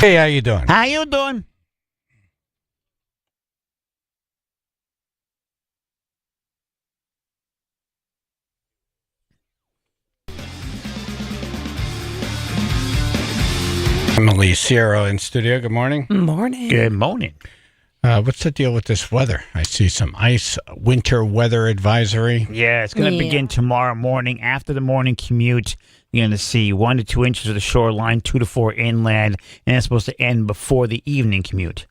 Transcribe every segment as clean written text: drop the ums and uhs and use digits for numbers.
Hey, how you doing? How you doing? Emily Sierra in studio. Good morning. Morning. Good morning. What's the deal with this weather? I see some ice, winter weather advisory. Yeah, it's going to begin tomorrow morning. After the morning commute, you're going to see 1 to 2 inches of the shoreline, 2 to 4 inland, and it's supposed to end before the evening commute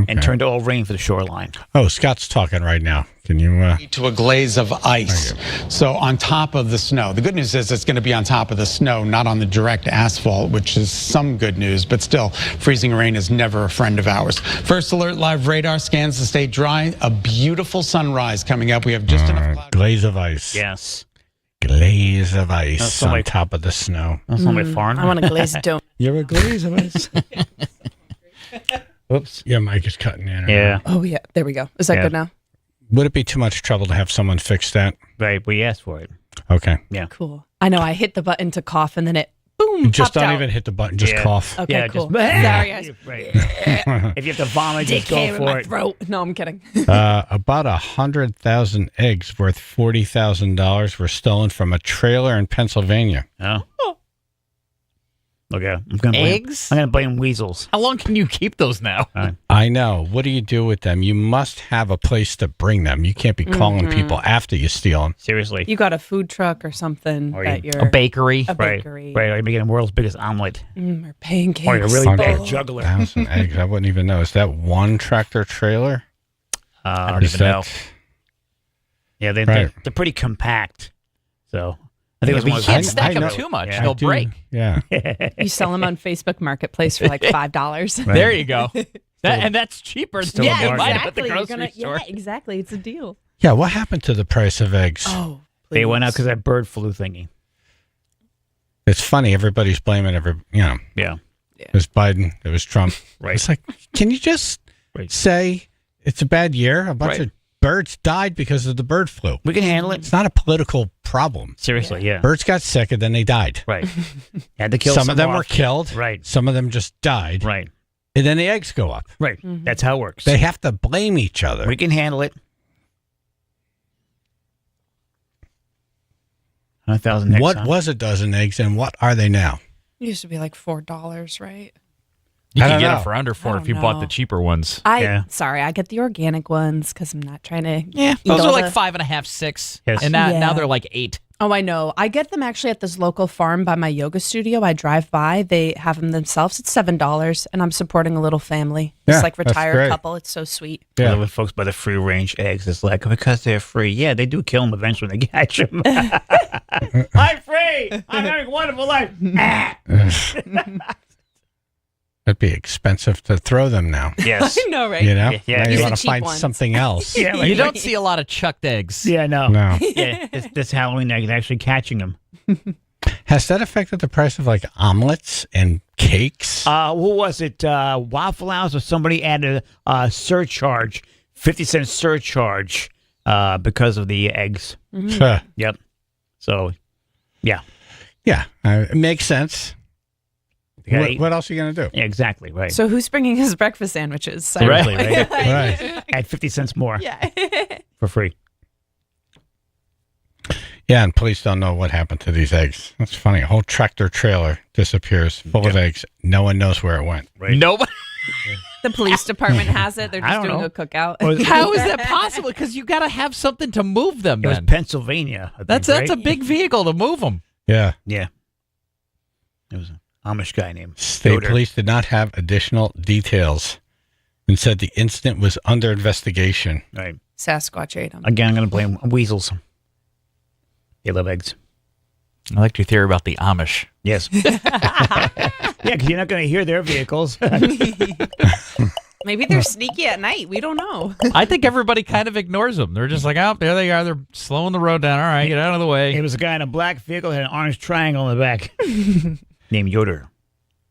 and turn to all rain for the shoreline. Oh, Scott's talking right now. Can you... to a glaze of ice. So on top of the snow. The good news is it's going to be on top of the snow, not on the direct asphalt, which is some good news, but still, freezing rain is never a friend of ours. First Alert Live radar scans the state dry. A beautiful sunrise coming up. We have just enough cloud. Glaze of ice. Yes. Glaze of ice That's on somebody- top of the snow. That's not my foreigner. I want a glazed donut. You're a glaze of ice. Oops. Your mic is cutting in. Yeah. Oh, yeah. There we go. Is that good now? Would it be too much trouble to have someone fix that? Right. We asked for it. Okay. Yeah. Cool. I know. I hit the button to cough and then it, boom, You just popped don't out. even hit the button. Just Yeah. cough. Okay, Yeah, cool. just- Sorry, guys. Right. If you have to vomit, just Dick hair go in for my it. throat. No, I'm kidding. About 100,000 eggs worth $40,000 were stolen from a trailer in Pennsylvania. Oh. Okay. I'm gonna blame, Eggs? I'm going to blame weasels. How long can you keep those now? I know. What do you do with them? You must have a place to bring them. You can't be calling people after you steal them. Seriously. You got a food truck or something Or that you- you're A bakery? a Right. bakery. Right. Or you're making the world's biggest omelet. Or pancakes. Or you're a really bad Oh. juggler. 100,000 eggs. I wouldn't even know. Is that one tractor trailer? I Or don't is even know. that- Yeah, Right. they're pretty compact. So I think it was But one you of can't those- stack them know. too much. Yeah. They'll I do- break. Yeah. You sell them on Facebook Marketplace for like $5. There you go. And that's cheaper than Yeah, you might have at exactly. the You're grocery gonna, store. yeah, exactly. It's a deal. Yeah. What happened to the price of eggs? Oh, They went out please. because that bird flu thingy. It's funny. Everybody's blaming Yeah. it was Biden. It was Trump. Right. It's like, can you just Right. say it's a bad year? A bunch Right. of birds died because of the bird flu. We can handle it. It's not a political problem. Seriously, yeah. Birds got sick and then they died. Right. Had to kill Some of them were off. killed. Right. Some of them just died. Right. And then the eggs go up. Right. That's how it works. They have to blame each other. We can handle it. 100,000 next What time. was a dozen eggs and what are they now? It used to be like $4, right? You I can don't get know. them for under four I if you don't bought know. the cheaper ones. Yeah. Sorry, I get the organic ones because I'm not trying to. Yeah, eat those all are like the- 5.5, 6. Yes. And now Yeah. they're like 8. Oh, I know. I get them actually at this local farm by my yoga studio. I drive by. They have them themselves. It's $7, and I'm supporting a little family. Yeah, It's like that's retired great. couple. It's so sweet. Yeah. With folks by the free range eggs, it's like, because they're free. Yeah, they do kill them eventually when they catch them. I'm free. I'm having a wonderful life. It'd be expensive to throw them now. Yes. I know, right? You know? Yeah. Now Use you the want to cheap find ones. something else. Yeah, like, You don't see a lot of chucked eggs. Yeah, no. No. Yeah, this Halloween night is actually catching them. Has that affected the price of like omelets and cakes? Who was it? Waffle House or somebody added a surcharge, 50-cent surcharge, because of the eggs. Huh. Yep. So, yeah. Yeah, it makes sense. You gotta eat- What else are you going to do? Yeah, exactly, right. So who's bringing his breakfast sandwiches? Seriously, right? Right. Add 50 cents more Yeah. for free. Yeah, and police don't know what happened to these eggs. That's funny. A whole tractor trailer disappears full of eggs. No one knows where it went. Right. Nobody. The police department has it. They're I just don't doing know. a cookout. Or is- How is that possible? Because you got to have something to move them It was then. Pennsylvania. I think, That's right? a big vehicle to move them. Yeah. Yeah. It was an Amish guy named State Yoder. police did not have additional details and said the incident was under investigation. Right. Sasquatch ate them. Again, I'm going to blame weasels. They love eggs. I liked your theory about the Amish. Yes. Yeah, because you're not going to hear their vehicles. Maybe they're sneaky at night. We don't know. I think everybody kind of ignores them. They're just like, oh, there they are. They're slowing the road down. All right, get out of the way. It was a guy in a black vehicle had an orange triangle in the back named Yoder.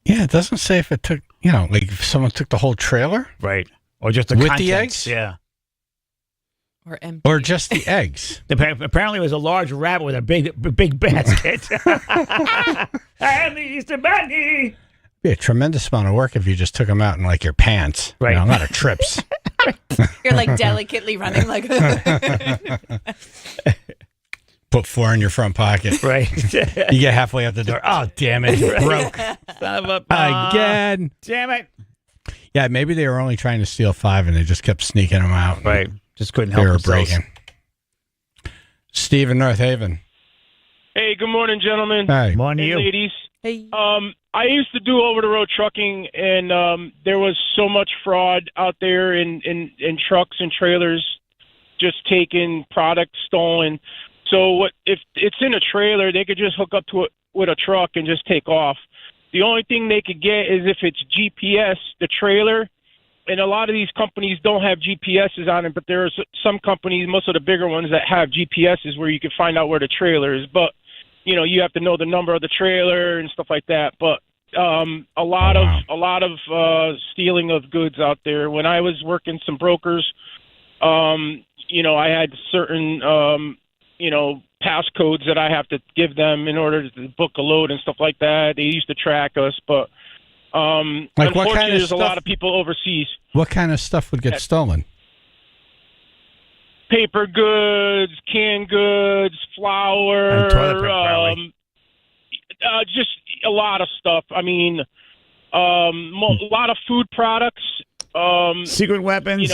Yeah, it doesn't say if it took, like if someone took the whole trailer Right. Or just the With the contents. eggs? Yeah. Or empty. or just the eggs. Apparently, it was a large rabbit with a big basket. I am the Easter Bunny. Be a tremendous amount of work if you just took them out in like your pants. Right. A lot of trips. You're like delicately running like. Put 4 in your front pocket. Right. You get halfway out the door. Oh, damn it. It broke. Son of a Again. Damn it. Yeah, maybe they were only trying to steal 5 and they just kept sneaking them out. Right. Just couldn't They help were themselves. breaking. Steve in North Haven. Hey, good morning, gentlemen Hi. Morning and to you. ladies. Hey. I used to do over-the-road trucking, and there was so much fraud out there in trucks and trailers, just taking product stolen. So what if it's in a trailer? They could just hook up to it with a truck and just take off. The only thing they could get is if it's GPS, the trailer. And a lot of these companies don't have GPSs on it, but there are some companies, most of the bigger ones, that have GPSs where you can find out where the trailer is. But you have to know the number of the trailer and stuff like that. But a lot of stealing of goods out there. When I was working some brokers, I had certain passcodes that I have to give them in order to book a load and stuff like that. They used to track us, but Like what unfortunately, kind of there's stuff? a lot of people overseas. What kind of stuff would get stolen? Paper goods, canned goods, flour, And toilet paper, probably. just a lot of stuff. I mean, a lot of food products. Secret weapons.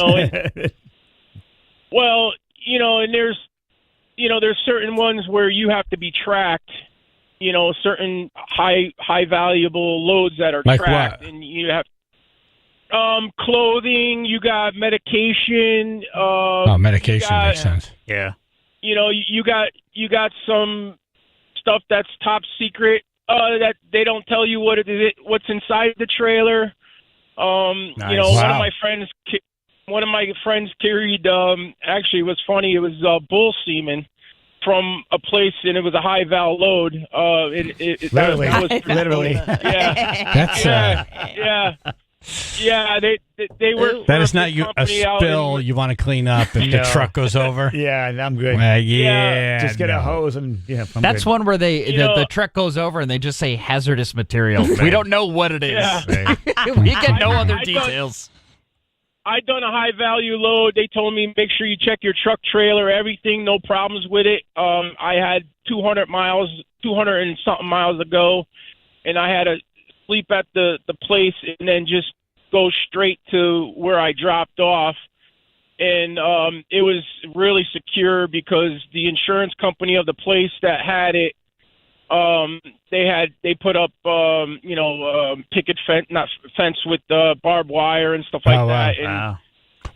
Well, and there's certain ones where you have to be tracked. Certain high valuable loads that are Like tracked, what? and you have clothing. You got medication. Medication got- makes sense. Yeah. You got some stuff that's top secret that they don't tell you what's inside the trailer. Nice. Wow. One of my friends carried. Actually, it was funny. It was bull semen from a place, and it was a high val load. Literally. That was, Literally. yeah, That's yeah. They were. that is not a spill you want to clean up if the No. truck goes over. Yeah, I'm good. Yeah, Just get no. a hose and I'm That's good. one where know- the truck goes over and they just say hazardous material. We don't know what it is. Yeah. We get no other I thought- details. I done a high value load. They told me make sure you check your truck trailer, everything, no problems with it. I had 200 and something miles ago, and I had to sleep at the place and then just go straight to where I dropped off. And it was really secure because the insurance company of the place that had it, they put up picket fence with barbed wire and stuff like Oh, wow. that. And Wow.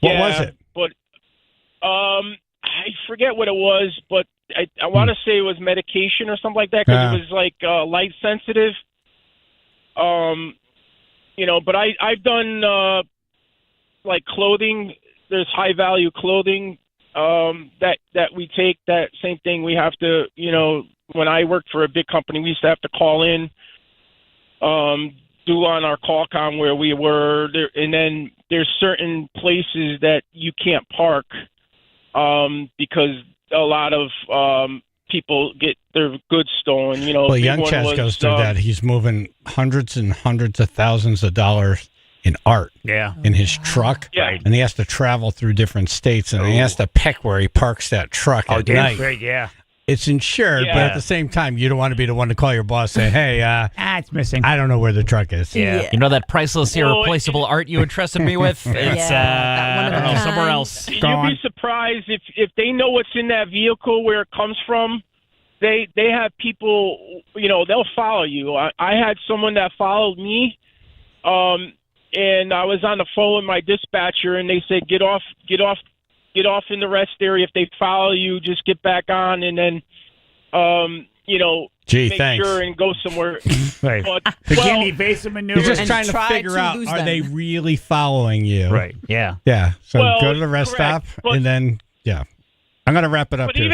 What was it? But I forget what it was, but I want to say it was medication or something like that because it was like light sensitive. But I've done like clothing. There's high value clothing that we take. That same thing we have to, when I worked for a big company, we used to have to call in, do on our call com where we were there, and then there's certain places that you can't park because a lot of people get their goods stolen. Well, Young Chaz goes through that. He's moving hundreds and hundreds of thousands of dollars in art Yeah. in his truck. Yeah. And he has to travel through different states, and he has to pick where he parks that truck at Damn night. straight, yeah. It's insured, but Yeah. at the same time, you don't want to be the one to call your boss and say, hey, It's missing. I don't know where the truck is. Yeah. You know that priceless, Well, irreplaceable art you entrusted me with? It's that one of I don't a know, somewhere kind. else. You'd Gone. be surprised if they know what's in that vehicle, where it comes from. They have people, they'll follow you. I had someone that followed me, and I was on the phone with my dispatcher, and they said, get off in the rest area. If they follow you, just get back on, and then, Gee, make thanks. sure and go somewhere. Right. But, Begin well, evasive maneuver. You're just And trying to try figure to out, lose are them. they really following you? Right. Yeah. Yeah. So Well, go to the rest correct, stop, but- and then, yeah. I'm going to wrap it up But here.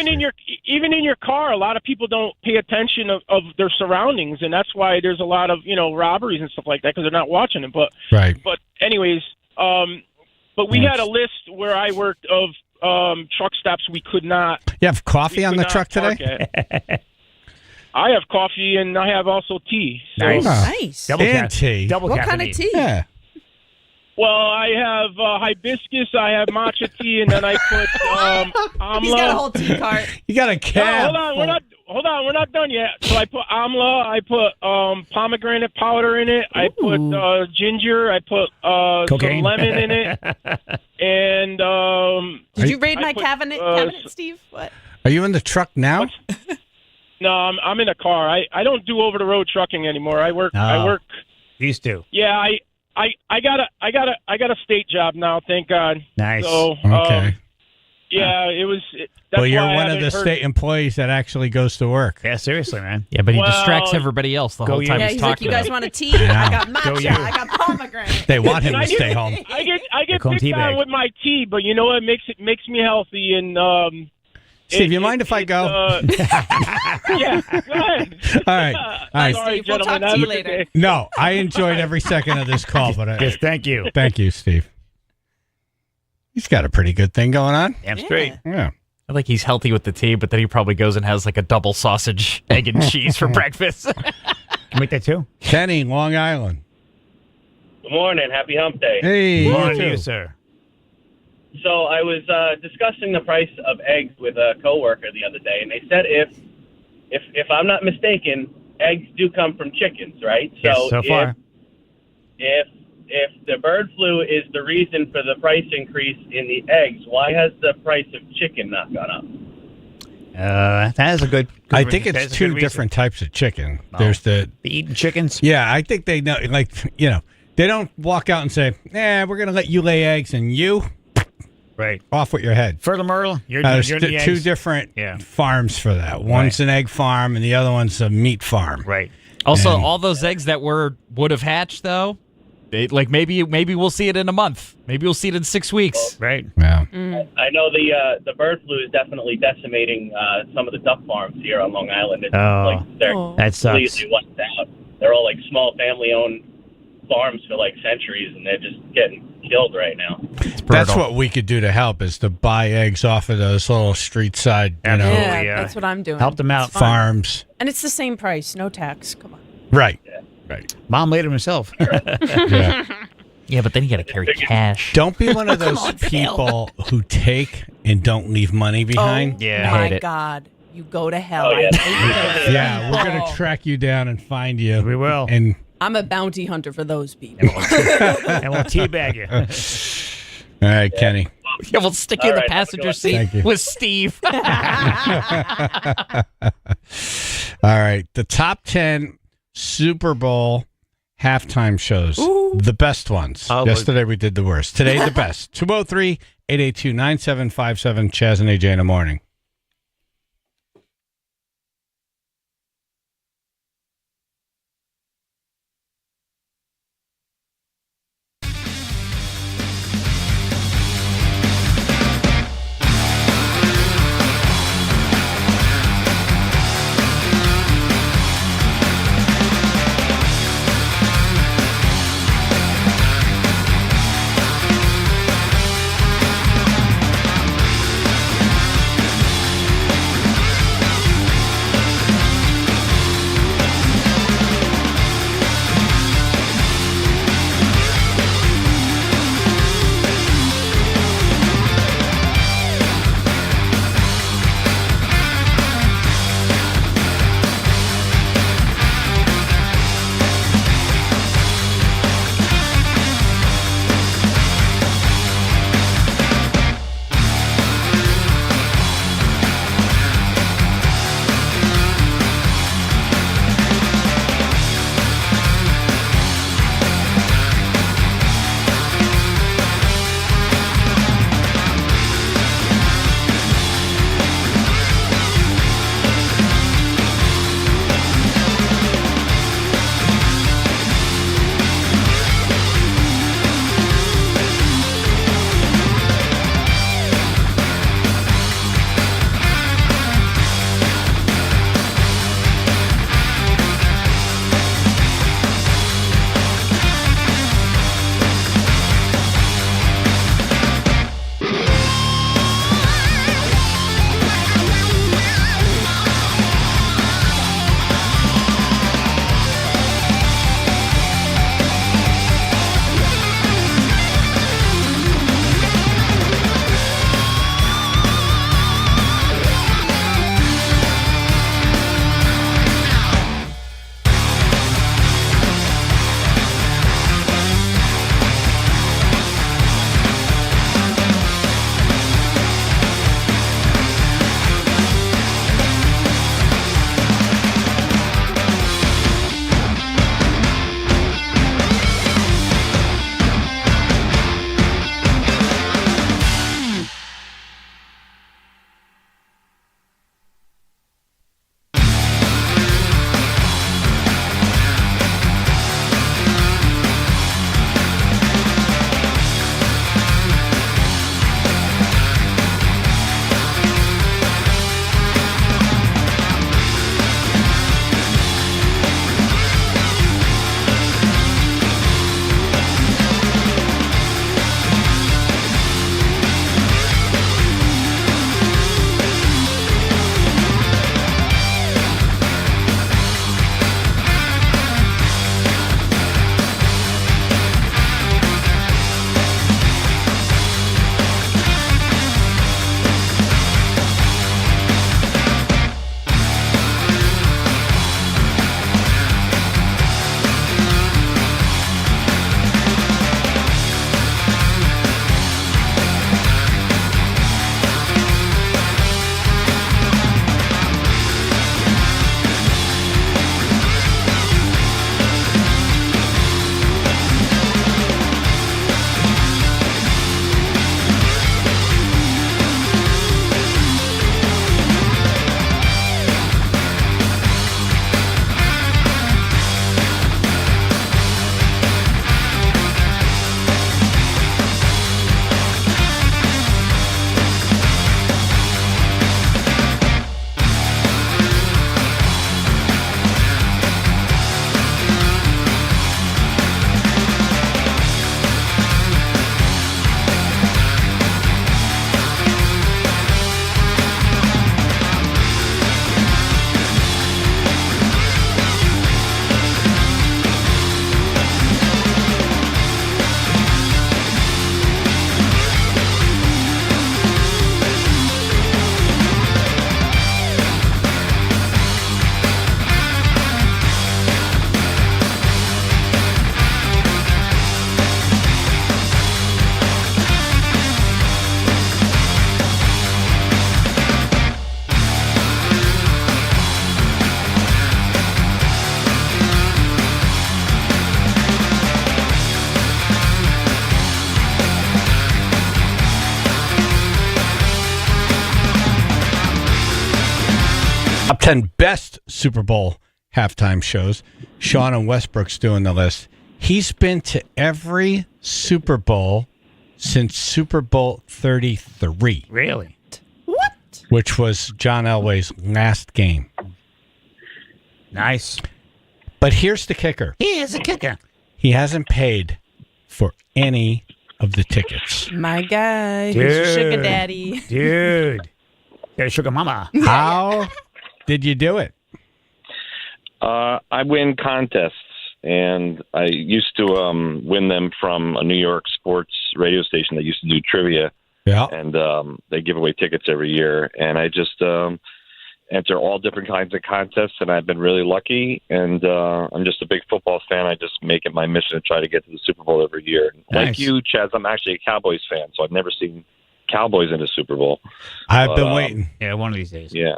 even in your car, a lot of people don't pay attention of their surroundings, and that's why there's a lot of robberies and stuff like that because they're not watching it. But Right. anyways, but we had a list where I worked of truck stops we could not. You have coffee we on could the not truck park today? at. I have coffee and I have also tea. So, Nice. Nice. Double And tea. Double What kind of caffeinated. tea? Yeah. well, I have hibiscus, I have matcha tea, and then I put amla. He's got a whole tea cart. You got a No, cab. hold on, we're not done yet. So I put amla, I put pomegranate powder in it, I put ginger, I put some Cocaine. lemon in it, and Did you raid I my put, cabinet, Steve? What? Are you in the truck now? no, I'm in a car. I don't do over the road trucking anymore. I work. I Oh. work. Used to. Yeah, I got a state job now. Thank God. Nice. So Okay. yeah, it was. That's Well, you're why I one of haven't the heard- state employees that actually goes to work. Yeah, seriously, man. Yeah, but he Well, distracts everybody else the go whole you. time Yeah, he's he's like, talking. you guys about want a tea? I got Go matcha. you. I got pomegranate. They want him I to get- stay home. I get Come picked teabag. on with my tea, but you know what? It makes me healthy and. Steve, you mind if I go? Yeah, go ahead. All right. All right. Sorry, Steve, we'll gentlemen. talk to Have you a good later. day. No, I enjoyed every second of this call, but Yes, thank you. thank you, Steve. He's got a pretty good thing going on. Damn straight. Yeah. I think he's healthy with the tea, but then he probably goes and has like a double sausage, egg, and cheese for breakfast. Can make that too. Kenny, Long Island. Good morning. Happy hump day. Hey, you Morning to too. you, sir. So I was discussing the price of eggs with a coworker the other day, and they said if I'm not mistaken, eggs do come from chickens, right? Yes, so far. If the bird flu is the reason for the price increase in the eggs, why has the price of chicken not gone up? That is a good. I think that it's is a two good reason. different types of chicken. There's the The eating chickens. yeah. I think they know, like they don't walk out and say, we're gonna let you lay eggs and you Right. off with your head." Furthermore, you're There's the eggs. two different Yeah. farms for that. One's an egg farm and the other one's a meat farm. Right. Also, And- all those eggs that would have hatched though, maybe we'll see it in a month. Maybe we'll see it in 6 weeks. Right. Yeah. I know the bird flu is definitely decimating some of the duck farms here on Long Island. It's Oh. like they're That sucks. completely wiped out. They're all like small family-owned farms for like centuries, and they're just getting killed right now. That's what we could do to help is to buy eggs off of those little street side, Absolutely. Yeah, yeah. that's what I'm doing. Help them out. It's fun. farms. And it's the same price, no tax. Come on. Right. Right. Mom made them herself. Yeah. Yeah, but then you got to carry cash. Don't be one of those people who take and don't leave money behind. Yeah. My Hate it. God. You go to hell. Oh, yeah. I hate those Yeah, we're people. gonna track you down and find you. We will. And I'm a bounty hunter for those people. And we'll teabag you. all right, Kenny. Yeah, we'll stick you in All the right, have a good passenger one. seat Thank you. with Steve. All right, the top 10 Super Bowl halftime shows. The best ones. Oh, Yesterday we did the worst. Today the best. 203-882-9757. Chaz and AJ in the morning. Top 10 best Super Bowl halftime shows. Sean and Westbrook's doing the list. He's been to every Super Bowl since Super Bowl 33. Really? What? Which was John Elway's last game. Nice. But here's the kicker. Here's a kicker. He hasn't paid for any of the tickets. My guy. Dude. He's your sugar daddy. Dude. You're a sugar mama. How did you do it? I win contests, and I used to win them from a New York sports radio station that used to do trivia, Yeah. and they give away tickets every year. And I just enter all different kinds of contests, and I've been really lucky. And I'm just a big football fan. I just make it my mission to try to get to the Super Bowl every year. Nice. Like you, Chaz, I'm actually a Cowboys fan, so I've never seen Cowboys in a Super Bowl. I've been waiting. Yeah, one of these days. Yeah.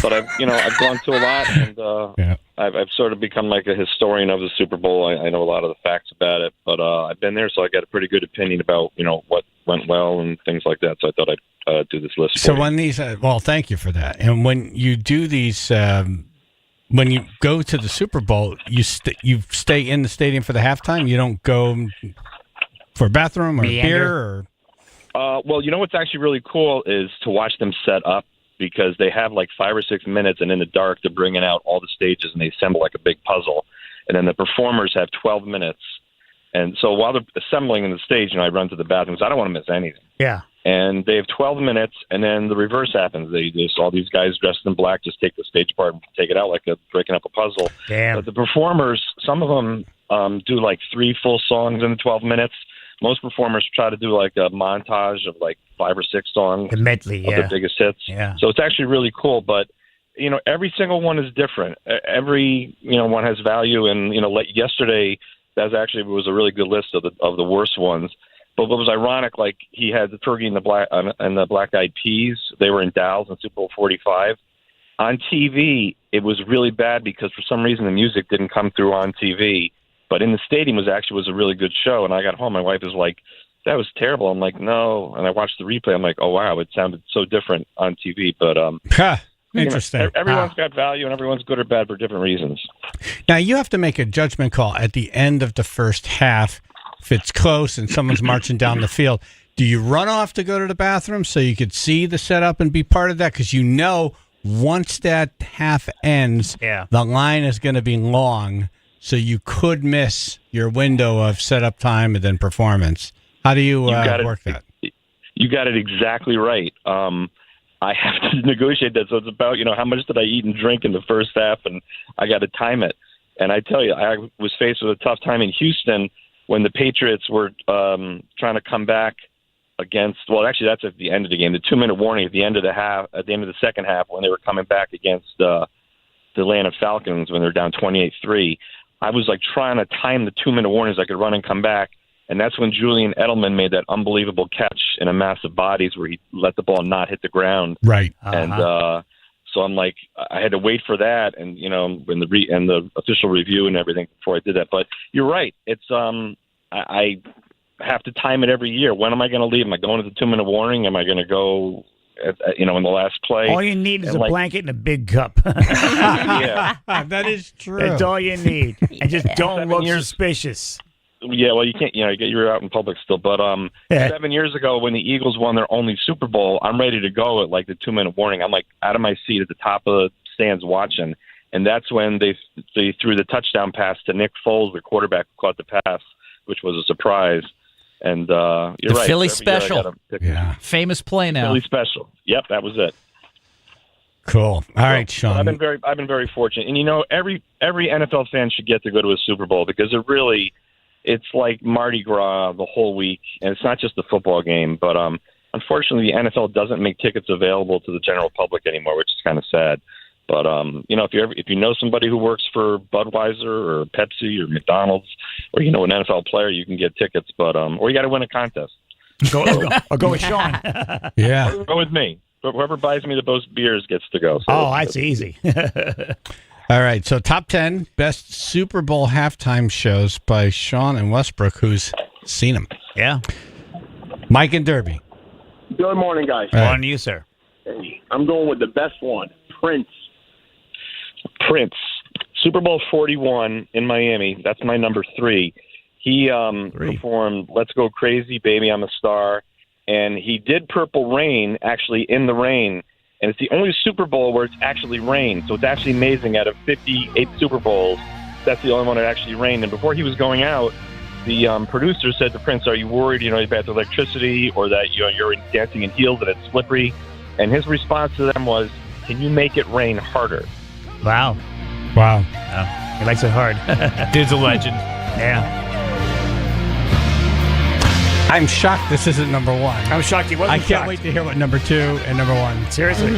But I've gone to a lot, and Yeah. I've sort of become like a historian of the Super Bowl. I know a lot of the facts about it, but I've been there, so I got a pretty good opinion about what went well and things like that. So I thought I'd do this list. So for you. when these, well, thank you for that. And when you do these, when you go to the Super Bowl, you stay in the stadium for the halftime. You don't go for a bathroom or Meander. beer or. Well, what's actually really cool is to watch them set up, because they have like 5 or 6 minutes, and in the dark they're bringing out all the stages and they assemble like a big puzzle, and then the performers have 12 minutes. And so while they're assembling in the stage, I run to the bathrooms. I don't want to miss anything. Yeah. And they have 12 minutes, and then the reverse happens. They just all these guys dressed in black just take the stage apart and take it out like breaking up a puzzle. Damn. But the performers, some of them do like 3 full songs in the 12 minutes. Most performers try to do like a montage of like 5 or 6 songs The medley, of yeah. their biggest hits. Yeah. So it's actually really cool. But every single one is different. Every one has value. And like yesterday, that was a really good list of the worst ones. But what was ironic, like he had the Fergie and the Black Eyed Peas. They were in Dallas in Super Bowl 45. On TV, it was really bad because for some reason the music didn't come through on TV. But in the stadium was a really good show. And I got home, my wife is like, "That was terrible." I'm like, "No." And I watched the replay. I'm like, "Oh wow, it sounded so different on TV." But Interesting. Everyone's got value, and everyone's good or bad for different reasons. Now you have to make a judgment call at the end of the first half. If it's close and someone's marching down the field, do you run off to go to the bathroom so you could see the setup and be part of that? Because once that half ends, the line is going to be long. So you could miss your window of setup time and then performance. How do you work that? You got it exactly right. I have to negotiate that. So it's about, how much did I eat and drink in the first half, and I got to time it. And I tell you, I was faced with a tough time in Houston when the Patriots were trying to come back against, well, actually that's at the end of the game, the 2-minute warning at the end of the second half when they were coming back against the Atlanta Falcons when they're down 28-3. I was like trying to time the 2-minute warnings I could run and come back. And that's when Julian Edelman made that unbelievable catch in a massive bodies where he let the ball not hit the ground. Right. And so I'm like, I had to wait for that and, when the official review and everything before I did that. But you're right. It's I have to time it every year. When am I going to leave? Am I going to the 2-minute warning? Am I going to go in the last play? All you need is a blanket and a big cup. Yeah. That is true. That's all you need. And just don't look suspicious. Yeah, well, you can't, you're out in public still. But 7 years ago when the Eagles won their only Super Bowl, I'm ready to go at like the 2-minute warning. I'm like out of my seat at the top of the stands watching. And that's when they threw the touchdown pass to Nick Foles, the quarterback who caught the pass, which was a surprise. And you're right. Philly special. Yeah. Famous play now. Philly special. Yep, that was it. Cool. All right, Sean. I've been very fortunate. And every NFL fan should get to go to a Super Bowl because it's like Mardi Gras the whole week, and it's not just the football game. But unfortunately, the NFL doesn't make tickets available to the general public anymore, which is kind of sad. But if you know somebody who works for Budweiser or Pepsi or McDonald's, or an NFL player, you can get tickets. But or you got to win a contest. Go with Sean. Yeah. Or go with me. But whoever buys me the most beers gets to go. So that's easy. All right, so top 10 best Super Bowl halftime shows by Sean and Westbrook, who's seen them. Yeah. Mike and Derby. Good morning, guys. On you, sir. I'm going with the best one, Prince. Prince, Super Bowl 41 in Miami. That's my number 3. He performed "Let's Go Crazy, Baby, I'm a Star," and he did "Purple Rain" actually in the rain. And it's the only Super Bowl where it's actually rained. So it's actually amazing. Out of 58 Super Bowls, that's the only one that actually rained. And before he was going out, the producer said to Prince, "Are you worried, about the electricity or that you're dancing in heels and it's slippery?" And his response to them was, "Can you make it rain harder?" Wow. Wow. He likes it hard. Dude's a legend. Yeah. I'm shocked this isn't number 1. I'm shocked he wasn't I can't shocked. wait to hear what number 2 and number 1. Seriously.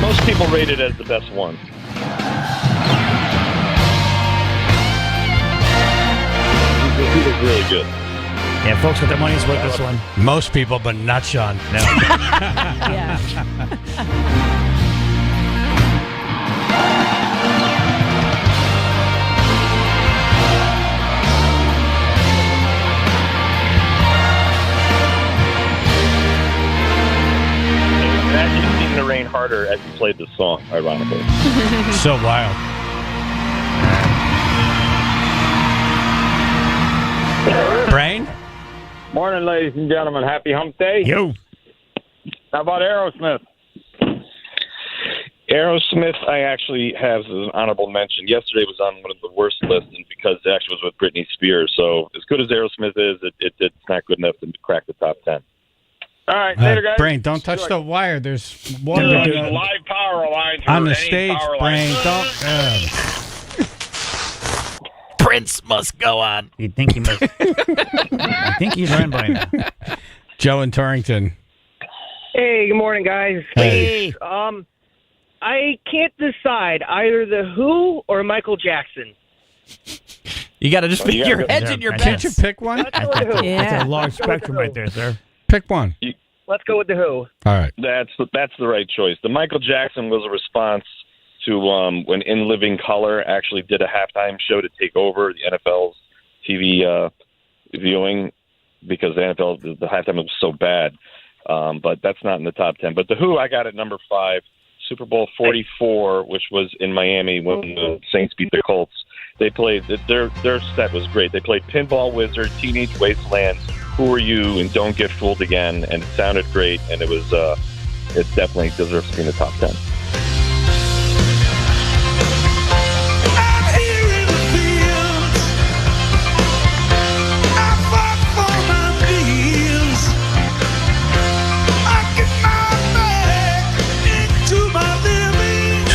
Most people rate it as the best one. He was really good. Yeah, folks, got their money's worth this one. Most people, but not Sean. No. Yeah. Imagine seeing the rain harder as he played the song, ironically. So wild. Brain? Morning, ladies and gentlemen. Happy hump day. Yo. How about Aerosmith? Aerosmith, I actually have as an honorable mention. Yesterday was on one of the worst lists, and because it actually was with Britney Spears. So as good as Aerosmith is, it's not good enough to crack the top 10. All right, later, guys. Brain, don't touch the wire. There's water There's a live power line on the any stage, power Brain. line. Don't. Prince must go on. You'd think he must. I think he's learned by now. Joe in Torrington. Hey, good morning, guys. Hey. I can't decide either the Who or Michael Jackson. You got to just pick your hedging your Can't you bets. pick one? Let's go with the Who. That's a large spectrum right there, sir. Pick one. Let's go with the Who. All right. That's the right choice. The Michael Jackson was a response to when In Living Color actually did a halftime show to take over the NFL's TV viewing because the halftime was so bad. But that's not in the top 10. But the Who, I got at number 5. Super Bowl 44, which was in Miami when the Saints beat the Colts. They played their set was great. They played Pinball Wizard, Teenage Wasteland, Who Are You, and Don't Get Fooled Again, and it sounded great. And it was it definitely deserves to be in the top 10.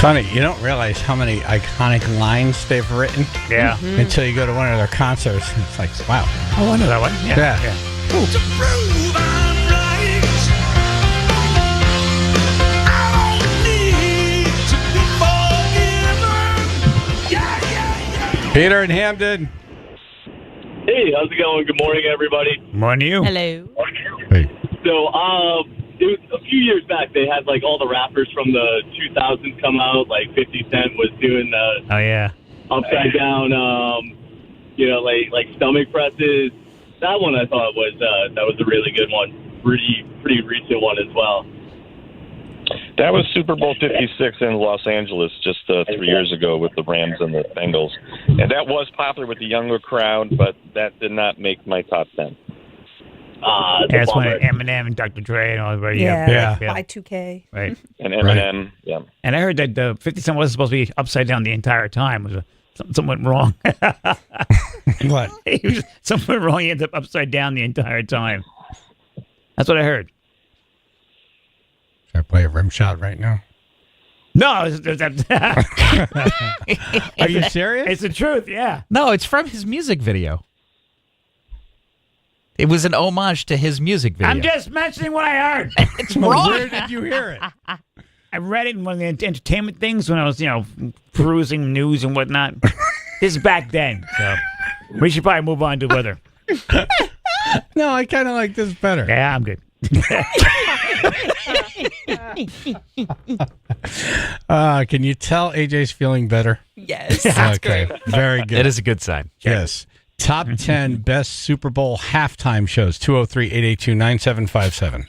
Funny, you don't realize how many iconic lines they've written Yeah. until you go to one of their concerts. It's like, wow. Oh, I know that one. Yeah. Yeah. Peter and Hamden. Hey, how's it going? Good morning, everybody. Morning, you. Hello. Hey. So, it was a few years back. They had like all the rappers from the 2000s come out. Like 50 Cent was doing the Oh, yeah. upside down, like stomach presses. That one I thought was a really good one. Pretty recent one as well. That was Super Bowl 56 in Los Angeles just 3 years ago with the Rams and the Bengals. And that was popular with the younger crowd, but that did not make my top 10. That's when Eminem and Dr. Dre and all everybody. Yeah. Y2K. Right. And Eminem, yeah. And I heard that the 50 Cent wasn't supposed to be upside down the entire time. It was something went wrong. What? Something went wrong. He ended up upside down the entire time. That's what I heard. Should I play a rim shot right now? No. Are you serious? It's the truth, yeah. No, it's from his music video. It was an homage to his music video. I'm just mentioning what I heard. It's wrong. Where did you hear it? I read it in one of the entertainment things when I was, perusing news and whatnot. This is back then, so we should probably move on to weather. No, I kind of like this better. Yeah, I'm good. Can you tell AJ's feeling better? Yes. Okay, very good. It is a good sign. Yes. Top 10 best Super Bowl halftime shows, 203-882-9757.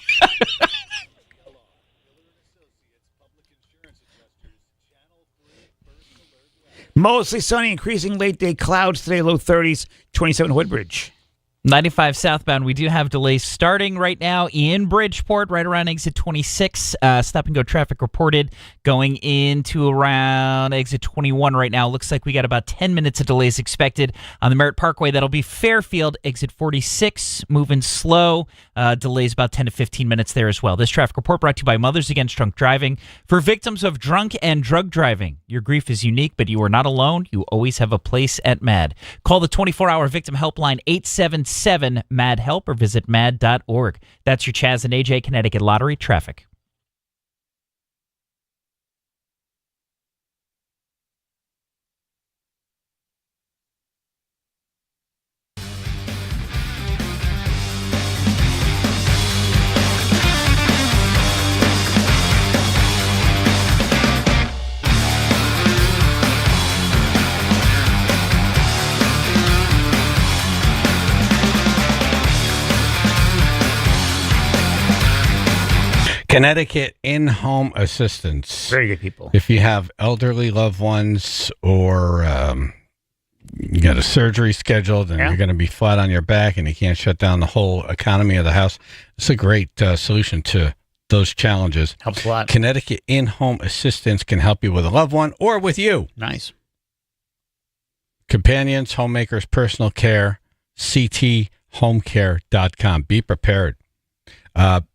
Mostly sunny, increasing late day clouds today, low 30s, 27 Woodbridge. 95 southbound, we do have delays starting right now in Bridgeport, right around exit 26. Stop-and-go traffic reported going into around exit 21 right now. Looks like we got about 10 minutes of delays expected on the Merritt Parkway. That'll be Fairfield, exit 46, moving slow. Delays about 10 to 15 minutes there as well. This traffic report brought to you by Mothers Against Drunk Driving. For victims of drunk and drug driving, your grief is unique, but you are not alone. You always have a place at MAD. Call the 24-hour victim helpline 877-MAD-HELP or visit mad.org. That's your Chaz and AJ Connecticut Lottery traffic. Connecticut in-home assistance. Very good people. If you have elderly loved ones or you got a surgery scheduled and you're going to be flat on your back and you can't shut down the whole economy of the house, it's a great solution to those challenges. Helps a lot. Connecticut in-home assistance can help you with a loved one or with you. Nice. Companions, homemakers, personal care, cthomecare.com. Be prepared.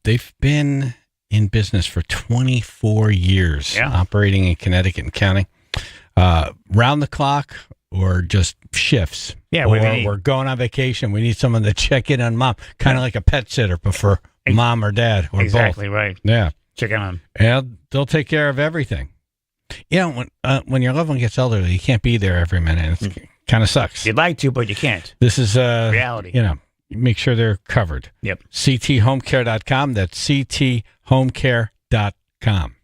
They've been in business for 24 years, operating in Connecticut and county, round the clock or just shifts. Yeah, or we're going on vacation. We need someone to check in on mom, kind of like a pet sitter, but for mom or dad or exactly both. Right. Yeah, check in on them. And they'll take care of everything. You know, when your loved one gets elderly, you can't be there every minute. It kind of sucks. You'd like to, but you can't. This is reality. You know, make sure they're covered. Yep. cthomecare.com. That's cthomecare.com.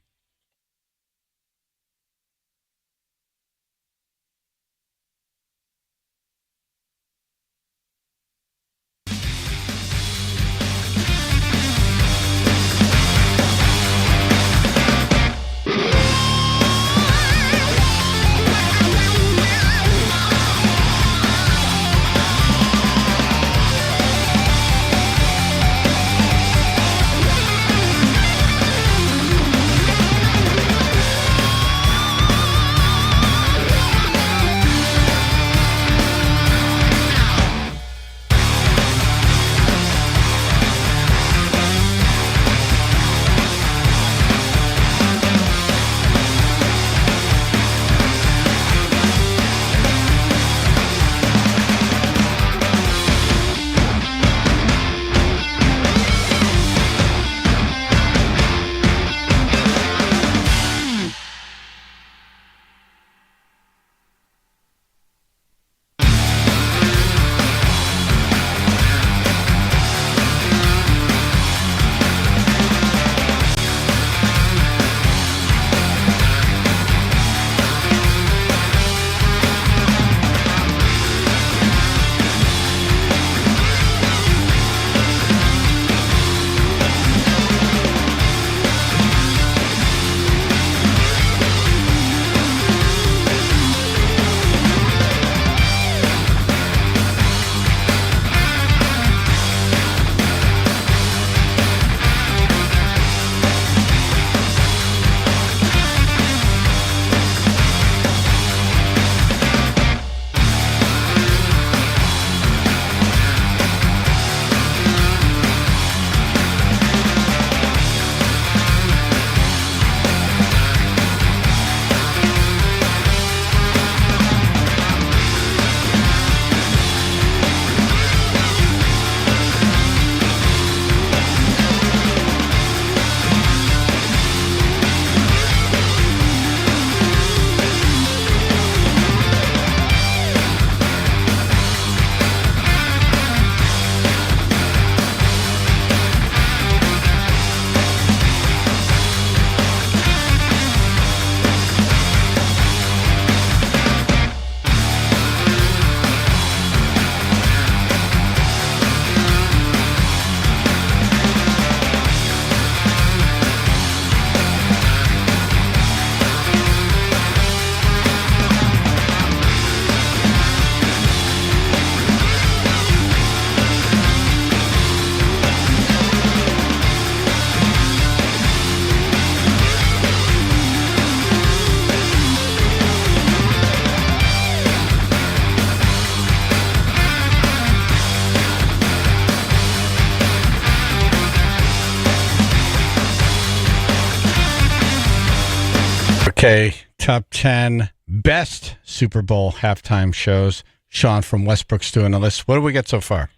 Okay, top 10 best Super Bowl halftime shows. Sean from Westbrook's doing the list. What do we get so far?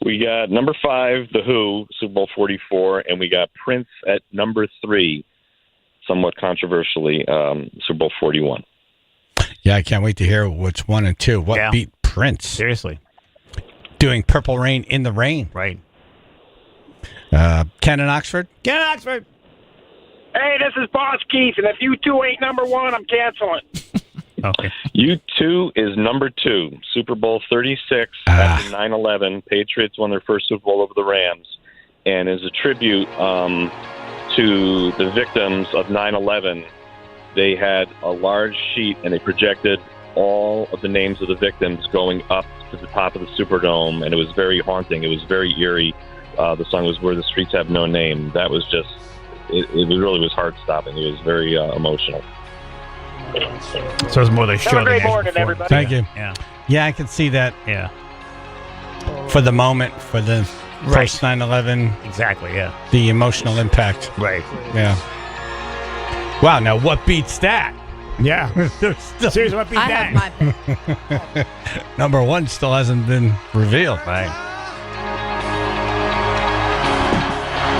We got number 5, The Who, Super Bowl 44, and we got Prince at number 3, somewhat controversially, Super Bowl 41. Yeah, I can't wait to hear what's 1 and 2. What beat Prince? Seriously. Doing Purple Rain in the Rain. Right. Ken in Oxford? Ken in Oxford. Hey, this is Boss Keith, and if you two ain't number 1, I'm canceling. Okay. U2 is number 2, Super Bowl 36 after 9/11. Patriots won their first Super Bowl over the Rams, and as a tribute to the victims of 9/11, they had a large sheet and they projected all of the names of the victims going up to the top of the Superdome, and it was very haunting. It was very eerie. The song was "Where the Streets Have No Name." That was just, it really was heart-stopping. It was very emotional. So it's more the show. Have a great morning, everybody. Thank you. Yeah. Yeah, I can see that Yeah. for the moment, for the first 9/11, Exactly. Yeah. the emotional impact. Right. Yeah. Wow, now what beats that? Yeah. There's still, Seriously, what beat I that? have my pick. number 1 still hasn't been revealed. Right.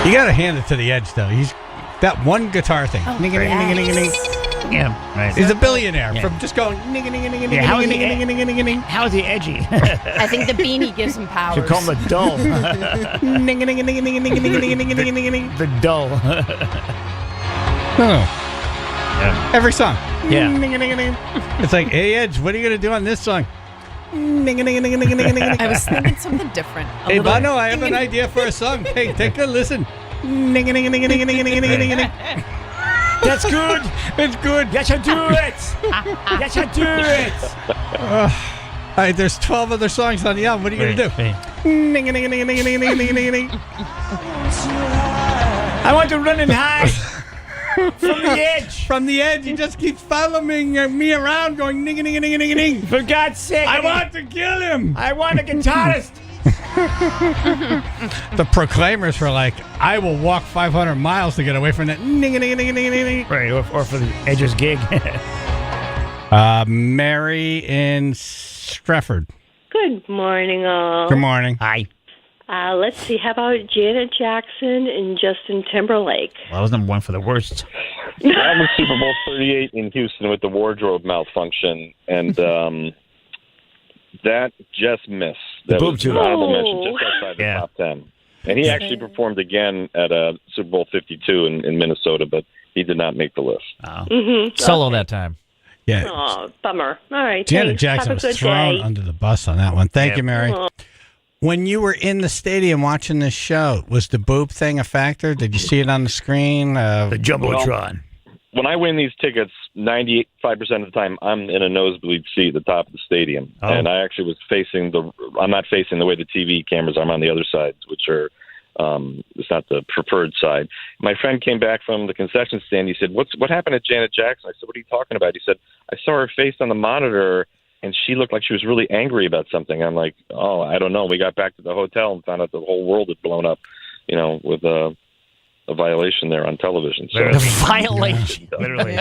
You got to hand it to the Edge, though. He's that one guitar thing. Yeah. Right. He's a billionaire Yeah. from just going. Yeah, how is he edgy? I think the beanie gives him powers. Should call him the dull. The dull. Yeah. Every song. Yeah. It's like, hey, Edge, what are you going to do on this song? I was thinking something different. Hey, Bono, I have an idea for a song. Hey, take a listen. That's good. It's good. Yes, you do it. Yes, you do it. All right, there's 12 other songs on the album. What are you going to do? I want to run and hide from the edge. From the Edge, he just keeps following me around going ning. For God's sake. I want to kill him. I want a guitarist. The Proclaimers were like, I will walk 500 miles to get away from that. Right, or for the Edge's gig. Mary in Stratford. Good morning, all. Good morning. Hi. Let's see. How about Janet Jackson and Justin Timberlake? Well, that was number 1 for the worst. That was Super Bowl 38 in Houston with the wardrobe malfunction, and that just missed. The That boob was tube. honorable mention, just outside the Yeah. top 10. And he actually performed again at Super Bowl 52 in Minnesota, but he did not make the list. Mm-hmm. Solo that time. Yeah. Oh, bummer. All right. Janet thanks. Jackson Have a was good thrown day. under the bus on that one. Thank you, Mary. Oh. When you were in the stadium watching this show, was the boob thing a factor? Did you see it on the screen? The Jumbotron. When I win these tickets, 95% of the time, I'm in a nosebleed seat at the top of the stadium. Oh. And I actually was I'm not facing the way the TV cameras are. I'm on the other side, which are, it's not the preferred side. My friend came back from the concession stand. He said, what happened to Janet Jackson? I said, what are you talking about? He said, I saw her face on the monitor, and she looked like she was really angry about something. I'm like, oh, I don't know. We got back to the hotel and found out the whole world had blown up, with a violation there on television. So The violation. Literally.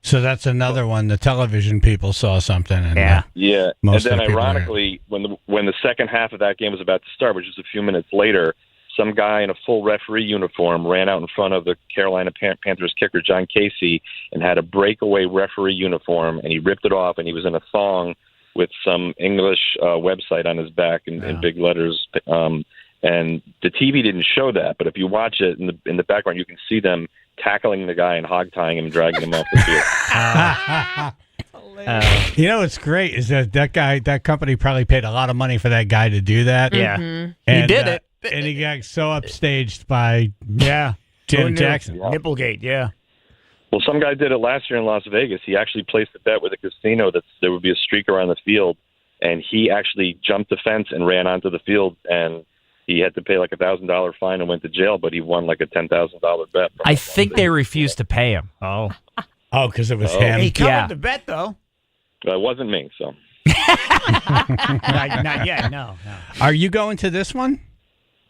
So that's another one. The television people saw something. And, Yeah. yeah, Most and of then the people ironically, when the second half of that game was about to start, which was a few minutes later, some guy in a full referee uniform ran out in front of the Carolina Panthers kicker John Casey and had a breakaway referee uniform, and he ripped it off, and he was in a thong with some English website on his back in big letters. And the TV didn't show that, but if you watch it in the background, you can see them tackling the guy and hog-tying him and dragging him off the field. You know what's great is that company probably paid a lot of money for that guy to do that. Yeah. And, He did it. And he got so upstaged by Yeah. Janet Jackson. Nipplegate, yeah. Well, some guy did it last year in Las Vegas. He actually placed a bet with a casino that there would be a streaker on the field, and he actually jumped the fence and ran onto the field, and he had to pay like $1,000 fine and went to jail, but he won like a $10,000 bet. I think they refused to pay him. Oh. Oh, because it was him. He covered Yeah. the bet, though. It wasn't me, so. Not yet, no. Are you going to this one?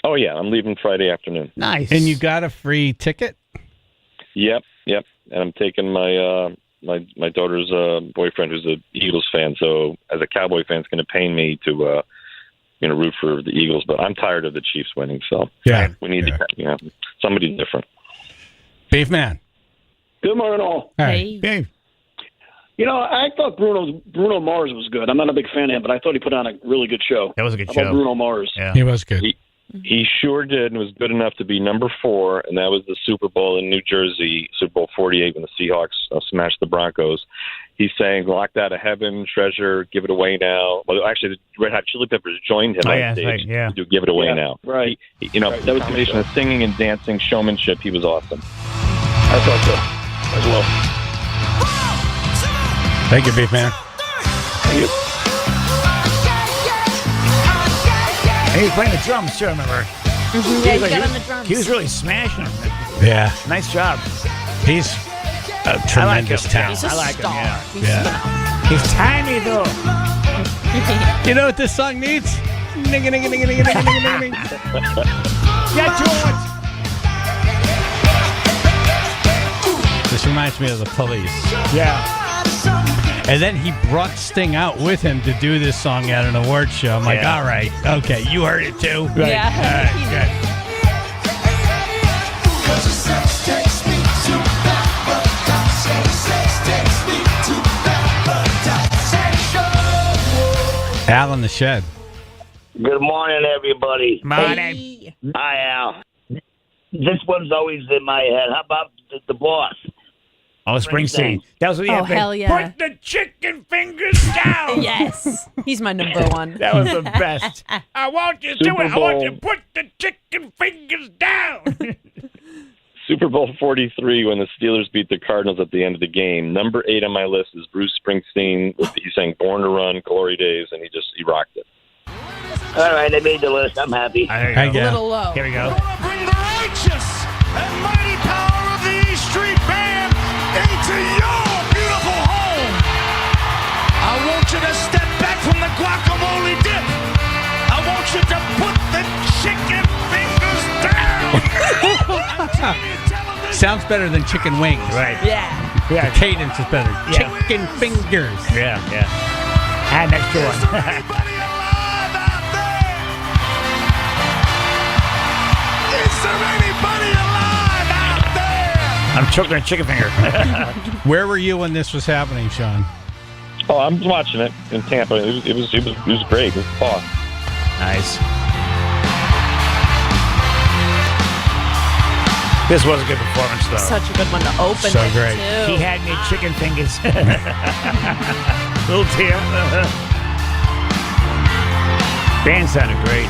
Oh, yeah, I'm leaving Friday afternoon. Nice. And you got a free ticket? Yep. and I'm taking my my daughter's boyfriend, who's an Eagles fan. So as a Cowboy fan, it's going to pain me to root for the Eagles. But I'm tired of the Chiefs winning. So we need to somebody different. Beef man. Good morning, all. Hey. Beef. I thought Bruno Mars was good. I'm not a big fan of him, but I thought he put on a really good show. That was a good How show. about Bruno Mars? Yeah. He was good. He sure did, and was good enough to be number 4, and that was the Super Bowl in New Jersey, Super Bowl 48, when the Seahawks smashed the Broncos. He sang "Locked Out of Heaven," "Treasure," "Give It Away Now." Well, actually, the Red Hot Chili Peppers joined him on stage to do "Give It Away Now." Right. That was a combination of singing and dancing, showmanship. He was awesome. I thought so as well. Thank you, Beef man. Thank you. And he was playing the drums too, I remember. Yeah, he got on the drums. He was really smashing them. Yeah. Nice job. He's a tremendous talent. He's a I like him, star. yeah. He's tiny, though. You know what this song needs? Nigga, nigga, nigga, nigga, nigga, nigga, nigga. Yeah, George. This reminds me of the Police. Yeah. And then he brought Sting out with him to do this song at an award show. I'm like, all right, okay, you heard it too. Right. Yeah. All right, good. Al in the shed. Good morning, everybody. Morning. Hi, Al. This one's always in my head. How about the boss? Oh, Springsteen. That was what he had. Hell yeah. Put the chicken fingers down. Yes. He's my number one. That was the best. I want you to do it. I want you to put the chicken fingers down. Super Bowl 43, when the Steelers beat the Cardinals at the end of the game. Number 8 on my list is Bruce Springsteen. He sang "Born to Run," "Glory Days," and he rocked it. All right, I made the list. I'm happy. A little low. Here we go. Bring the righteous and mighty power of the E Street Band into your beautiful home. I want you to step back from the guacamole dip. I want you to put the chicken fingers down. Sounds better than chicken wings. Right. Yeah. Yeah. The cadence is better. Yeah. Chicken fingers. Yeah, yeah. And next one. Anybody alive out there? Is there anybody alive out there? I'm choking a chicken finger. Where were you when this was happening, Sean? Oh, I'm watching it in Tampa. It was great. It was fun. Nice. This was a good performance, though. Such a good one to open So with, great. too. He had me chicken fingers. Little tear. Band sounded great.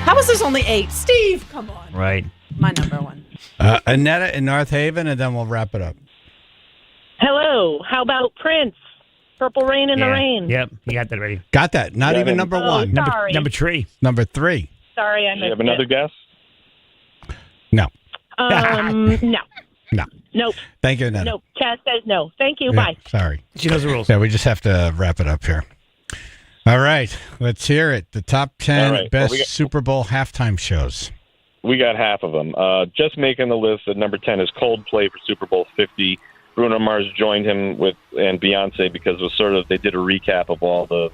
How was this only 8? Steve, come on. Right. My number one. Annetta in North Haven, and then we'll wrap it up. Hello. How about Prince? Purple Rain in the Rain. Yep, you got that ready. Got that. Not even number one. Sorry. Number 3. Number 3. Sorry, I Do missed you have another guess? No. No. No. Nope. Thank you, Annetta. Nope. Chaz says no. Thank you. Yeah, Bye. sorry. She knows the rules. Yeah, we just have to wrap it up here. All right. Let's hear it. The top 10 All right. best Well, Super Bowl halftime shows. We got half of them. Just making the list at number 10 is Coldplay for Super Bowl 50. Bruno Mars joined him and Beyonce because it was they did a recap of all the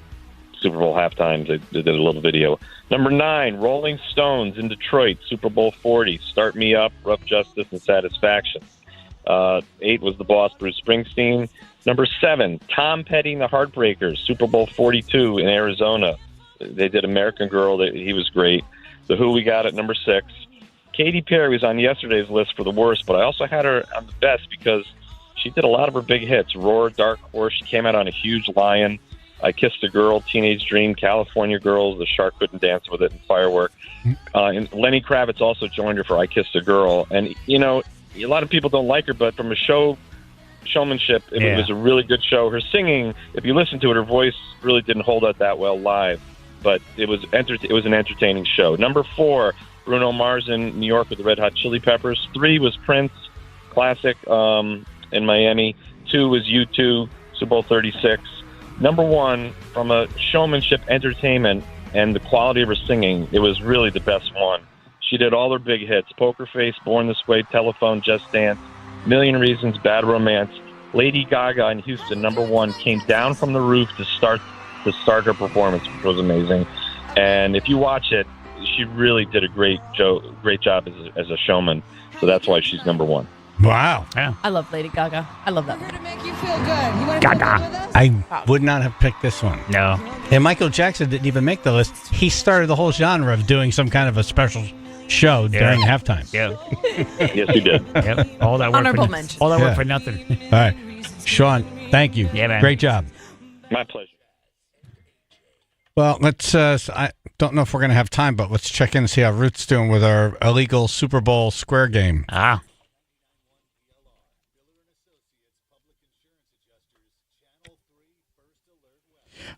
Super Bowl halftimes. They did a little video. Number 9, Rolling Stones in Detroit, Super Bowl 40. Start Me Up, Rough Justice, and Satisfaction. 8 was The Boss, Bruce Springsteen. Number 7, Tom Petty and the Heartbreakers, Super Bowl 42 in Arizona. They did American Girl. He was great. The Who we got at number 6. Katy Perry was on yesterday's list for the worst, but I also had her on the best because she did a lot of her big hits. Roar, Dark Horse. She came out on A Huge Lion. I Kissed a Girl, Teenage Dream, California Girls, The Shark Couldn't Dance with It, and Firework. And Lenny Kravitz also joined her for I Kissed a Girl. And, a lot of people don't like her, but from a showmanship, it was a really good show. Her singing, if you listen to it, her voice really didn't hold up that well live. But it was an entertaining show. Number 4, Bruno Mars in New York with the Red Hot Chili Peppers. 3 was Prince, classic in Miami. 2 was U2, Super Bowl 36. Number 1, from a showmanship, entertainment, and the quality of her singing, it was really the best one. She did all her big hits: Poker Face, Born This Way, Telephone, Just Dance, Million Reasons, Bad Romance. Lady Gaga in Houston, #1, came down from the roof to start her performance, which was amazing. And if you watch it, she really did a great job as a showman. So that's why she's #1. Wow. Yeah. I love Lady Gaga. I love that. Gaga. I would not have picked this one. No. And Michael Jackson didn't even make the list. He started the whole genre of doing some kind of a special show during halftime. Yeah. Yes, he did. Yep. All that work Honorable for, mention. all that work Yeah. for nothing. All right. Sean, thank you. Yeah, man. Great job. My pleasure. Well, let's. I don't know if we're going to have time, but let's check in and see how Ruth's doing with our illegal Super Bowl square game. Ah.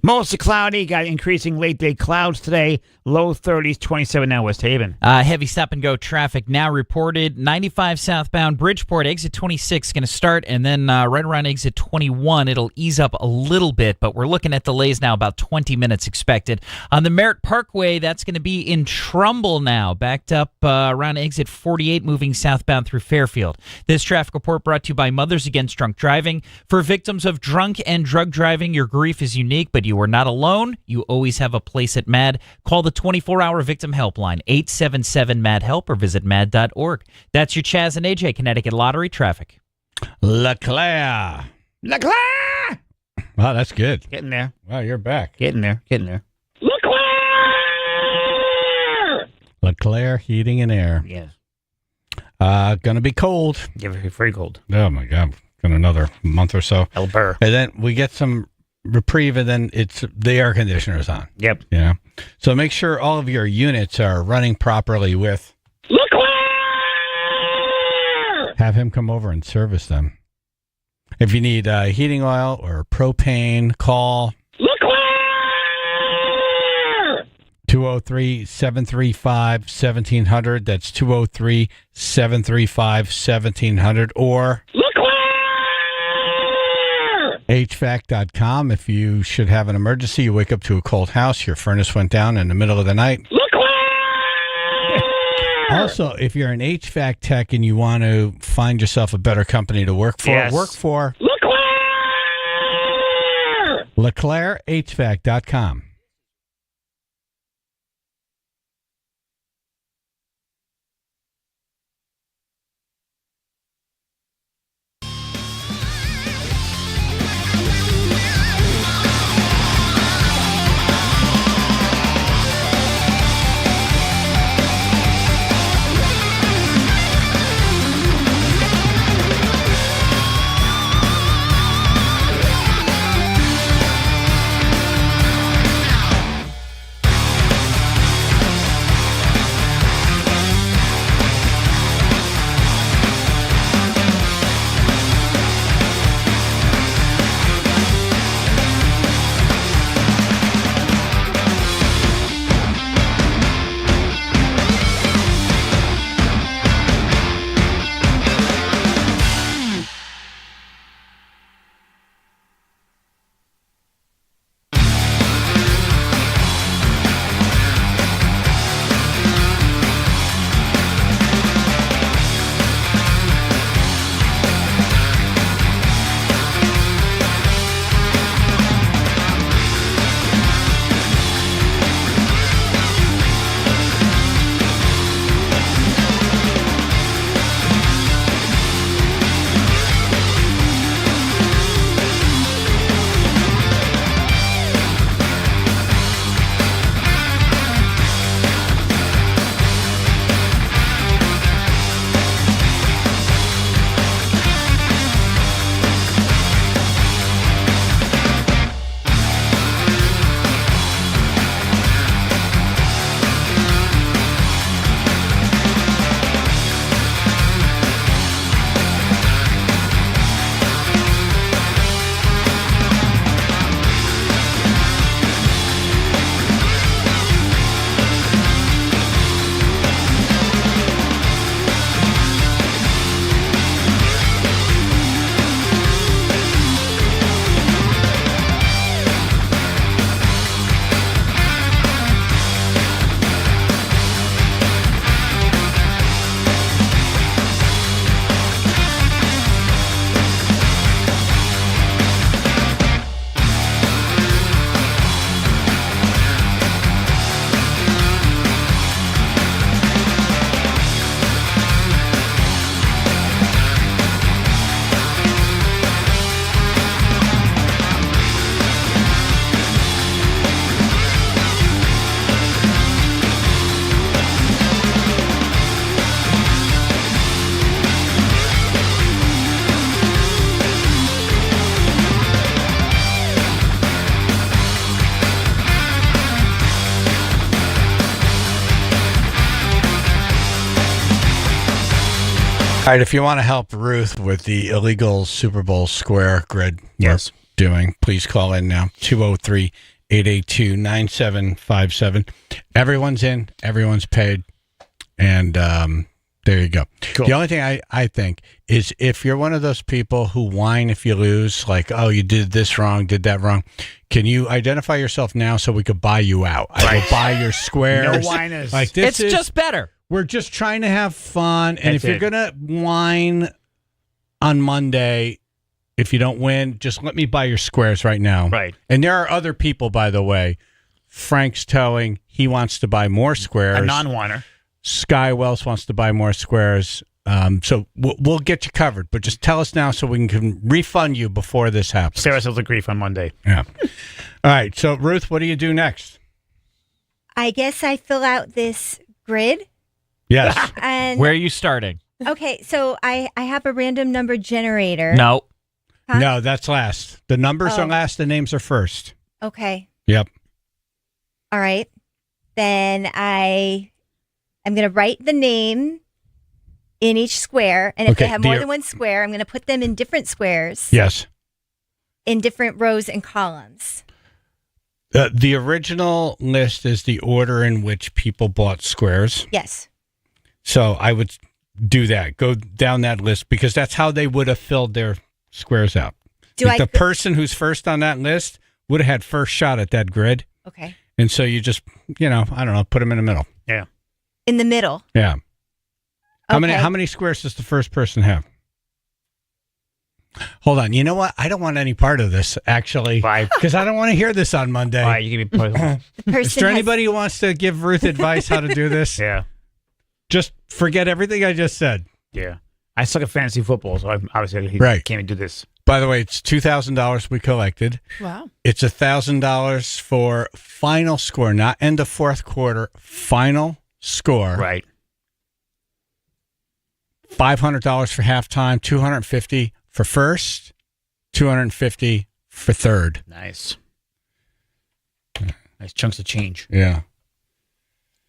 Mostly cloudy. Got increasing late day clouds today. Low 30s, 27 now West Haven. Heavy stop-and-go traffic now reported. 95 southbound Bridgeport, exit 26 going to start, and then right around exit 21, it'll ease up a little bit, but we're looking at delays now, about 20 minutes expected. On the Merritt Parkway, that's going to be in Trumbull now, backed up around exit 48, moving southbound through Fairfield. This traffic report brought to you by Mothers Against Drunk Driving. For victims of drunk and drug driving, your grief is unique, but you are not alone. You always have a place at MAD. Call the 24-hour victim helpline, 877-MAD-HELP, or visit mad.org. That's your Chaz and AJ Connecticut Lottery traffic. LeClaire. Wow, that's good. Getting there. Wow, you're back. Getting there. LeClaire Heating and Air. Yes. Gonna be cold. Yeah, very cold. Oh my God. In another month or so. El Burr. And then we get some reprieve, and then it's the air conditioner's on. Yep. Yeah. So make sure all of your units are running properly with LeClaire! Have him come over and service them. If you need heating oil or propane, call LeClaire! 203-735-1700. That's 203-735-1700. Or HVAC.com. If you should have an emergency, you wake up to a cold house, your furnace went down in the middle of the night. Also, if you're an HVAC tech and you want to find yourself a better company to work for, work for LeClaireHVAC.com. All right, if you want to help Ruth with the illegal Super Bowl square grid Yes. we're doing, please call in now, 203-882-9757. Everyone's in, everyone's paid, and there you go. Cool. The only thing I think is if you're one of those people who whine if you lose, like, oh, you did this wrong, did that wrong, can you identify yourself now so we could buy you out? I will buy your squares. No whiners. Like, this It's just better. We're just trying to have fun. And That's if you're it. going to whine on Monday, if you don't win, just let me buy your squares right now. Right. And there are other people, by the way. Frank's towing. He wants to buy more squares. A non-whiner. Sky Wells wants to buy more squares. So we'll get you covered. But just tell us now so we can refund you before this happens. Save ourselves a grief on Monday. Yeah. All right. So, Ruth, what do you do next? I guess I fill out this grid. Yes. And Where are you starting? okay, so I have a random number generator. No. Huh? No, that's last. The numbers are Oh. last. The names are first. Okay. Yep. All right. Then I'm going to write the name in each square. And if Okay, they have more dear- than one square, I'm going to put them in different squares. Yes. In different rows and columns. The original list is the order in which people bought squares. Yes. So I would do that. Go down that list because that's how they would have filled their squares out. Do Like I the person who's first on that list would have had first shot at that grid. Okay. And so you just, I don't know, put them in the middle. Yeah. In the middle. Yeah. How Okay. many squares does the first person have? Hold on. You know what? I don't want any part of this, actually, because I don't want to hear this on Monday. Why? You can be part of The person Is there has- anybody who wants to give Ruth advice how to do this? Yeah. Just forget everything I just said. Yeah. I suck at fantasy football, so obviously he Right. can't even do this. By the way, it's $2,000 we collected. Wow. It's $1,000 for final score, not end of fourth quarter, final score. Right. $500 for halftime, $250 for first, $250 for third. Nice. Nice chunks of change. Yeah.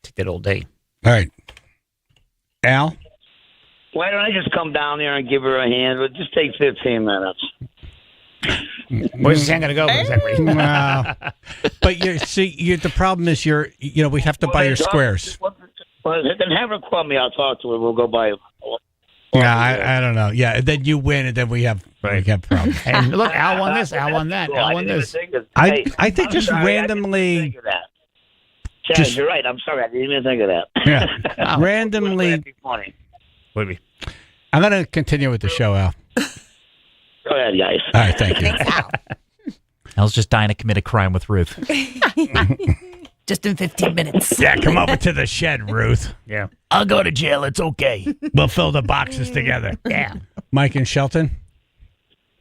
Take that all day. All right. Al? Why don't I just come down there and give her a hand? It'll just take 15 minutes. Where's this hand going to go exactly? Wow. But the problem is we have to buy your squares. Well, then have her call me. I'll talk to her. We'll go buy. Yeah, I don't know. Yeah, then you win, and then we have problems. And look, Al won this, Al won that, Al won this. I think just randomly. Chaz, you're right. I'm sorry. I didn't even think of that. Yeah, randomly. That'd be funny. Would be. I'm going to continue with the show, Al. Go ahead, guys. All right, thank you. Thanks, Al. Al's just dying to commit a crime with Ruth. Just in 15 minutes. Yeah, come over to the shed, Ruth. Yeah. I'll go to jail. It's okay. We'll fill the boxes together. Yeah. Mike and Shelton?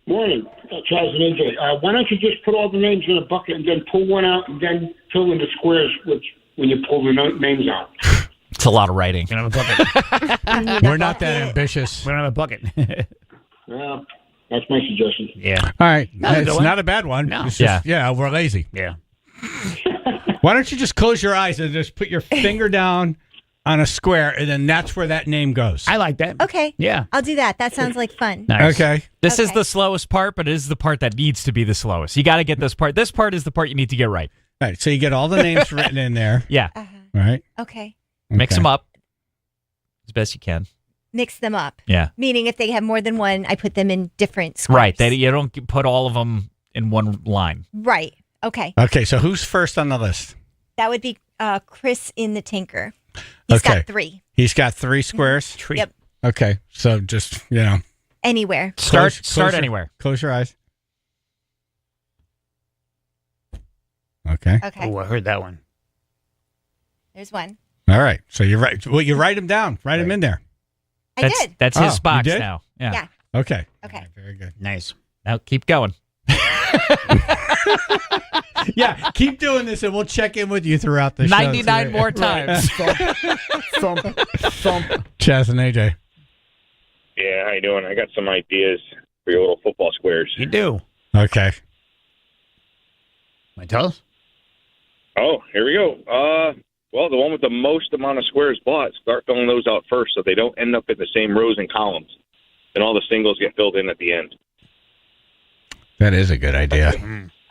Morning, Chaz and AJ. Why don't you just put all the names in a bucket and then pull one out and then fill in the squares when you pull the names out? It's a lot of writing. We don't have a bucket. We're not that ambitious. We don't have a bucket. Yeah, that's my suggestion. Yeah. All right. Not a good It's one. not a bad one. No. It's just, we're lazy. Yeah. Why don't you just close your eyes and just put your finger down on a square, and then that's where that name goes. I like that. Okay. Yeah. I'll do that. That sounds like fun. Nice. Okay. This is Okay. the slowest part, but it is the part that needs to be the slowest. You got to get this part. This part is the part you need to get right. All right. So you get all the names written in there. Yeah. Right. Okay. Mix Okay. them up as best you can. Mix them up. Yeah. Meaning if they have more than one, I put them in different squares. Right. You don't put all of them in one line. Right. Okay. Okay. So who's first on the list? That would be Chris in the Tinker. He's got 3. He's got 3 squares? Tree. Yep. Okay. So just, Anywhere. Start your- anywhere. Close your eyes. Okay. Okay. Oh, I heard that one. There's one. All right. So you're right. Well, you write them down. Write them in there. I did. That's Oh, his you box did? now. Yeah. Yeah. Okay. Okay. All right, very good. Nice. Now keep going. Yeah. Keep doing this, and we'll check in with you throughout the show. 99 more times. Thump. Chaz and AJ. Yeah, how you doing? I got some ideas for your little football squares. You do. Okay. Want to tell us? Oh, here we go. Well, the one with the most amount of squares bought, start filling those out first so they don't end up in the same rows and columns. And all the singles get filled in at the end. That is a good idea.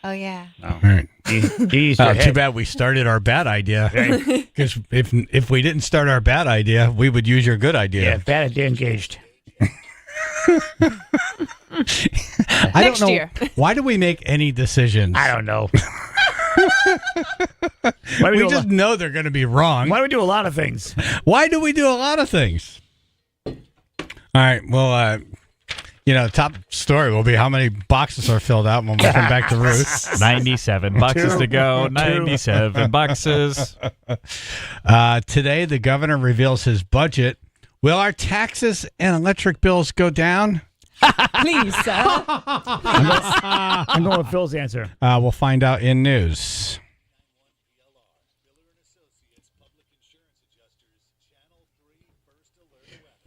Oh, yeah. All right. Too bad we started our bad idea. Because if we didn't start our bad idea, we would use your good idea. Yeah, bad idea engaged. I don't know. year. Why do we make any decisions? I don't know. We just know they're going to be wrong. Why do we do a lot of things? Why do we do a lot of things? All right. Well, top story will be how many boxes are filled out when we come back to Ruth. 97 boxes to go. 97 boxes. Today, the governor reveals his budget. Will our taxes and electric bills go down? Please, sir. I'm going with Phil's answer. We'll find out in news.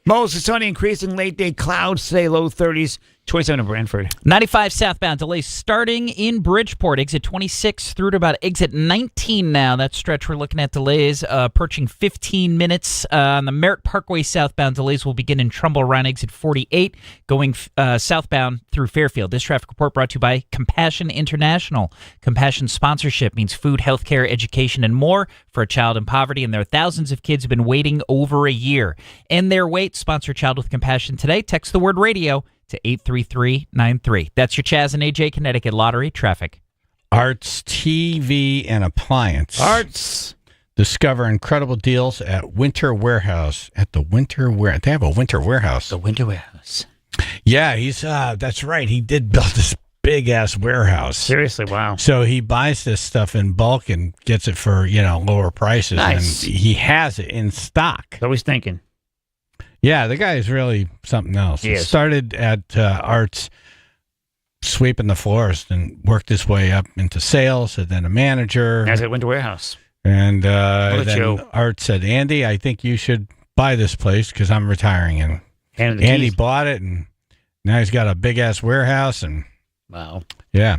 Mostly sunny, increasing late day clouds today, low 30s. 27 in Brantford. 95 southbound delays starting in Bridgeport. Exit 26 through to about exit 19 now. That stretch we're looking at delays approaching 15 minutes. On the Merritt Parkway southbound delays will begin in Trumbull around exit 48 going southbound through Fairfield. This traffic report brought to you by Compassion International. Compassion sponsorship means food, healthcare, education, and more for a child in poverty. And there are thousands of kids who have been waiting over a year. End their wait. Sponsor Child with Compassion today. Text the word radio to 83393. That's your Chaz and AJ Connecticut Lottery traffic. Arts, TV, and appliance. Arts. Discover incredible deals at Winter Warehouse. They have a Winter Warehouse. The Winter Warehouse. Yeah, he's that's right. He did build this big-ass warehouse. Seriously, wow. So he buys this stuff in bulk and gets it for, lower prices. Nice. And he has it in stock. Always thinking. Yeah, the guy is really something else. He He is. started at Arts sweeping the floors and worked his way up into sales and then a manager. As at Winter Warehouse. And at then you. Art said, Andy, I think you should buy this place because I'm retiring. And Handed the Andy keys. bought it, and now he's got a big-ass warehouse. And Wow. yeah,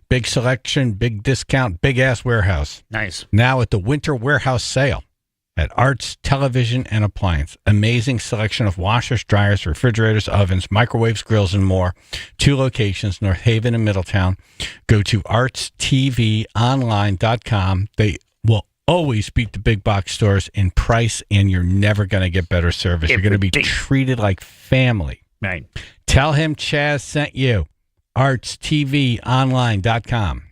big selection, big discount, big-ass warehouse. Nice. Now at the Winter Warehouse sale at Arts Television and Appliance. Amazing selection of washers, dryers, refrigerators, ovens, microwaves, grills, and more. 2 locations, North Haven and Middletown. Go to artstvonline.com. They will always beat the big box stores in price, and you're never going to get better service. You're going to be treated like family. Right. Tell him Chaz sent you. artstvonline.com.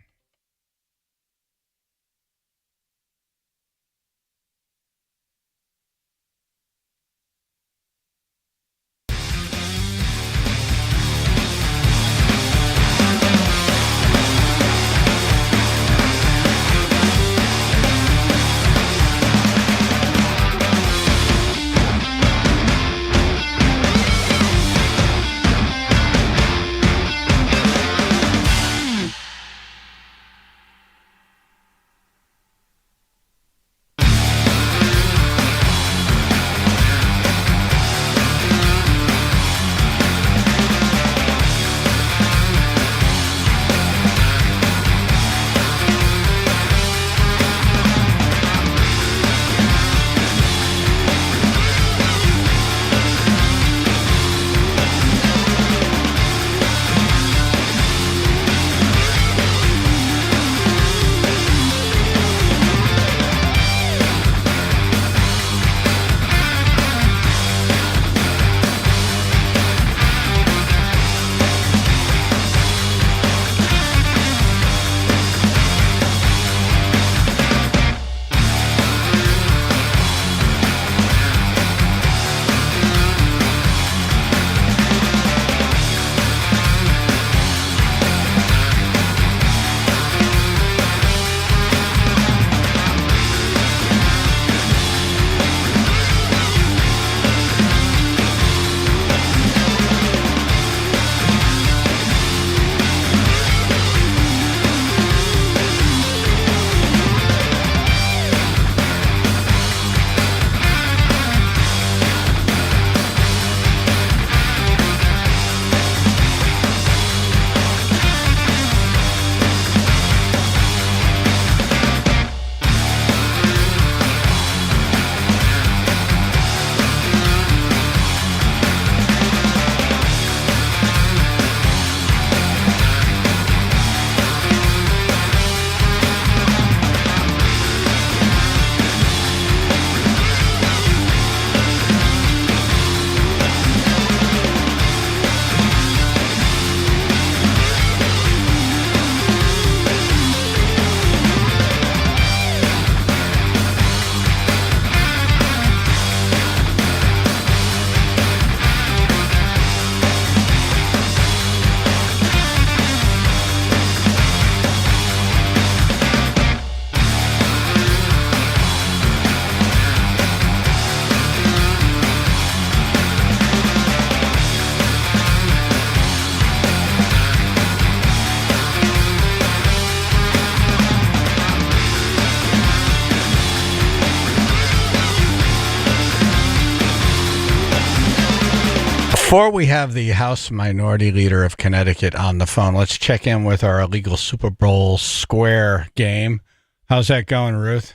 Before we have the House Minority Leader of Connecticut on the phone, let's check in with our illegal Super Bowl square game. How's that going, Ruth?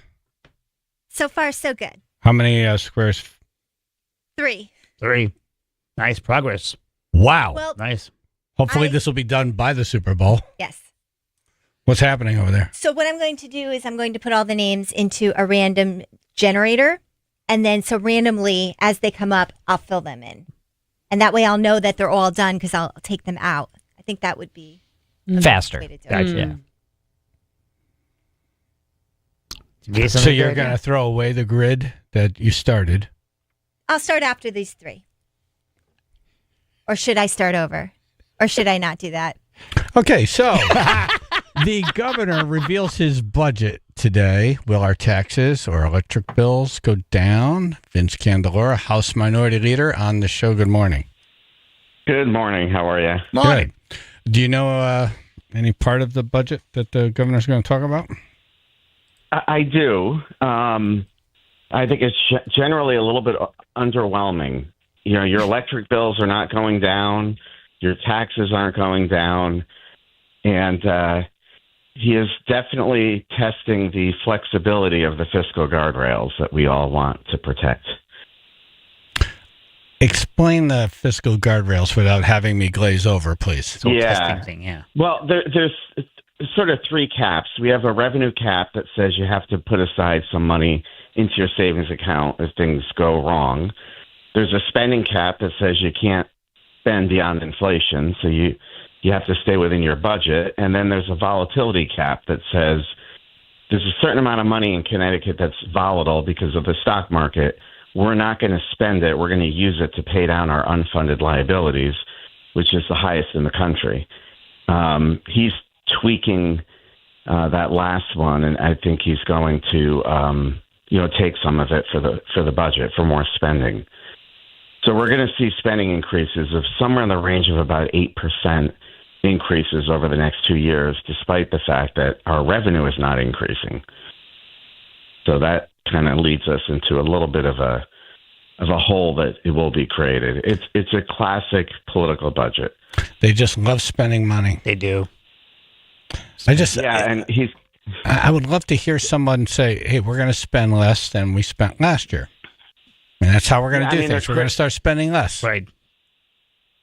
So far, so good. How many squares? 3. 3. Nice progress. Wow. Well, Nice. Hopefully this will be done by the Super Bowl. Yes. What's happening over there? So what I'm going to do is I'm going to put all the names into a random generator, and then so randomly as they come up, I'll fill them in. And that way I'll know that they're all done because I'll take them out. I think that would be the faster. best way to do it. Gotcha. Yeah. So you're going to throw away the grid that you started? I'll start after these 3. Or should I start over? Or should I not do that? Okay, so the governor reveals his budget today. Will our taxes or electric bills go down? Vince Candelora, House Minority Leader, on the show. Good morning. Good morning. How are you? Good. Do you know any part of the budget that the governor's going to talk about? I do. I think it's generally a little bit underwhelming. You know, your electric bills are not going down. Your taxes aren't going down. And he is definitely testing the flexibility of the fiscal guardrails that we all want to protect. Explain the fiscal guardrails without having me glaze over, please. Testing thing, yeah. Well, there's sort of 3 caps. We have a revenue cap that says you have to put aside some money into your savings account if things go wrong. There's a spending cap that says you can't spend beyond inflation, so you have to stay within your budget. And then there's a volatility cap that says there's a certain amount of money in Connecticut that's volatile because of the stock market. We're not going to spend it. We're going to use it to pay down our unfunded liabilities, which is the highest in the country. He's tweaking that last one, and I think he's going to take some of it for the budget for more spending. So we're going to see spending increases of somewhere in the range of about 8% increases over the next 2 years, despite the fact that our revenue is not increasing. So that kind of leads us into a little bit of a hole that it will be created. It's a classic political budget. They just love spending money. They do. And I would love to hear someone say, "Hey, we're going to spend less than we spent last year." And that's how we're going to do things. We're going to start spending less. Right.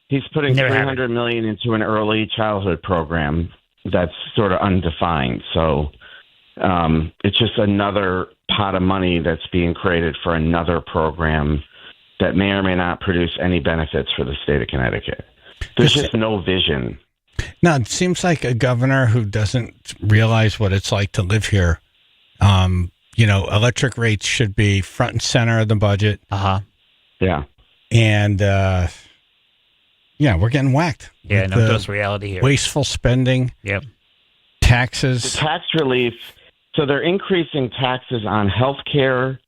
He's putting $300 million into an early childhood program that's sort of undefined. So it's just another pot of money that's being created for another program that may or may not produce any benefits for the state of Connecticut. There's just no vision. No, it seems like a governor who doesn't realize what it's like to live here. Electric rates should be front and center of the budget. Yeah. And, we're getting whacked. Yeah, no dose reality here. Wasteful spending. Yep. Taxes. The tax relief. So they're increasing taxes on healthcare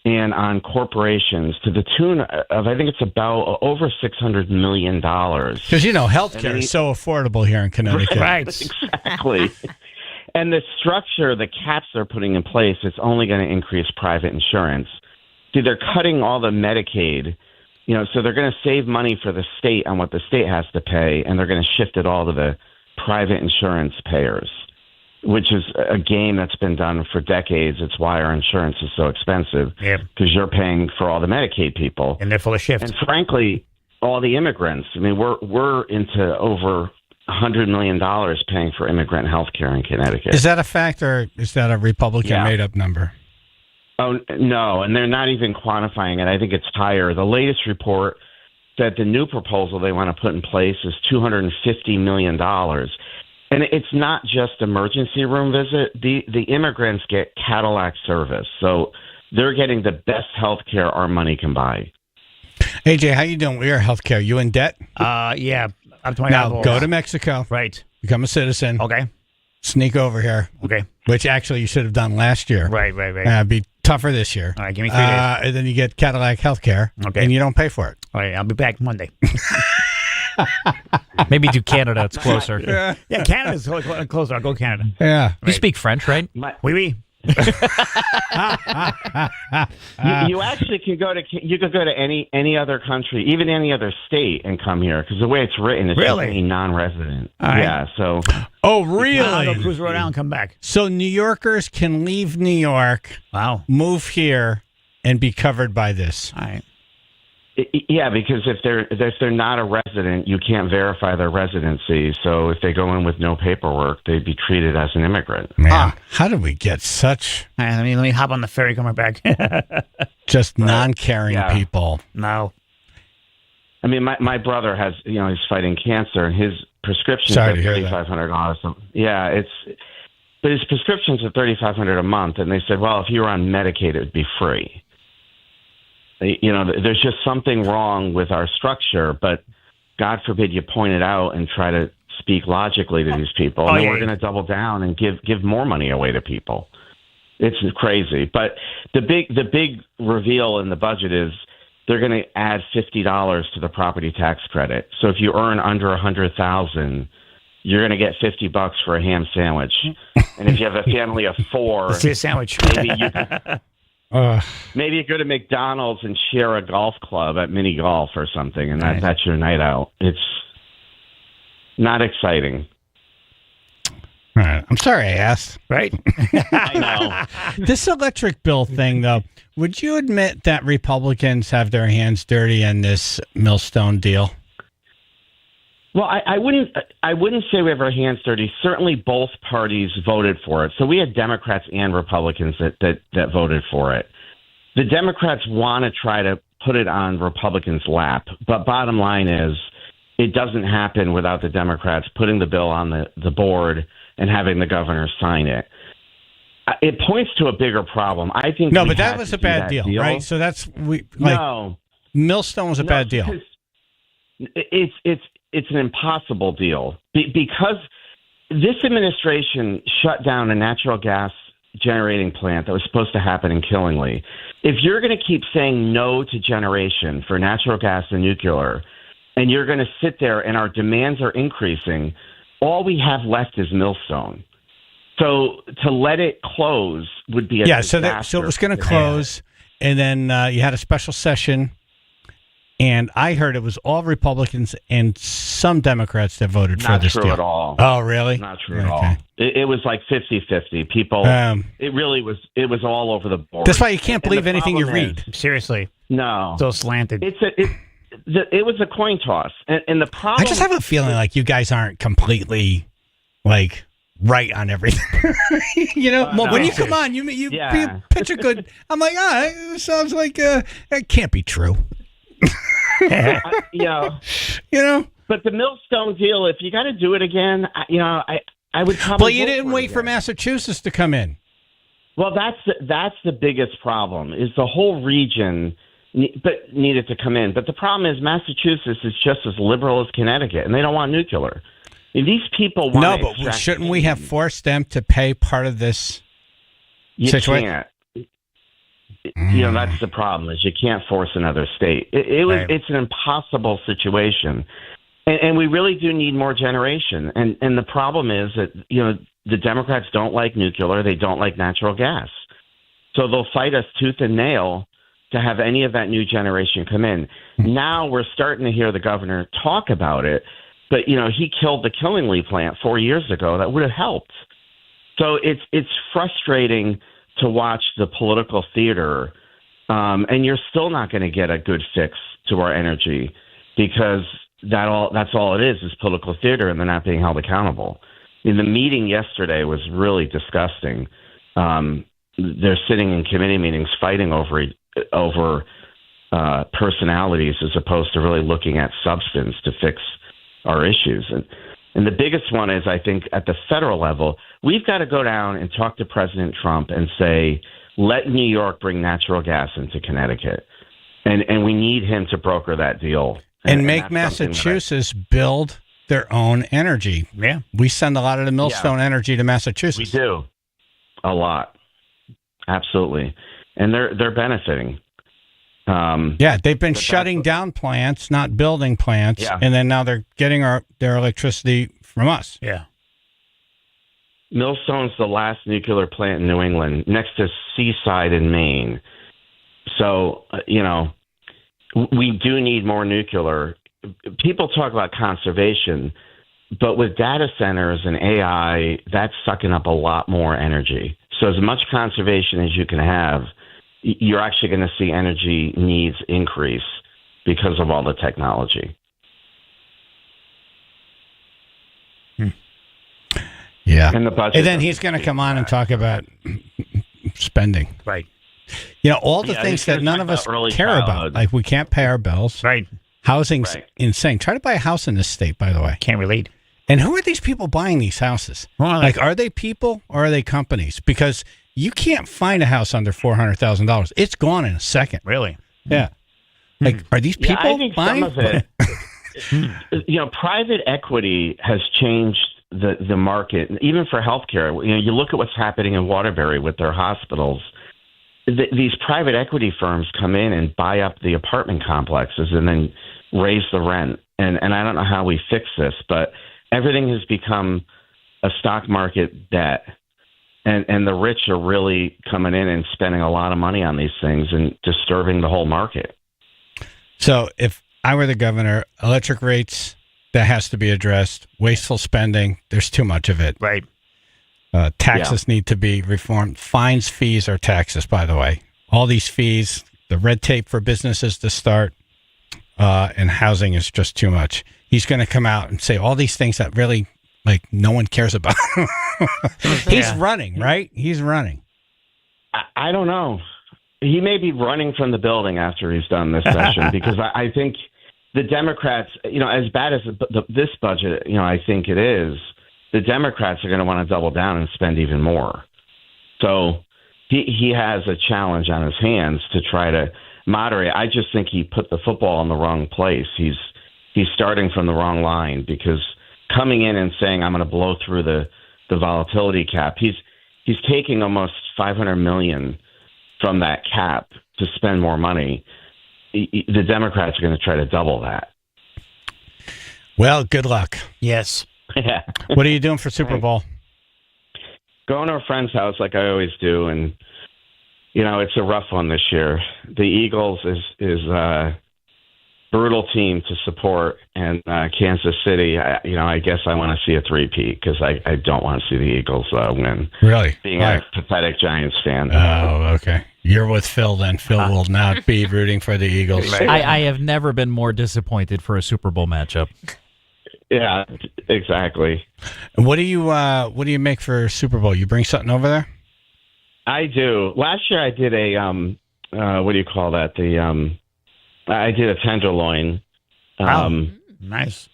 and on corporations to the tune of, I think it's about over $600 million. Because, healthcare is so affordable here in Connecticut. Right. Exactly. And the structure, the caps they're putting in place, it's only going to increase private insurance. See, they're cutting all the Medicaid, so they're going to save money for the state on what the state has to pay, and they're going to shift it all to the private insurance payers, which is a game that's been done for decades. It's why our insurance is so expensive, because you're paying for all the Medicaid people. And they're full of shifts. And frankly, all the immigrants. I mean, we're into over $100 million paying for immigrant health care in Connecticut. Is that a fact, or is that a Republican made-up number? Oh, no, and they're not even quantifying it. I think it's higher. The latest report said the new proposal they want to put in place is $250 million. And it's not just emergency room visit. The immigrants get Cadillac service, so they're getting the best health care our money can buy. AJ, how you doing with your health care? You in debt? Yeah. Now, go to Mexico. Right. Become a citizen. Okay. Sneak over here. Okay. Which actually you should have done last year. Right. Be tougher this year. All right, give me 3 days. And then you get Cadillac healthcare. Okay. And you don't pay for it. All right, I'll be back Monday. Maybe do Canada. It's closer. Yeah, Canada's closer. I'll go Canada. Yeah. You speak French, right? Oui. You actually can go to any other country, even any other state, and come here because the way it's written is just any non-resident. Right. Yeah. So. Oh, really? I'll go cruise Rhode Island, come back. So New Yorkers can leave New York, move here, and be covered by this. All right. Yeah, because if they're not a resident, you can't verify their residency. So if they go in with no paperwork, they'd be treated as an immigrant. Man, how did we get such? All right, let me hop on the ferry, come right back. Just non-caring people. No. I mean, my brother has, he's fighting cancer, and his prescriptions are $3,500. Yeah, but his prescriptions are $3,500 a month, and they said, well, if you were on Medicaid, it would be free. There's just something wrong with our structure, but God forbid you point it out and try to speak logically to these people. And then we're going to double down and give more money away to people. It's crazy. But the big reveal in the budget is they're going to add $50 to the property tax credit. So if you earn under $100,000, you're going to get $50 for a ham sandwich. And if you have a family of 4, let's see a sandwich. Maybe you go to McDonald's and share a golf club at mini golf or something, and that's your night out. It's not exciting. All right. I'm sorry I asked. Right? I know. This electric bill thing, though, would you admit that Republicans have their hands dirty in this Millstone deal? Well, I wouldn't say we have our hands dirty. Certainly both parties voted for it. So we had Democrats and Republicans that voted for it. The Democrats want to try to put it on Republicans' lap. But bottom line is it doesn't happen without the Democrats putting the bill on the board and having the governor sign it. It points to a bigger problem. I think no, but that was a bad deal, right? So that's Millstone was a bad deal. It's an impossible deal because this administration shut down a natural gas generating plant that was supposed to happen in Killingly. If you're going to keep saying no to generation for natural gas and nuclear, and you're going to sit there and our demands are increasing, all we have left is Millstone. So to let it close would be a disaster. So it was going to close, and then you had a special session. And I heard it was all Republicans and some Democrats that voted for this deal. Not true at all. Oh, really? Not true at all. It was like 50-50. People, it really was. It was all over the board. That's why you can't believe anything you read. Seriously. No. So slanted. It was a coin toss. And the problem... I just have a feeling like you guys aren't completely, right on everything. When you come on, you pitch a good... I'm like, it sounds like it can't be true. But the Millstone deal, if you got to do it again, I would probably. Well, you didn't wait for Massachusetts to come in. Well, that's the biggest problem. Is the whole region needed to come in, but the problem is Massachusetts is just as liberal as Connecticut, and they don't want nuclear. These people want. No, but shouldn't we have forced them to pay part of this situation? Can't. That's the problem, is you can't force another state. It's an impossible situation. And we really do need more generation. And the problem is that, the Democrats don't like nuclear. They don't like natural gas. So they'll fight us tooth and nail to have any of that new generation come in. Now we're starting to hear the governor talk about it. But, he killed the Killingly plant 4 years ago. That would have helped. So it's frustrating to watch the political theater, and you're still not going to get a good fix to our energy because that's all it is political theater, and they're not being held accountable. The meeting yesterday was really disgusting. They're sitting in committee meetings fighting over personalities as opposed to really looking at substance to fix our issues. And the biggest one is, I think, at the federal level, we've got to go down and talk to President Trump and say, let New York bring natural gas into Connecticut. And we need him to broker that deal. And make Massachusetts build their own energy. Yeah. We send a lot of the Millstone energy to Massachusetts. We do. A lot. Absolutely. And they're benefiting. They've been shutting down plants, not building plants, and then now they're getting their electricity from us. Yeah. Millstone's the last nuclear plant in New England, next to Seaside in Maine. So, we do need more nuclear. People talk about conservation, but with data centers and AI, that's sucking up a lot more energy. So as much conservation as you can have, you're actually going to see energy needs increase because of all the technology. Yeah. And the budget. And then he's going to come on and talk about spending. Right. All the things that none of us care about. Like we can't pay our bills. Right. Housing's insane. Try to buy a house in this state, by the way. Can't relate. And who are these people buying these houses? Well, like, are they people or are they companies? Because you can't find a house under $400,000. It's gone in a second. Really? Yeah. Like, are these people I think buying? some of it, private equity has changed the market, even for healthcare. You look at what's happening in Waterbury with their hospitals. These private equity firms come in and buy up the apartment complexes and then raise the rent. And I don't know how we fix this, but everything has become a stock market debt. And the rich are really coming in and spending a lot of money on these things and disturbing the whole market. So if I were the governor, electric rates, that has to be addressed. Wasteful spending, there's too much of it. Right. Taxes need to be reformed. Fines, fees, or taxes, by the way. All these fees, the red tape for businesses to start, and housing is just too much. He's going to come out and say all these things that really, no one cares about. He's running, right? He's running. I don't know. He may be running from the building after he's done this session because I think the Democrats, as bad as this budget, I think it is, the Democrats are going to want to double down and spend even more. So he has a challenge on his hands to try to moderate. I just think he put the football in the wrong place. He's starting from the wrong line because coming in and saying, I'm going to blow through the volatility cap, he's taking almost $500 million from that cap to spend more money. The Democrats are going to try to double that. Well, good luck. Yes. Yeah. What are you doing for Super Bowl? Going to a friend's house like I always do, and it's a rough one this year. The Eagles is a brutal team to support, and Kansas City. I guess I want to see a three-peat because I don't want to see the Eagles win. Really? Being a pathetic Giants fan. Oh, okay. You're with Phil then. Phil will not be rooting for the Eagles. I have never been more disappointed for a Super Bowl matchup. Yeah, exactly. And what do you make for Super Bowl? You bring something over there? I do. Last year I did a what do you call that? I did a tenderloin. Nice.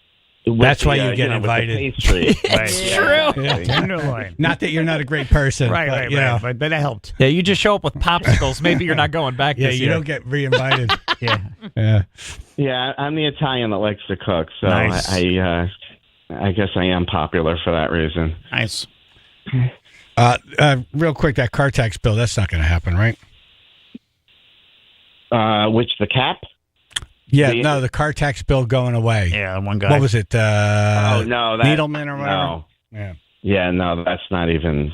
That's why you get invited. With the pastry. It's true. Yeah. Tenderloin. Not that you're not a great person. Right. But that helped. Yeah, you just show up with popsicles. Maybe you're not going back Yeah, this you year. don't get re-invited. Yeah. Yeah, I'm the Italian that likes to cook, so Nice. I guess I am popular for that reason. Nice. Real quick, that car tax bill, that's not going to happen, right? Which, the cap? Yeah, no, the car tax bill going away. Yeah, one guy. What was it? No, Needleman or whatever? No. Yeah. Yeah, no, that's not even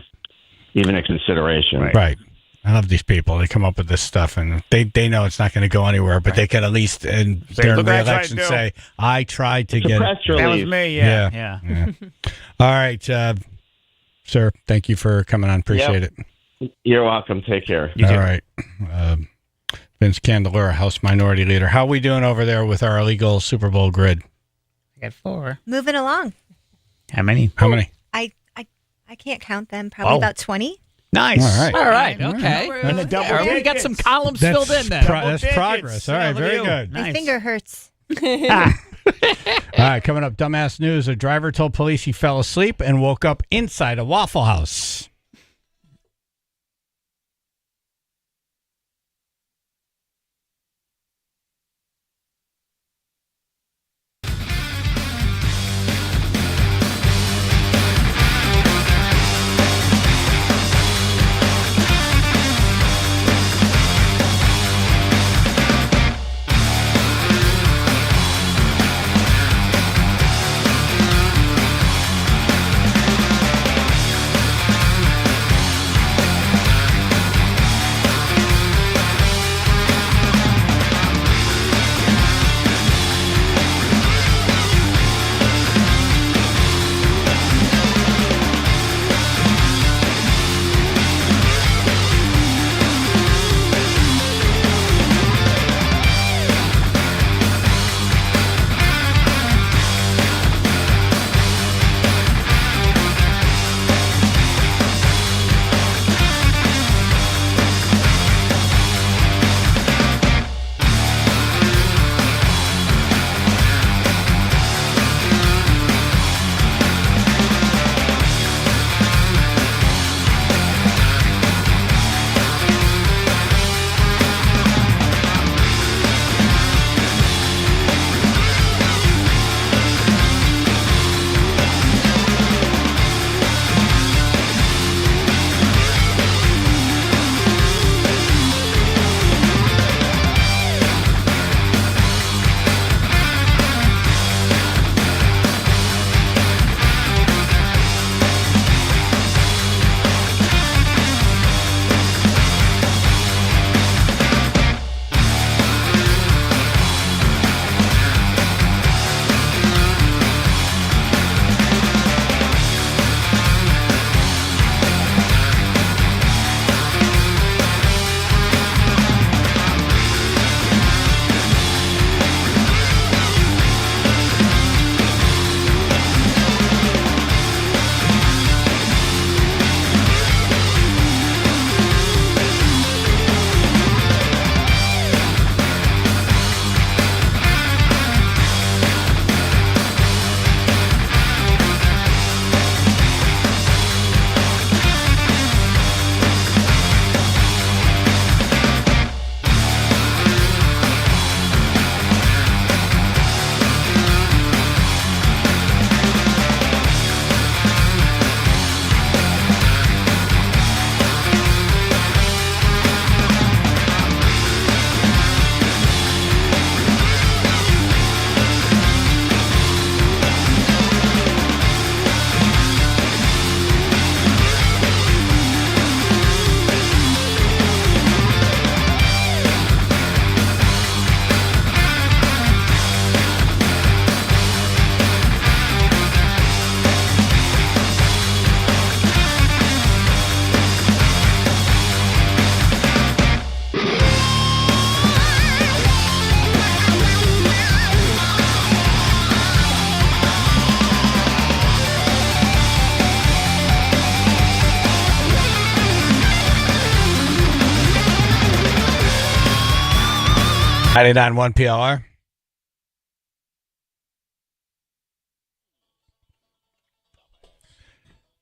a consideration. Right. I love these people. They come up with this stuff, and they know it's not going to go anywhere, but they can at least, during re-election, say, I tried to get press it. release. That was me, yeah. All right, sir, thank you for coming on. Appreciate it. You're welcome. Take care. All right. Vince Candelora, House Minority Leader. How are we doing over there with our illegal Super Bowl grid? I got 4. Moving along. How many? I can't count them. Probably about 20. Nice. All right. Okay. And the double Yeah, we got digits. some columns filled in then. That's progress. All right, very good. My finger hurts. All right, coming up, dumbass news. A driver told police he fell asleep and woke up inside a Waffle House. 99.1 PLR.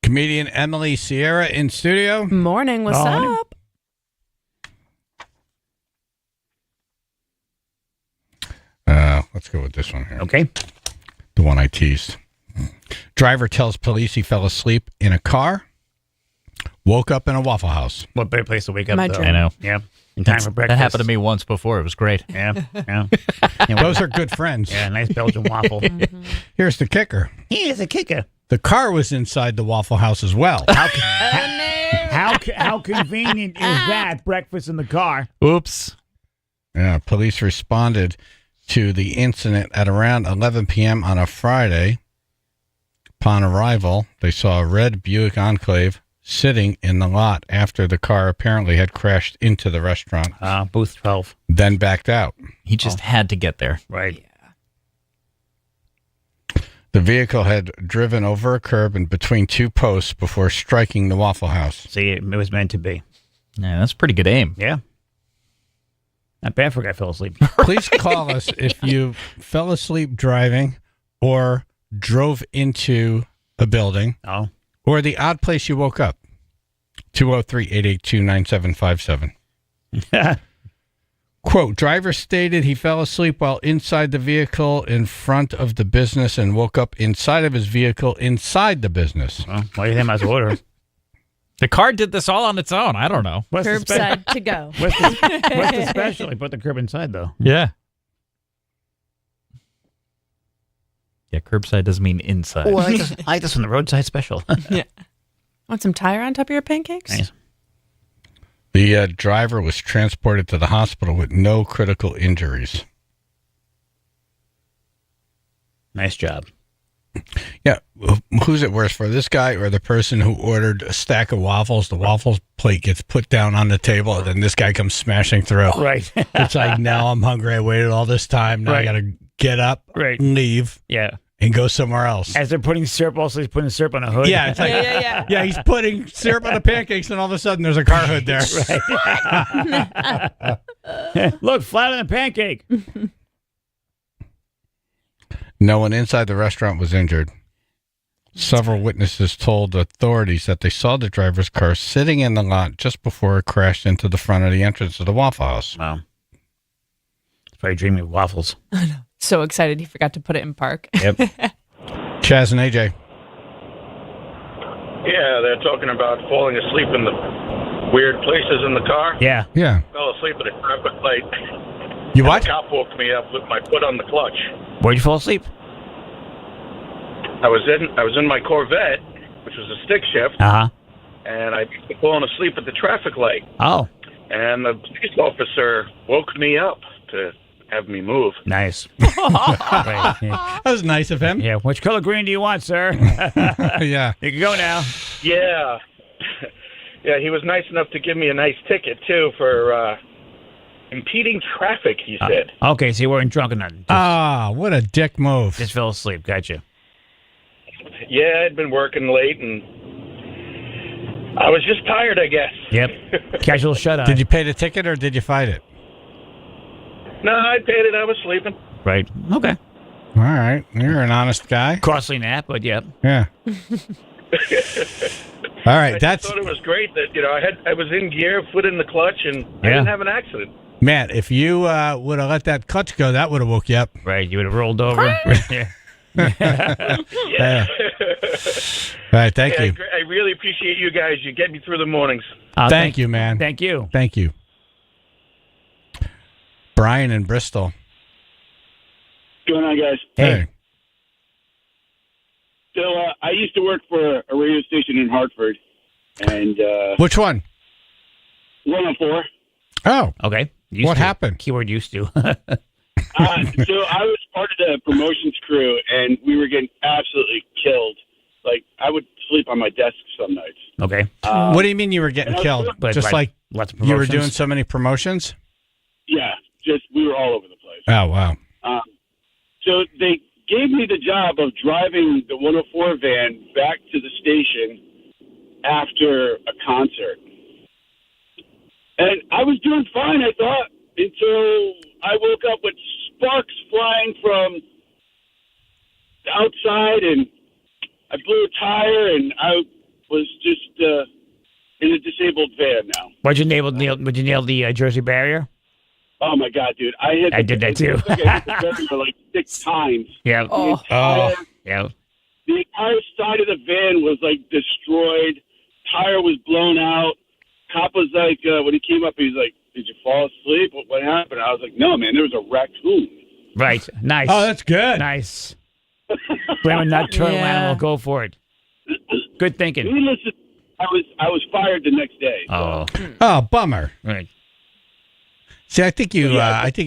Comedian Emily Sierra in studio. Morning. What's up? Let's go with this one here. Okay. The one I teased. Driver tells police he fell asleep in a car, woke up in a Waffle House. What better place to wake up, My though? dream. I know. Yeah. In time for breakfast. That happened to me once before. It was great. Yeah. Yeah. Those are good friends. Yeah, nice Belgian waffle. Here's the kicker. Here's a kicker. The car was inside the Waffle House as well. How convenient is that? Breakfast in the car. Oops. Yeah, police responded to the incident at around 11 p.m. on a Friday. Upon arrival, they saw a red Buick Enclave sitting in the lot after the car apparently had crashed into the restaurant. Booth 12. Then backed out. He just had to get there. Right. The vehicle had driven over a curb and between two posts before striking the Waffle House. See, it was meant to be. Yeah, that's pretty good aim. Yeah. Not bad for a guy who fell asleep. Please call us if you fell asleep driving or drove into a building. Oh. Or the odd place you woke up. 203-882-9757. Quote, driver stated he fell asleep while inside the vehicle in front of the business and woke up inside of his vehicle inside the business. Well, why do you think I was order? The car did this all on its own. I don't know. Curbside to go. What's the special? He put the curb inside, though. Yeah. Yeah, curbside doesn't mean inside. Oh, I like this on the roadside special. Yeah. Want some tire on top of your pancakes? Nice. The driver was transported to the hospital with no critical injuries. Nice job. Yeah. Who's it worse for, this guy or the person who ordered a stack of waffles? The waffles plate gets put down on the table, and then this guy comes smashing through. Right. It's like, now I'm hungry. I waited all this time. Now I Right. got to get up, Right. leave, Yeah. and go somewhere else. As they're putting syrup, also he's putting syrup on a hood. Yeah, it's like, yeah, he's putting syrup on the pancakes, and all of a sudden there's a car hood there. Look, flat on the pancake. No one inside the restaurant was injured. Several witnesses told authorities that they saw the driver's car sitting in the lot just before it crashed into the front of the entrance of the Waffle House. Wow. It's probably dreaming of waffles. So excited he forgot to put it in park. Yep. Chaz and AJ. Yeah, they're talking about falling asleep in the weird places in the car. Yeah. Yeah. Fell asleep at a traffic light. You what? The cop woke me up with my foot on the clutch. Where'd you fall asleep? I was in my Corvette, which was a stick shift, Uh-huh. and I fallen asleep at the traffic light. Oh. And the police officer woke me up to have me move. Nice. Right. That was nice of him. Yeah. Which color green do you want, sir? Yeah. You can go now. Yeah. Yeah, he was nice enough to give me a nice ticket, too, for impeding traffic, he said. Okay, so you weren't drunk or nothing. What a dick move. Just fell asleep. Gotcha. Yeah, I'd been working late, and I was just tired, I guess. Yep. Casual shut-eye. Did you pay the ticket or did you fight it? No, I paid it. I was sleeping. Right. Okay. All right. You're an honest guy. Costly nap, but yep. Yeah. All right. I thought it was great that, I was in gear, foot in the clutch, and I didn't have an accident. Matt, if you would have let that clutch go, that would have woke you up. Right. You would have rolled over. Yeah. Yeah. All right. Thank you. I really appreciate you guys. You get me through the mornings. Thank you, man. Thank you. Thank you. Brian in Bristol. What's going on, guys? Hey. So I used to work for a radio station in Hartford, and Which one? 104. Oh. Okay. What happened? Keyword used to. So I was part of the promotions crew, and we were getting absolutely killed. Like, I would sleep on my desk some nights. Okay. What do you mean you were getting killed? Just like lots of you were promotions? doing so many promotions? Yeah, we were all over the place. Oh, wow. So they gave me the job of driving the 104 van back to the station after a concert. And I was doing fine, I thought, until I woke up with sparks flying from the outside, and I blew a tire, and I was just in a disabled van now. Would you nail the Jersey barrier? Oh my God, dude! I did that too. I hit the barrier like 6 times. Yeah. Yeah. The entire side of the van was like destroyed. Tire was blown out. Cop was like, when he came up, he's like, "Did you fall asleep? What happened?" I was like, "No, man, there was a raccoon." Right. Nice. Oh, that's good. Nice. Blame a nocturnal animal. Go for it. Good thinking. Listen, I was fired the next day. Oh. Oh, bummer. Right. See, I think you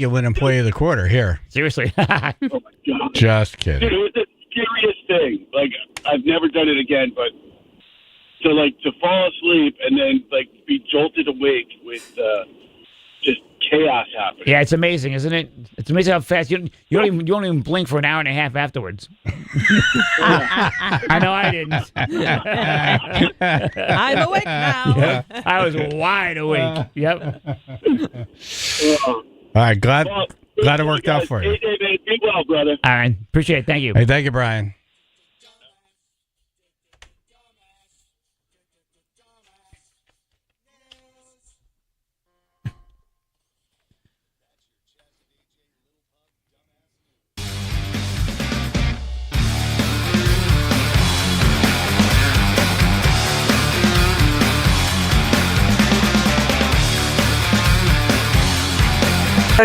win Employee of the Quarter here. Seriously. Oh my God. Just kidding. Dude, it was the scariest thing. Like, I've never done it again, but to fall asleep and then be jolted awake with just chaos happening. Yeah, it's amazing, isn't it? It's amazing how fast you don't even blink for an hour and a half afterwards. I know I didn't. I'm awake now. Yeah, I was wide awake. Yep. All right, glad it worked out for you. Hey, man, be well, brother. All right, appreciate it. Thank you. Hey, thank you, Brian.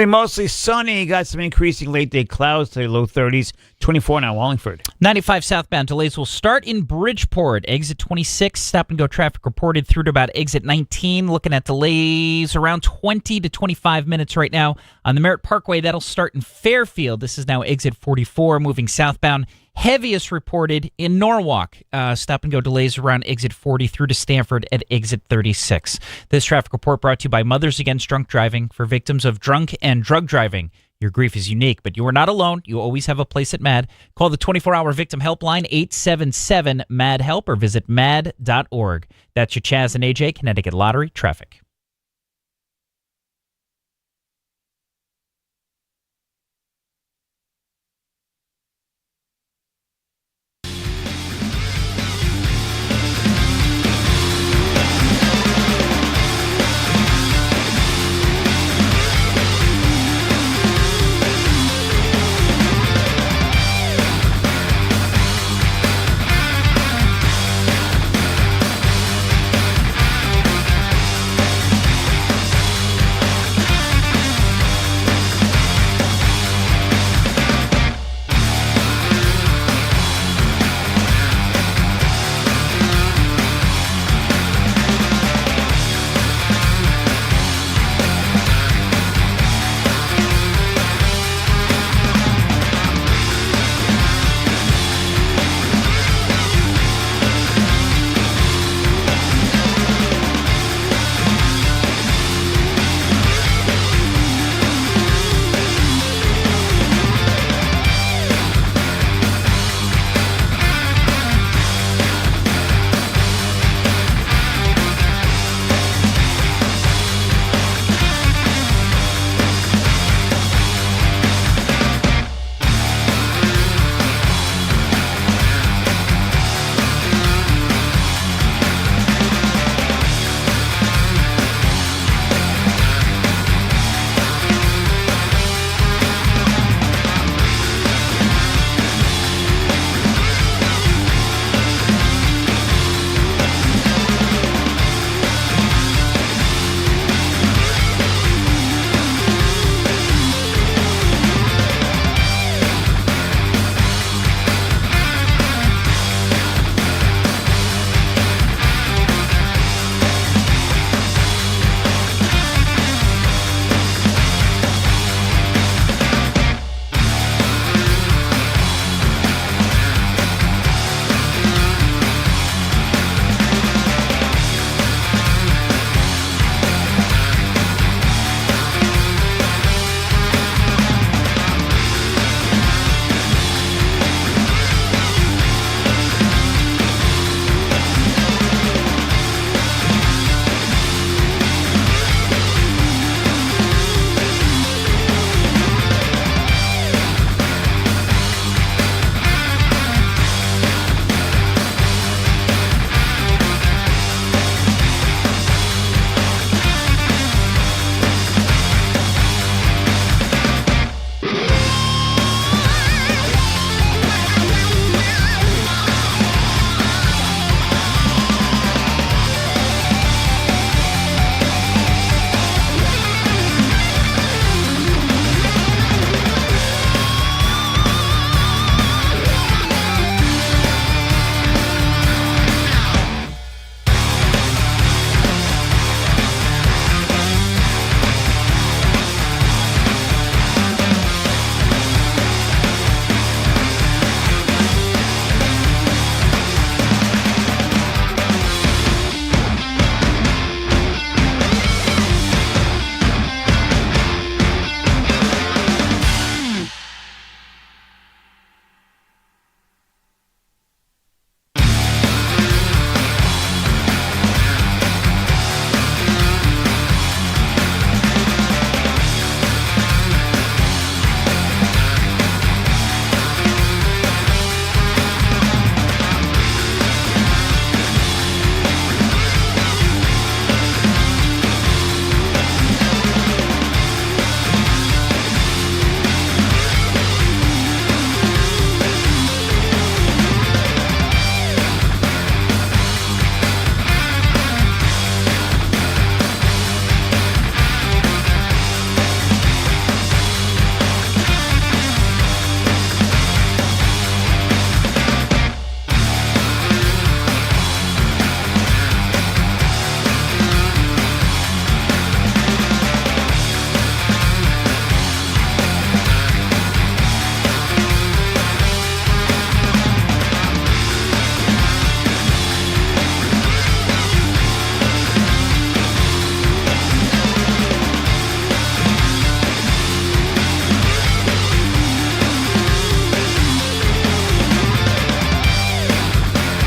Mostly sunny. Got some increasing late-day clouds to the low 30s. 24 now, Wallingford. 95 southbound delays will start in Bridgeport. Exit 26, stop-and-go traffic reported through to about exit 19. Looking at delays around 20 to 25 minutes right now. On the Merritt Parkway, that'll start in Fairfield. This is now exit 44, moving southbound. Heaviest reported in Norwalk. Stop-and-go delays around exit 40 through to Stanford at exit 36. This traffic report brought to you by Mothers Against Drunk Driving. For victims of drunk and drug driving, your grief is unique, but you are not alone. You always have a place at MAD. Call the 24-hour victim helpline, 877-MAD-HELP, or visit mad.org. That's your Chaz and AJ Connecticut Lottery traffic.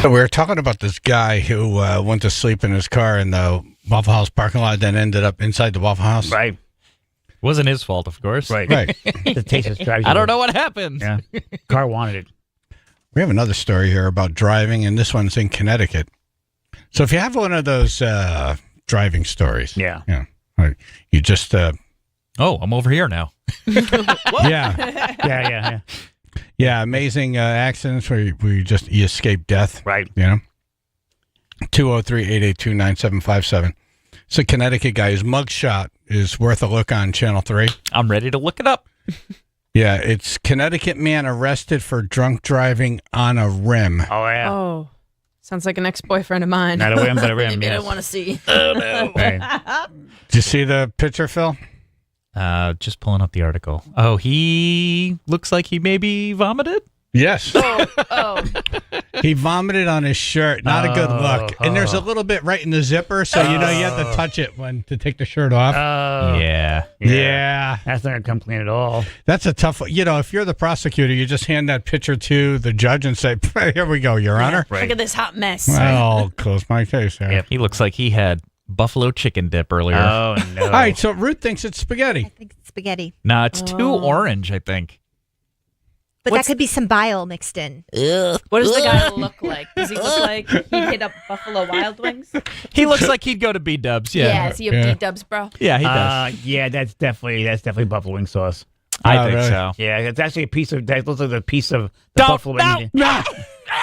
So we were talking about this guy who went to sleep in his car in the Waffle House parking lot, then ended up inside the Waffle House. Right. Wasn't his fault, of course. Right. The taste of drives you I don't there. know what happened. Yeah. Car wanted it. We have another story here about driving, and this one's in Connecticut. So if you have one of those driving stories, you just oh, I'm over here now. Yeah. Yeah, amazing accidents where you escape death. Right. 203-882-9757. It's a Connecticut guy. His mugshot is worth a look on Channel 3. I'm ready to look it up. Yeah, it's Connecticut man arrested for drunk driving on a rim. Oh, yeah. Oh, sounds like an ex-boyfriend of mine. Not a whim, but a rim, Maybe I yes. don't want to see. Oh, no. Right. Did you see the picture, Phil? Just pulling up the article. Oh, he looks like he maybe vomited? Yes. Oh. He vomited on his shirt. Not a good look. And there's a little bit right in the zipper, so you have to touch it to take the shirt off. Yeah. That's not going to come clean at all. That's a tough one. If you're the prosecutor, you just hand that picture to the judge and say, here we go, Your Honor. Look at this hot mess. I'll close my case here. Yep. He looks like he had buffalo chicken dip earlier. Oh, no. All right, so Ruth thinks it's spaghetti. I think it's spaghetti. No, it's too orange, I think. But that could be some bile mixed in. What does the guy look like? Does he look like he'd hit up Buffalo Wild Wings? He looks like he'd go to B-dubs, yeah. Is he a D-dubs, bro? Yeah, he does. Yeah, that's definitely buffalo wing sauce. I think so. Yeah, it's actually a piece of that looks like a piece of the buffalo wing. No.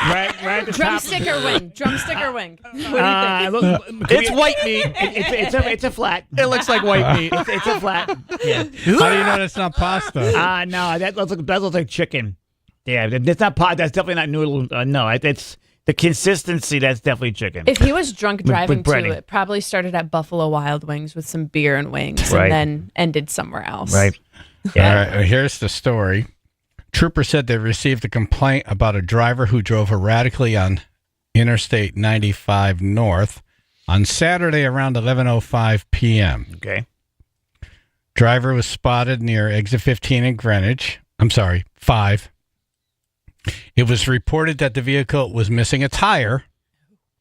Right at the top. Drumstick or wing? Drumstick or wing? What do you think? It's white meat. It's a flat. It looks like white meat. It's a flat. Yeah. How do you know that's not pasta? No, that looks like chicken. Yeah, that's not pot. That's definitely not noodle. No, it's the consistency. That's definitely chicken. If he was drunk driving with too, breading. it probably started at Buffalo Wild Wings with some beer and wings, Right. and then ended somewhere else. Right. Yeah. All right, here's the story. Trooper said they received a complaint about a driver who drove erratically on Interstate 95 North on Saturday around 11:05 p.m. Okay. Driver was spotted near exit 15 in Greenwich. 5. It was reported that the vehicle was missing a tire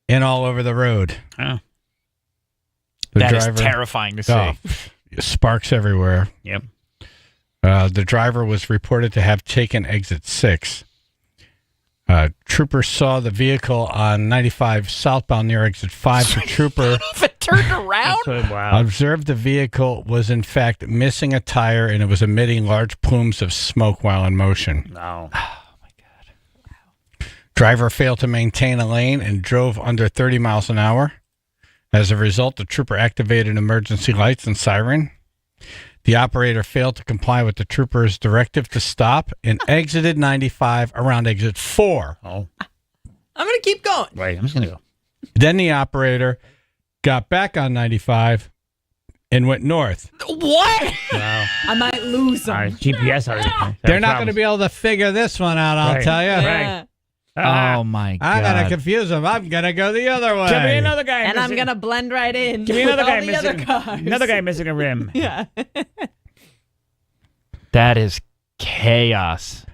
and all over the road. Oh. That is terrifying to see. Sparks everywhere. Yep. The driver was reported to have taken exit 6. Trooper saw the vehicle on 95 southbound near exit 5. The trooper If it turned around? observed the vehicle was in fact missing a tire and it was emitting large plumes of smoke while in motion. No. Driver failed to maintain a lane and drove under 30 miles an hour. As a result, the trooper activated emergency lights and siren. The operator failed to comply with the trooper's directive to stop and exited 95 around exit 4. Oh. I'm going to keep going. Right. I'm just gonna go. Then the operator got back on 95 and went north. What? Wow. I might lose them. All right, GPS already. They're not going to be able to figure this one out, I'll Right. tell you. Yeah. Oh, my God. I'm going to confuse them. I'm going to go the other way. Give me another guy. And I'm missing- going to blend right in. Give me with another all guy the missing. other cars. Another guy missing a rim. Yeah. That is chaos.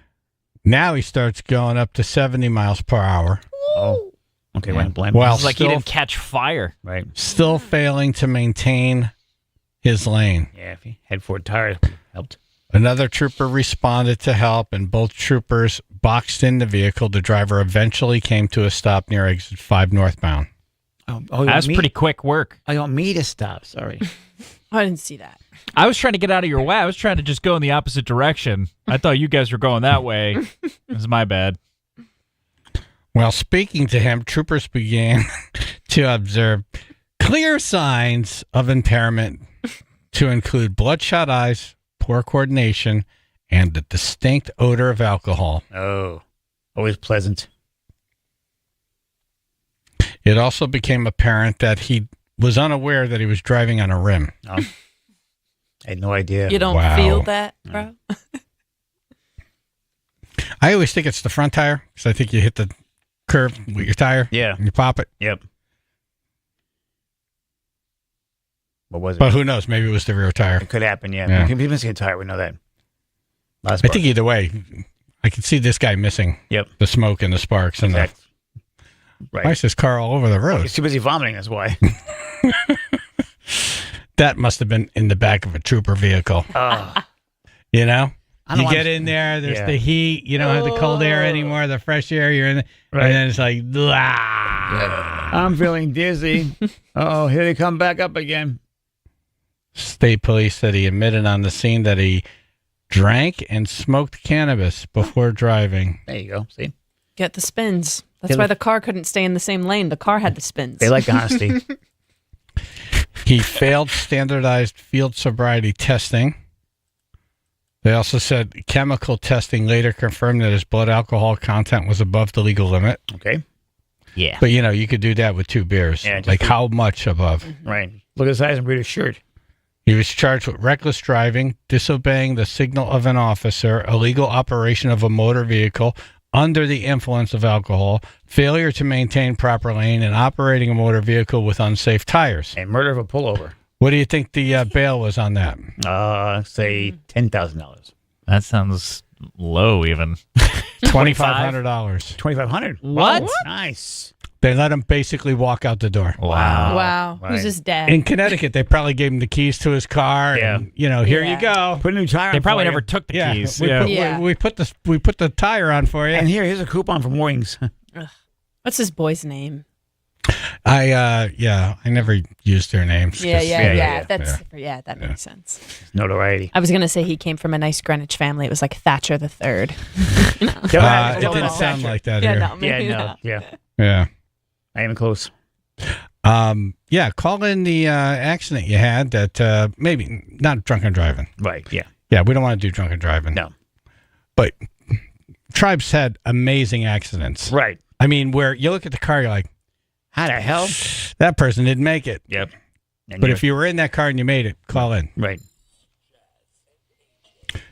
Now he starts going up to 70 miles per hour. Oh. Okay. Went blend. Well, It's like he still, didn't catch fire. Right. still failing to maintain his lane. Yeah. If he had Ford tire, helped. Another trooper responded to help, and both troopers boxed in the vehicle. The driver eventually came to a stop near exit 5 northbound. Oh, That's pretty quick work. I want me to stop. Sorry. I didn't see that. I was trying to get out of your way. I was trying to just go in the opposite direction. I thought you guys were going that way. It was my bad. While speaking to him, troopers began to observe clear signs of impairment, to include bloodshot eyes, poor coordination, and the distinct odor of alcohol. Oh. Always pleasant. It also became apparent that he was unaware that he was driving on a rim. Oh. I had no idea. You don't Wow. feel that, bro? I always think it's the front tire, because I think you hit the curb with your tire. Yeah. And you pop it. Yep. What was it? But who knows? Maybe it was the rear tire. It could happen, yeah. Yeah. People missing a tire, we know that. I think either way, I could see this guy missing Yep. the smoke and the sparks and Exact. Right. Why is this car all over the road? He's too busy vomiting. That's why. That must have been in the back of a trooper vehicle. You know? You get in there, there's the heat, you don't have the cold air anymore, the fresh air, you're in, and then it's like, blah. I'm feeling dizzy. Oh, here they come back up again. State police said he admitted on the scene that he drank and smoked cannabis before driving. There you go. See? Get the spins. That's why the car couldn't stay in the same lane. The car had the spins. They like honesty. He failed standardized field sobriety testing. They also said chemical testing later confirmed that his blood alcohol content was above the legal limit. Okay. Yeah. But, you could do that with 2 beers. Yeah, like how much above? Right. Look at the size and read his shirt. He was charged with reckless driving, disobeying the signal of an officer, illegal operation of a motor vehicle under the influence of alcohol, failure to maintain proper lane, and operating a motor vehicle with unsafe tires. And murder of a pullover. What do you think the bail was on that? Say $10,000. That sounds low, even. $2,500. $2,500. What? Oh, nice. They let him basically walk out the door. Wow. Right. He's just dead. In Connecticut, they probably gave him the keys to his car. Yeah. And, here you go. Put a new tire on. They probably for never you. took the Yeah, keys. we put the tire on for you. And here's a coupon from Wings. What's his boy's name? I never used their names. Yeah. That makes sense. Notoriety. I was gonna say he came from a nice Greenwich family. It was like Thatcher the Third. It didn't sound like that here. Yeah. I am close. Call in the accident you had that maybe not drunken driving. Right, yeah. Yeah, we don't want to do drunken driving. No. But Tribe's had amazing accidents. Right. I mean, where you look at the car, you're like, how the hell? That person didn't make it. Yep. But if you were in that car and you made it, call in. Right.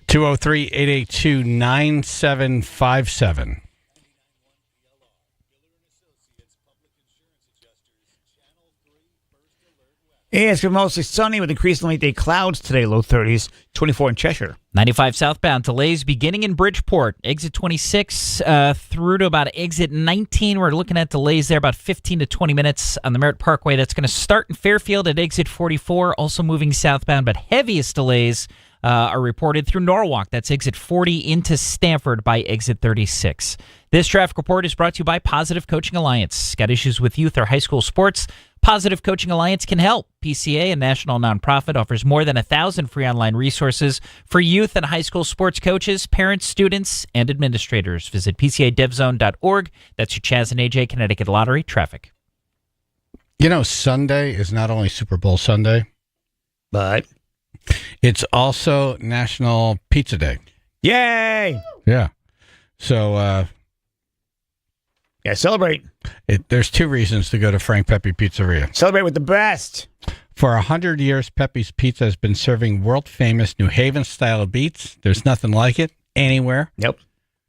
203-882-9757. It's been mostly sunny with increasingly day clouds today, low 30s, 24 in Cheshire. 95 southbound delays beginning in Bridgeport. Exit 26 through to about exit 19. We're looking at delays there about 15 to 20 minutes on the Merritt Parkway. That's going to start in Fairfield at exit 44, also moving southbound, but heaviest delays are reported through Norwalk. That's exit 40 into Stamford by exit 36. This traffic report is brought to you by Positive Coaching Alliance. Got issues with youth or high school sports? Positive Coaching Alliance can help. PCA, a national nonprofit, offers more than 1,000 free online resources for youth and high school sports coaches, parents, students, and administrators. Visit PCADevZone.org. That's your Chaz and AJ Connecticut Lottery traffic. Sunday is not only Super Bowl Sunday, but it's also National Pizza Day. Yay! Yeah. So, celebrate. There's 2 reasons to go to Frank Pepe Pizzeria. Celebrate with the best. For 100 years, Pepe's Pizza has been serving world-famous New Haven style of beats. There's nothing like it anywhere. Nope.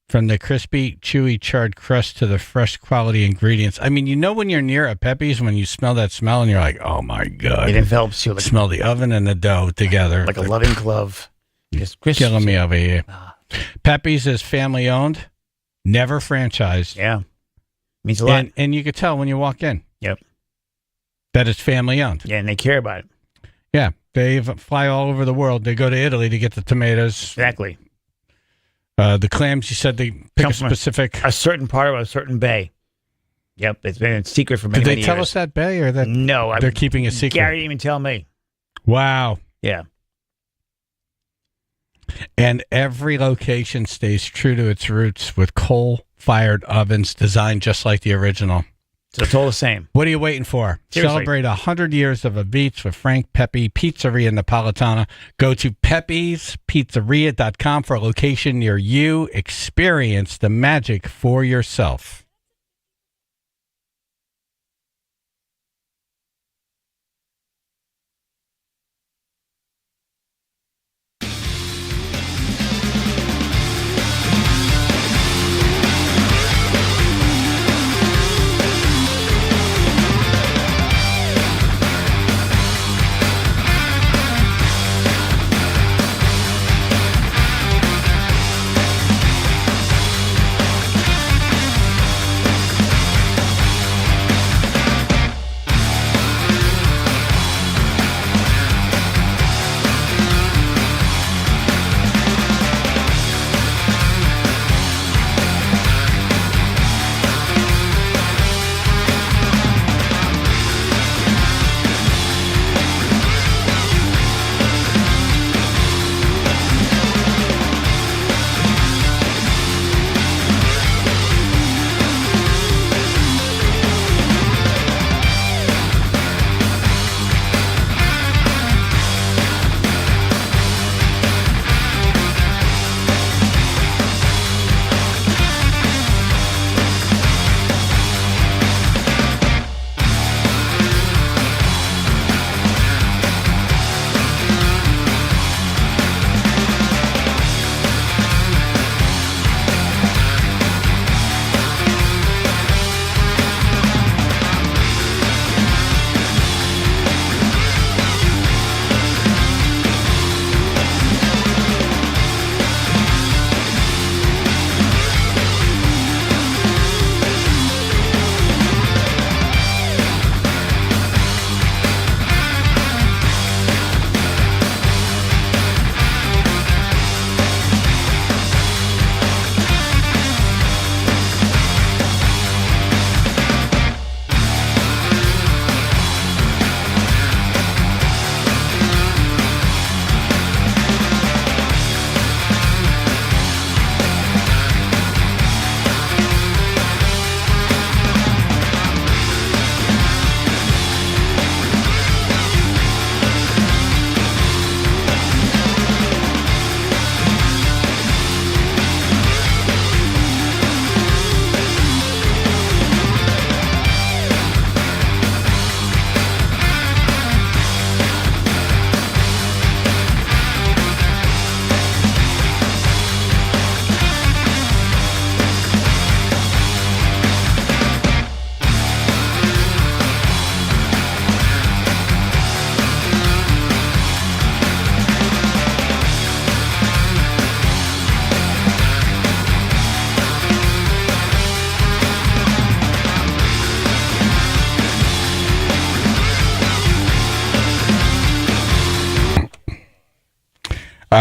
From the crispy, chewy, charred crust to the fresh quality ingredients. I mean, when you're near a Pepe's, when you smell that smell and you're like, oh my God. It envelops you. Smell the oven and the dough together. Like a loving glove. Just killing me over here. Pepe's is family owned, never franchised. Yeah. Means a lot. And you could tell when you walk in. Yep. That it's family owned. Yeah, and they care about it. Yeah. They fly all over the world. They go to Italy to get the tomatoes. Exactly. The clams, you said they pick a specific... A certain part of a certain bay. Yep, it's been a secret for many, Did they many tell years. us that bay or that No. they're keeping a secret? Gary didn't even tell me. Wow. Yeah. And every location stays true to its roots with coal-fired ovens designed just like the original. So it's all the same. What are you waiting for? Seriously. Celebrate 100 years of a beats with Frank Pepe Pizzeria Napolitana. Go to pepespizzeria.com for a location near you. Experience the magic for yourself.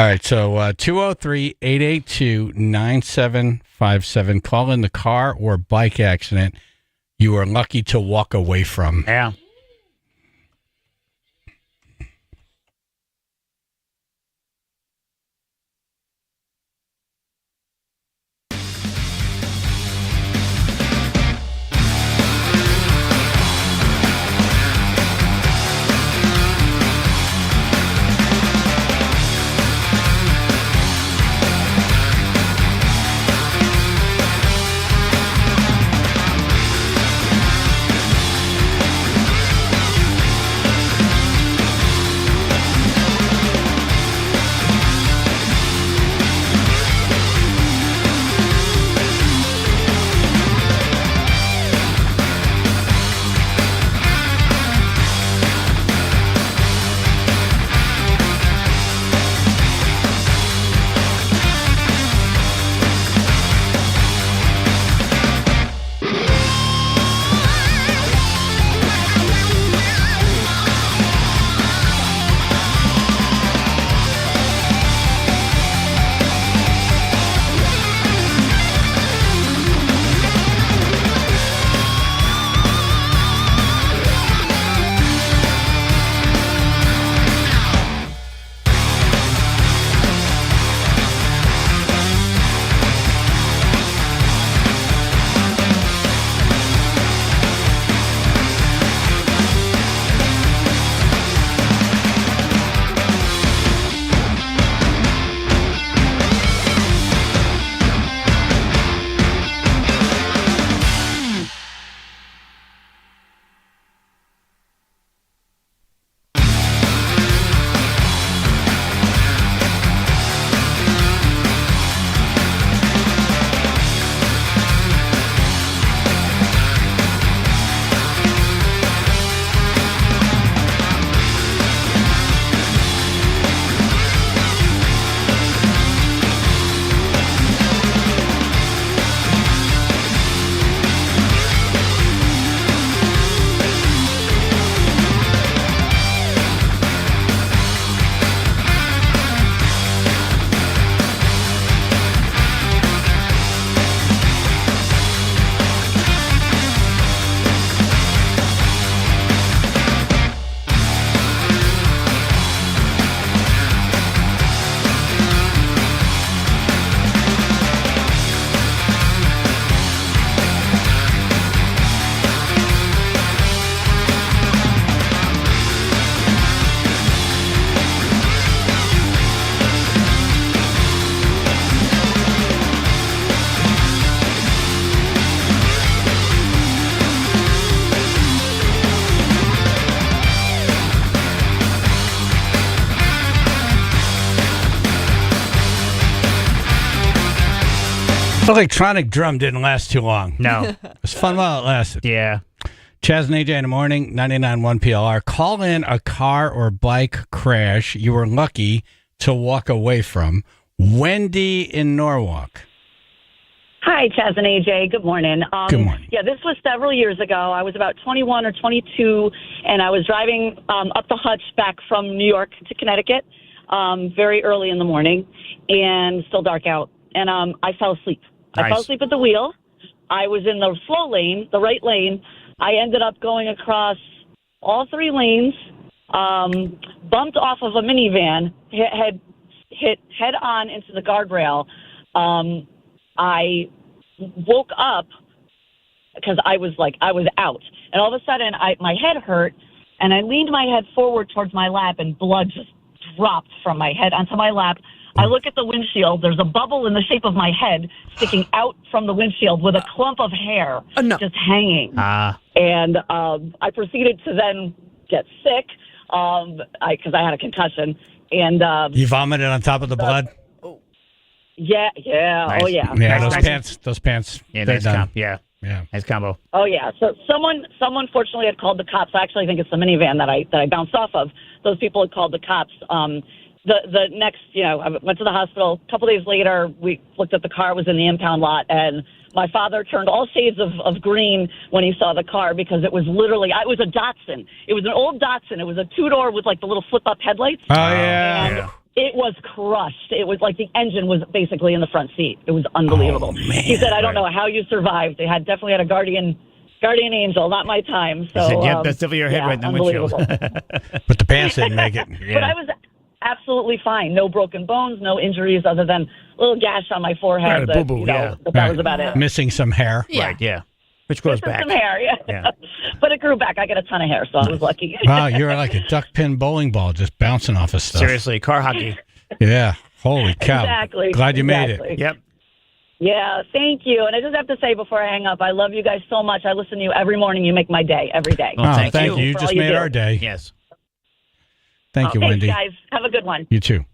right, so 203-882-9757. Call in the car or bike accident you are lucky to walk away from. Yeah. The electronic drum didn't last too long. No. It was fun while it lasted. Yeah. Chaz and AJ in the morning, 99.1 PLR. Call in a car or bike crash you were lucky to walk away from. Wendy in Norwalk. Hi, Chaz and AJ. Good morning. Good morning. Yeah, this was several years ago. I was about 21 or 22, and I was driving up the Hutch back from New York to Connecticut very early in the morning, and still dark out. And I fell asleep. Nice. I fell asleep at the wheel. I was in the slow lane, the right lane. I ended up going across all three lanes, bumped off of a minivan, hit head on into the guardrail. I woke up because I was out, and all of a sudden my head hurt, and I leaned my head forward towards my lap, and blood just dropped from my head onto my lap. I look at the windshield. There's a bubble in the shape of my head sticking out from the windshield with a clump of hair just hanging. And I proceeded to then get sick because I had a concussion. And you vomited on top of the blood? Yeah. Nice. Oh, yeah. Yeah, those pants. Yeah, they're nice done. yeah. Nice combo. Oh, yeah. So someone fortunately had called the cops. I actually think it's the minivan that I bounced off of. Those people had called the cops. The next, I went to the hospital. A couple days later, we looked at the car, was in the impound lot, and my father turned all shades of green when he saw the car because it was literally, it was a Datsun. It was an old Datsun. It was a two-door with like the little flip-up headlights. Oh, yeah. It was crushed. It was like the engine was basically in the front seat. It was unbelievable. He said, "I don't know how you survived." They definitely had a guardian angel, not my time. So, He said, "Yep, that's definitely your head right in the windshield." But the pants didn't make it. But I was absolutely fine. No broken bones, no injuries other than a little gash on my forehead. Right, boo-boo, but that was about it. Missing some hair. Right, yeah. Which grows Missing back. some hair, yeah. But it grew back. I got a ton of hair, so I was lucky. Wow, you're like a duck pin bowling ball just bouncing off of stuff. Seriously, car hockey. Yeah. Holy cow. Exactly. Glad you made it. Yep. Yeah, thank you. And I just have to say before I hang up, I love you guys so much. I listen to you every morning. You make my day, every day. Oh, thank you. You for just all made do. our day. Yes. Thank you, Thanks, Wendy. guys. Have a good one. You too.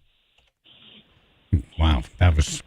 Wow, that was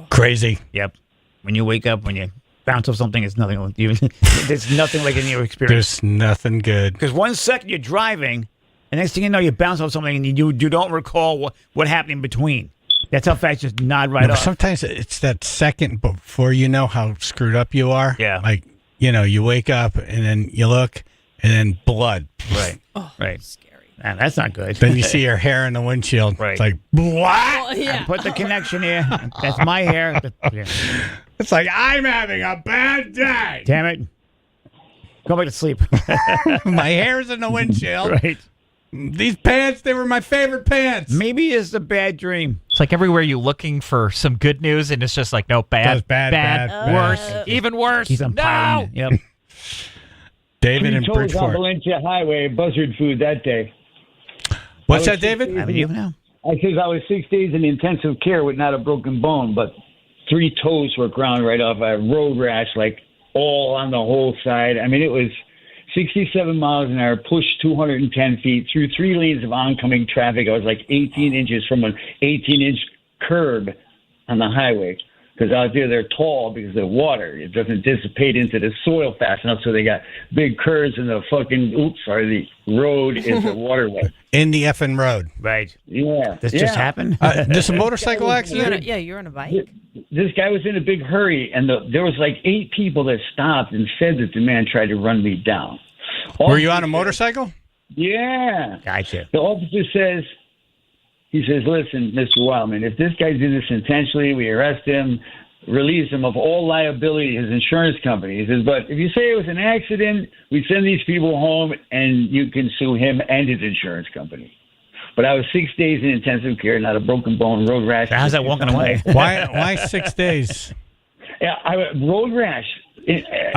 crazy. Yep. When you wake up, when you bounce off something, it's nothing. There's nothing like in your experience. There's nothing good. Because 1 second you're driving, and next thing you know, you bounce off something, and you don't recall what happened in between. That's how fast you just nod right No, but off. sometimes it's that second before you know how screwed up you are. Yeah. Like, you wake up and then you look and then blood. Right. Right. Scary. Man, that's not good. Then you see your hair in the windshield. Right. It's like, what? I put the connection here. That's my hair. Yeah. It's like, I'm having a bad day. Damn it. Go back to sleep. My hair's in the windshield. Right. These pants, they were my favorite pants. Maybe it's a bad dream. It's like everywhere you're looking for some good news, and it's just like, no, bad, bad, worse, even worse. He's on piling. Yep. David in toes on Bridgeport. Valencia Highway, buzzard food that day. What's that, David? I believe now. I says I was 6 days in intensive care with not a broken bone, but 3 toes were ground right off. I had road rash, like all on the whole side. I mean, it was 67 miles an hour, pushed 210 feet through 3 lanes of oncoming traffic. I was like 18 inches from an 18-inch curb on the highway. Because out there, they're tall because of the water. It doesn't dissipate into the soil fast enough, so they got big curves in the the road is a waterway. In the effing road. Right. Yeah. This just happened? Just a motorcycle accident? You're on a bike. This guy was in a big hurry, and there was like 8 people that stopped and said that the man tried to run me down. Were you on a motorcycle? Yeah. Gotcha. The officer says, listen, Mr. Wildman, if this guy did this intentionally, we arrest him, release him of all liability to his insurance company. He says, but if you say it was an accident, we send these people home and you can sue him and his insurance company. But I was 6 days in intensive care, not a broken bone, road rash. How's that walking away? Why 6 days? Yeah, road rash. Just literally 3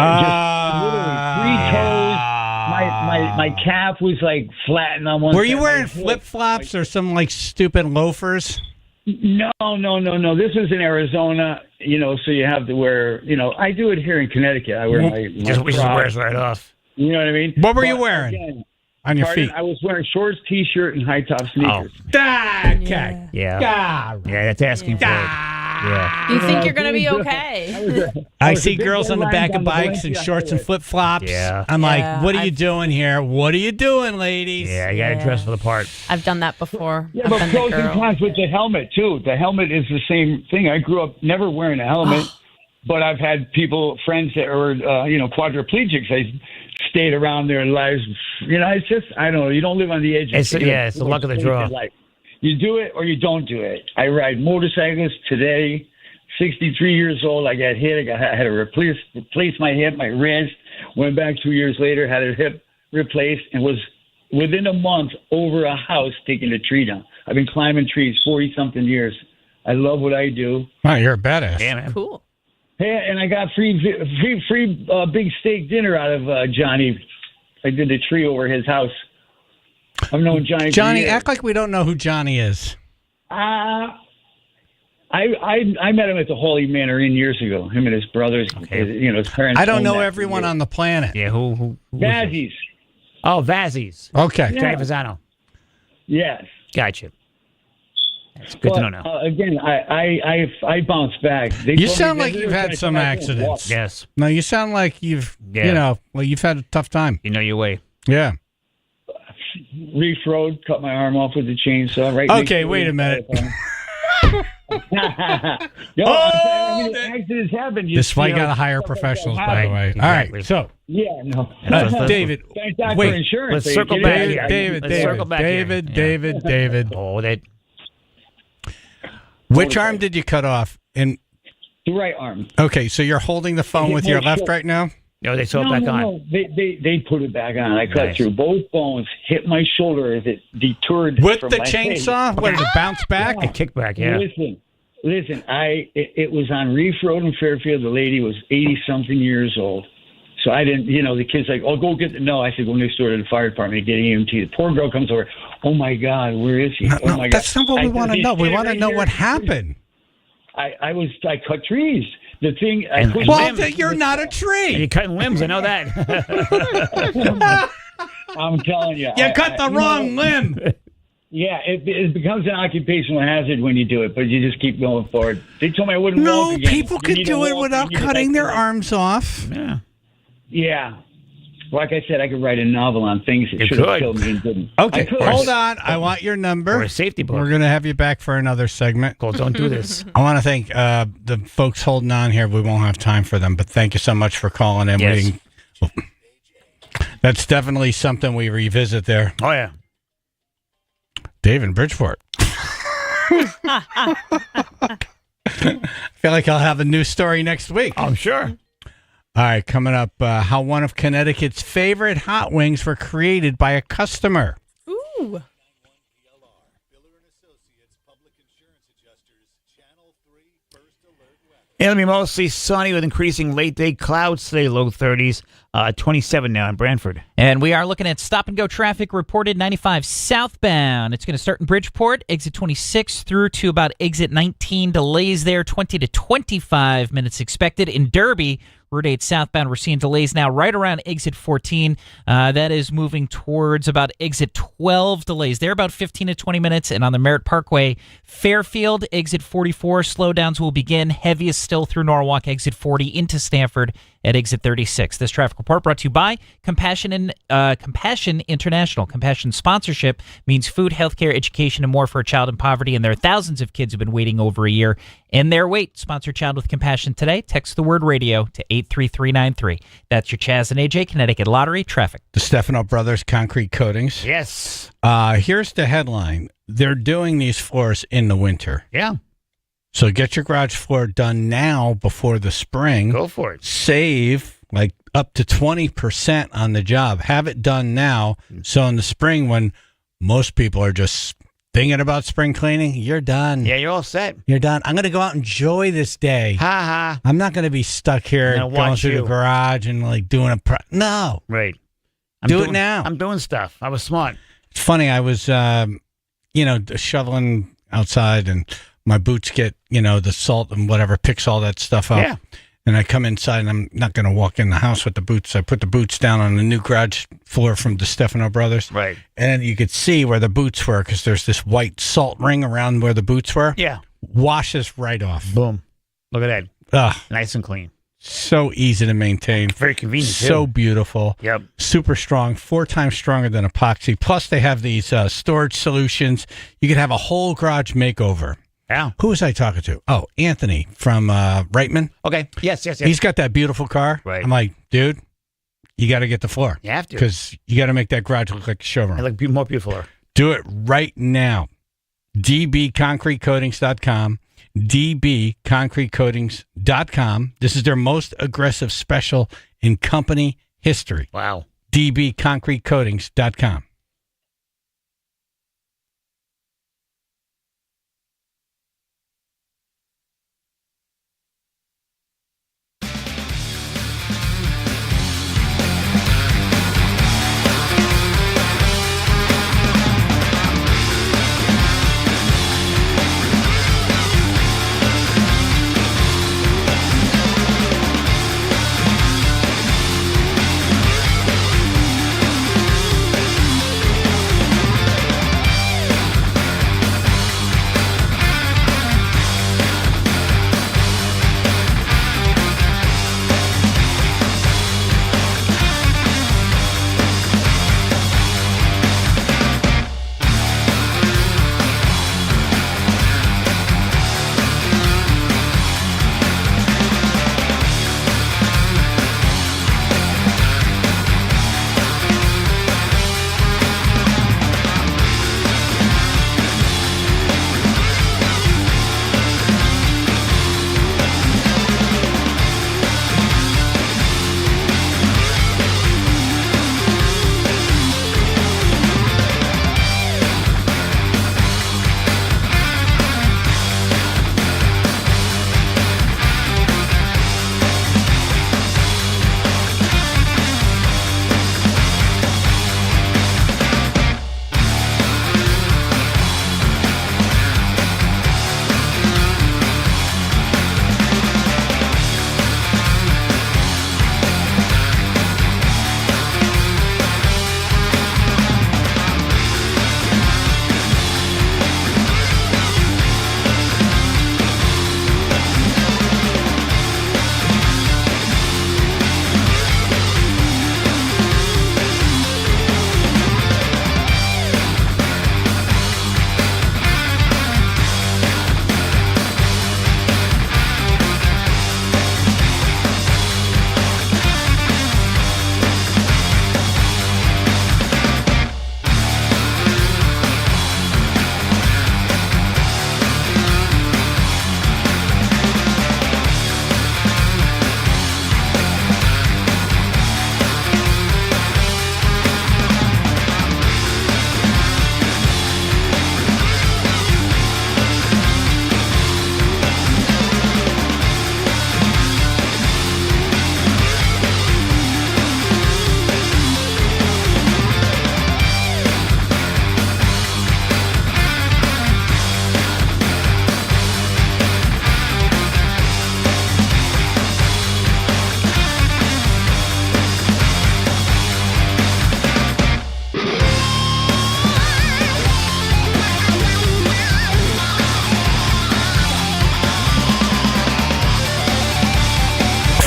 toes. My calf was like flattened on one side. Were you wearing flip-flops or some like stupid loafers? No. This was in Arizona, so you have to wear, I do it here in Connecticut. I wear my Just wears right off. You know what I mean? What were you wearing on your feet? I was wearing shorts, T-shirt, and high-top sneakers. Okay. Yeah. Yeah, that's asking for it. Yeah. You think you're going to be okay. I see girls on the back of bikes in shorts and flip-flops. Yeah. I'm like, what are you doing here? What are you doing, ladies? Yeah, you got to dress for the part. I've done that before. Yeah, I've but been the pros and girl. cons with the helmet, too. The helmet is the same thing. I grew up never wearing a helmet, but I've had friends that were, quadriplegics. I stayed around their lives. It's just, I don't know. You don't live on the edge. It's the luck of the draw. You do it or you don't do it. I ride motorcycles today. 63 years old. I got hit. I had to replace my hip, my wrist. Went back 2 years later, had a hip replaced, and was within a month over a house taking a tree down. I've been climbing trees 40-something years. I love what I do. Wow, you're a badass. Yeah, man. Cool. Hey, and I got free big steak dinner out of Johnny. I did the tree over his house. I've known Johnny. Johnny, act like we don't know who Johnny is. I met him at the Holy Manor Inn years ago. Him and his brothers, his parents. I don't know everyone on the planet. Yeah, who Vazzies. Oh, Vazzies. Okay. Johnny Fasano. Yes. Gotcha. That's good to know now. Again, I bounced back. You sound like you've had some accidents. Yes. No, you sound like you've, you've had a tough time. You know your way. Yeah. Reef Road, cut my arm off with the chainsaw. Right. Okay, wait a minute. accidents happen. This is why you got to hire professionals, by the way. Exactly. All right, so David, Thank God wait. for insurance. Let's circle back. David. Oh, that. Which arm did you cut off? The right arm. Okay, so you're holding the phone with your left right now? No, they sew it back on. No. They put it back on. I cut through both bones, hit my shoulder as it detoured with from the my chainsaw. face. What did it bounce back? A kickback, yeah. Listen. It was on Reef Road in Fairfield. The lady was 80-something years old. So I didn't, the kid's like, oh, go get no. I said, go next door to the fire department, get EMT. The poor girl comes over. Oh, my God, where is he? Oh, my God. That's not what we want to know. We want to know what happened. I cut trees. The thing. You're not a tree. You're cutting limbs. I know that. I'm telling you. You cut the wrong limb. Yeah, it becomes an occupational hazard when you do it, but you just keep going forward. They told me I wouldn't walk again. No, people could do it without cutting their arms off. Yeah. Yeah. Like I said, I could write a novel on things that should have killed me and didn't. Okay, hold on. I want your number. Or a safety book. We're going to have you back for another segment. Well, don't do this. I want to thank the folks holding on here. We won't have time for them, but thank you so much for calling in. Yes. That's definitely something we revisit there. Oh, yeah. Dave in Bridgeport. I feel like I'll have a new story next week. I'm sure. All right, coming up, how one of Connecticut's favorite hot wings were created by a customer. Ooh. It'll be mostly sunny with increasing late-day clouds today, low 30s, 27 now in Brantford. And we are looking at stop-and-go traffic reported 95 southbound. It's going to start in Bridgeport, exit 26 through to about exit 19. Delays there, 20 to 25 minutes expected. In Derby, Route 8 southbound, we're seeing delays now right around exit 14. That is moving towards about exit 12 delays. They're about 15 to 20 minutes. And on the Merritt Parkway, Fairfield, exit 44, slowdowns will begin. Heaviest still through Norwalk, exit 40 into Stamford at exit 36. This traffic report brought to you by Compassion International. Compassion sponsorship means food, healthcare, education, and more for a child in poverty. And there are thousands of kids who've been waiting over a year in their wait. Sponsor Child with Compassion today. Text the word radio to 83393. That's your Chaz and AJ Connecticut Lottery traffic. The Stefano Brothers Concrete Coatings. Yes. Here's the headline. They're doing these floors in the winter. Yeah. So get your garage floor done now before the spring. Go for it. Save like up to 20% on the job. Have it done now. So in the spring, when most people are just thinking about spring cleaning, you're done. Yeah, you're all set. You're done. I'm going to go out and enjoy this day. Ha ha. I'm not going to be stuck here going through the garage and like doing no. Right. Do it now. I'm doing stuff. I was smart. It's funny. I was, shoveling outside and my boots get, the salt and whatever, picks all that stuff up. Yeah. And I come inside and I'm not going to walk in the house with the boots. I put the boots down on the new garage floor from the Stefano Brothers. Right. And you could see where the boots were because there's this white salt ring around where the boots were. Yeah. Washes right off. Boom. Look at that. Ugh. Nice and clean. So easy to maintain. Very convenient, So too. beautiful. Yep. Super strong, 4 times stronger than epoxy. Plus, they have these storage solutions. You could have a whole garage makeover. Yeah. Who was I talking to? Oh, Anthony from Reitman. Okay. Yes. He's got that beautiful car. Right. I'm like, dude, you got to get the floor. You have to. Because you got to make that garage look like a showroom. It look more beautiful. Do it right now. dbconcretecoatings.com. dbconcretecoatings.com. This is their most aggressive special in company history. Wow. dbconcretecoatings.com.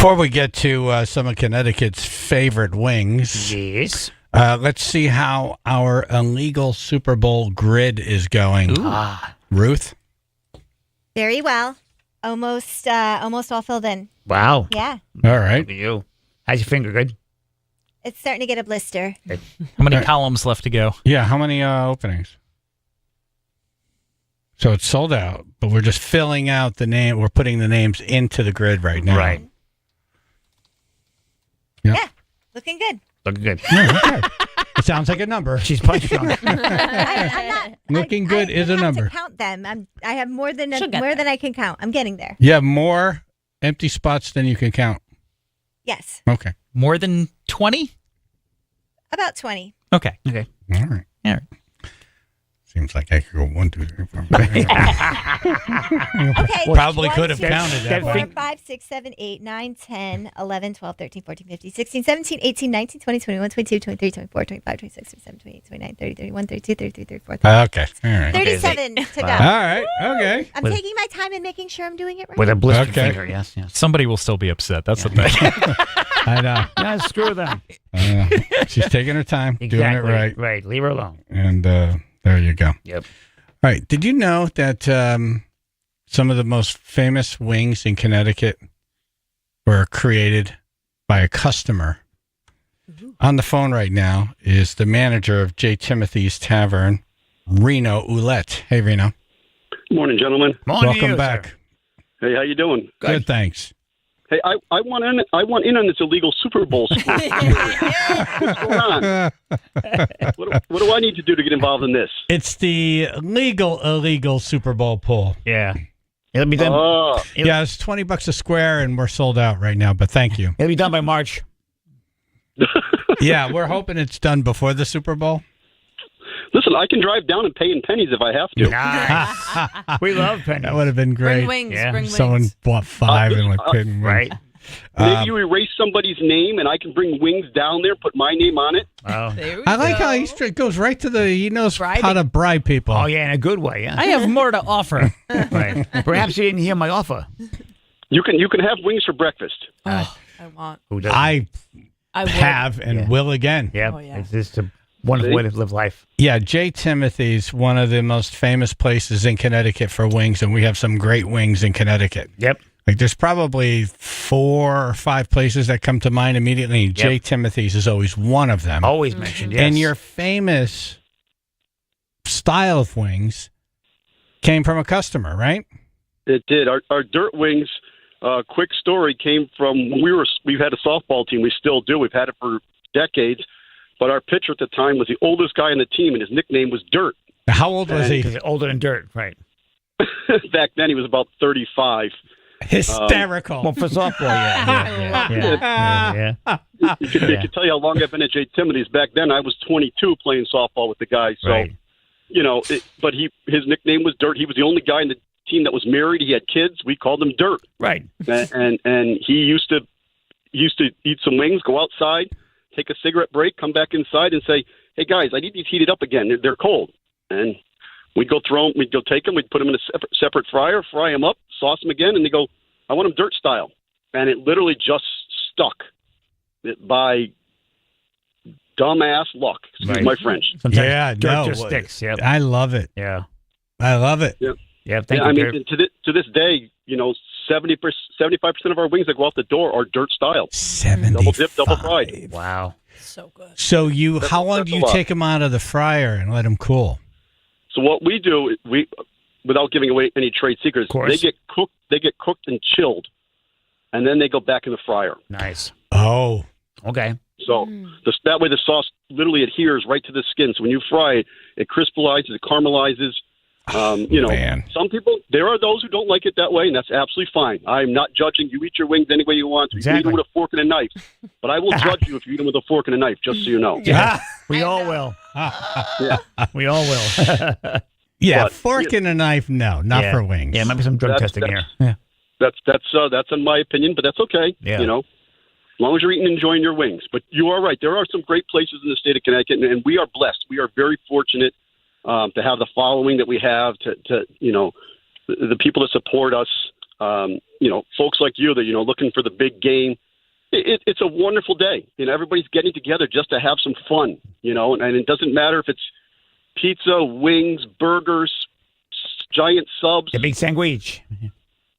Before we get to some of Connecticut's favorite wings, yes, let's see how our illegal Super Bowl grid is going. Ruth? Very well. Almost all filled in. Wow. Yeah. All right. Look at you. How's your finger? Good? It's starting to get a blister. How many columns left to go? Yeah, how many openings? So it's sold out, but we're just filling out the name. We're putting the names into the grid right now. Right. Yep. Yeah. Looking good. Looking good. Yeah, okay. It sounds like a number. She's punch drunk. I'm not. Looking good is a number. To count them. I have more than She'll get than I can count. I'm getting there. You have more empty spots than you can count. Yes. Okay. More than 20? About 20. Okay. Okay. All right. All right. Seems like I could go 1, 2, 3, 4. Okay. Probably could 1, have 2, counted 3, that 4, way. 5, 6, 7, 8, 9, 10, 11, 12, 13, 14, 15, 16, 17, 18, 19, 20, 21, 22, 23, 24, 25, 26, 27, 28, 29, 30, 31, 32, 33, 34, 35. Okay. All right. 37 to go. All right. Okay. I'm taking my time and making sure I'm doing it right. With a blistered Okay. finger, yes. Somebody will still be upset. That's the thing. I know. Yeah, screw them. She's taking her time, doing it right. Right. Leave her alone. And there you go. Yep. All right. Did you know that some of the most famous wings in Connecticut were created by a customer? On the phone right now is the manager of J. Timothy's Tavern, Reno Ouellette. Hey, Reno. Morning, gentlemen. Welcome back. Hey, how you doing? Good, thanks. Hey, I want in on this illegal Super Bowl school. What's going on? What do I need to do to get involved in this? It's the illegal Super Bowl pool. Yeah. It'll be done. Yeah, it's $20 a square, and we're sold out right now. But thank you. It'll be done by March. Yeah, we're hoping it's done before the Super Bowl. Listen, I can drive down and pay in pennies if I have to. Nice. We love pennies. That would have been great. Bring wings. Yeah. Bring Someone wings. bought 5 and like paid in wings. Right. Maybe you erase somebody's name, and I can bring wings down there, put my name on it. Oh. There we I like go. how he goes right to he knows Bribing. how to bribe people. Oh, yeah, in a good way, yeah. I have more to offer. Right. Perhaps you didn't hear my offer. You can have wings for breakfast. I want. Who doesn't? I I would. have and will again. Yeah. Oh, yeah. It's just a wonderful way to live life. Yeah, J. Timothy's, one of the most famous places in Connecticut for wings, and we have some great wings in Connecticut. Yep. Like there's probably 4 or 5 places that come to mind immediately. And J. Timothy's is always one of them. Always mentioned, yes. And your famous style of wings came from a customer, right? It did. Our dirt wings. Quick story came from we've had a softball team. We still do. We've had it for decades. But our pitcher at the time was the oldest guy on the team, and his nickname was Dirt. How old was he? Because older than dirt, right. Back then, he was about 35. Hysterical. Well, for softball, yeah. You could tell you how long I've been at J. Timothy's. Back then, I was 22 playing softball with the guys. So, Right. But his nickname was Dirt. He was the only guy in the team that was married. He had kids. We called him Dirt. Right. And he used to eat some wings, go outside, take a cigarette break, come back inside and say, "Hey guys, I need these heated up again. They're cold." And we'd go throw them, we'd go take them, we'd put them in a separate fryer, fry them up, sauce them again, and they go, "I want them dirt style." And it literally just stuck by dumbass luck. Excuse my French. Sometimes Yeah, dirt no, just sticks. Yep. I love it. Yeah. I love it. Yeah. Yeah. Thank I you, mean, Dirt. to this day, 75% of our wings that go out the door are dirt style. 75. Double dip, double fried. Wow. So good. So how long that's do a you lot. take them out of the fryer and let them cool? So what we do, without giving away any trade secrets, course. they get cooked and chilled, and then they go back in the fryer. Nice. Oh. Okay. So that way the sauce literally adheres right to the skin. So when you fry it, it crystallizes, it caramelizes. Man. Some people, there are those who don't like it that way, and that's absolutely fine. I'm not judging. You eat your wings any way you want to. You can eat them with a fork and a knife, but I will judge you if you eat them with a fork and a knife, just so you know. Yeah. We all will. Yeah. We all will. Yeah, But, fork and a knife, no, not Yeah. for wings. Yeah, might be some drug That's- testing here. that's- Yeah. That's in my opinion, but that's okay. Yeah. As long as you're eating and enjoying your wings. But you are right. There are some great places in the state of Connecticut, and we are blessed. We are very fortunate to have the following that we have, to the people that support us. Folks like you that, looking for the big game. It's a wonderful day. Everybody's getting together just to have some fun, and it doesn't matter if it's pizza, wings, burgers, giant subs. The big sandwich.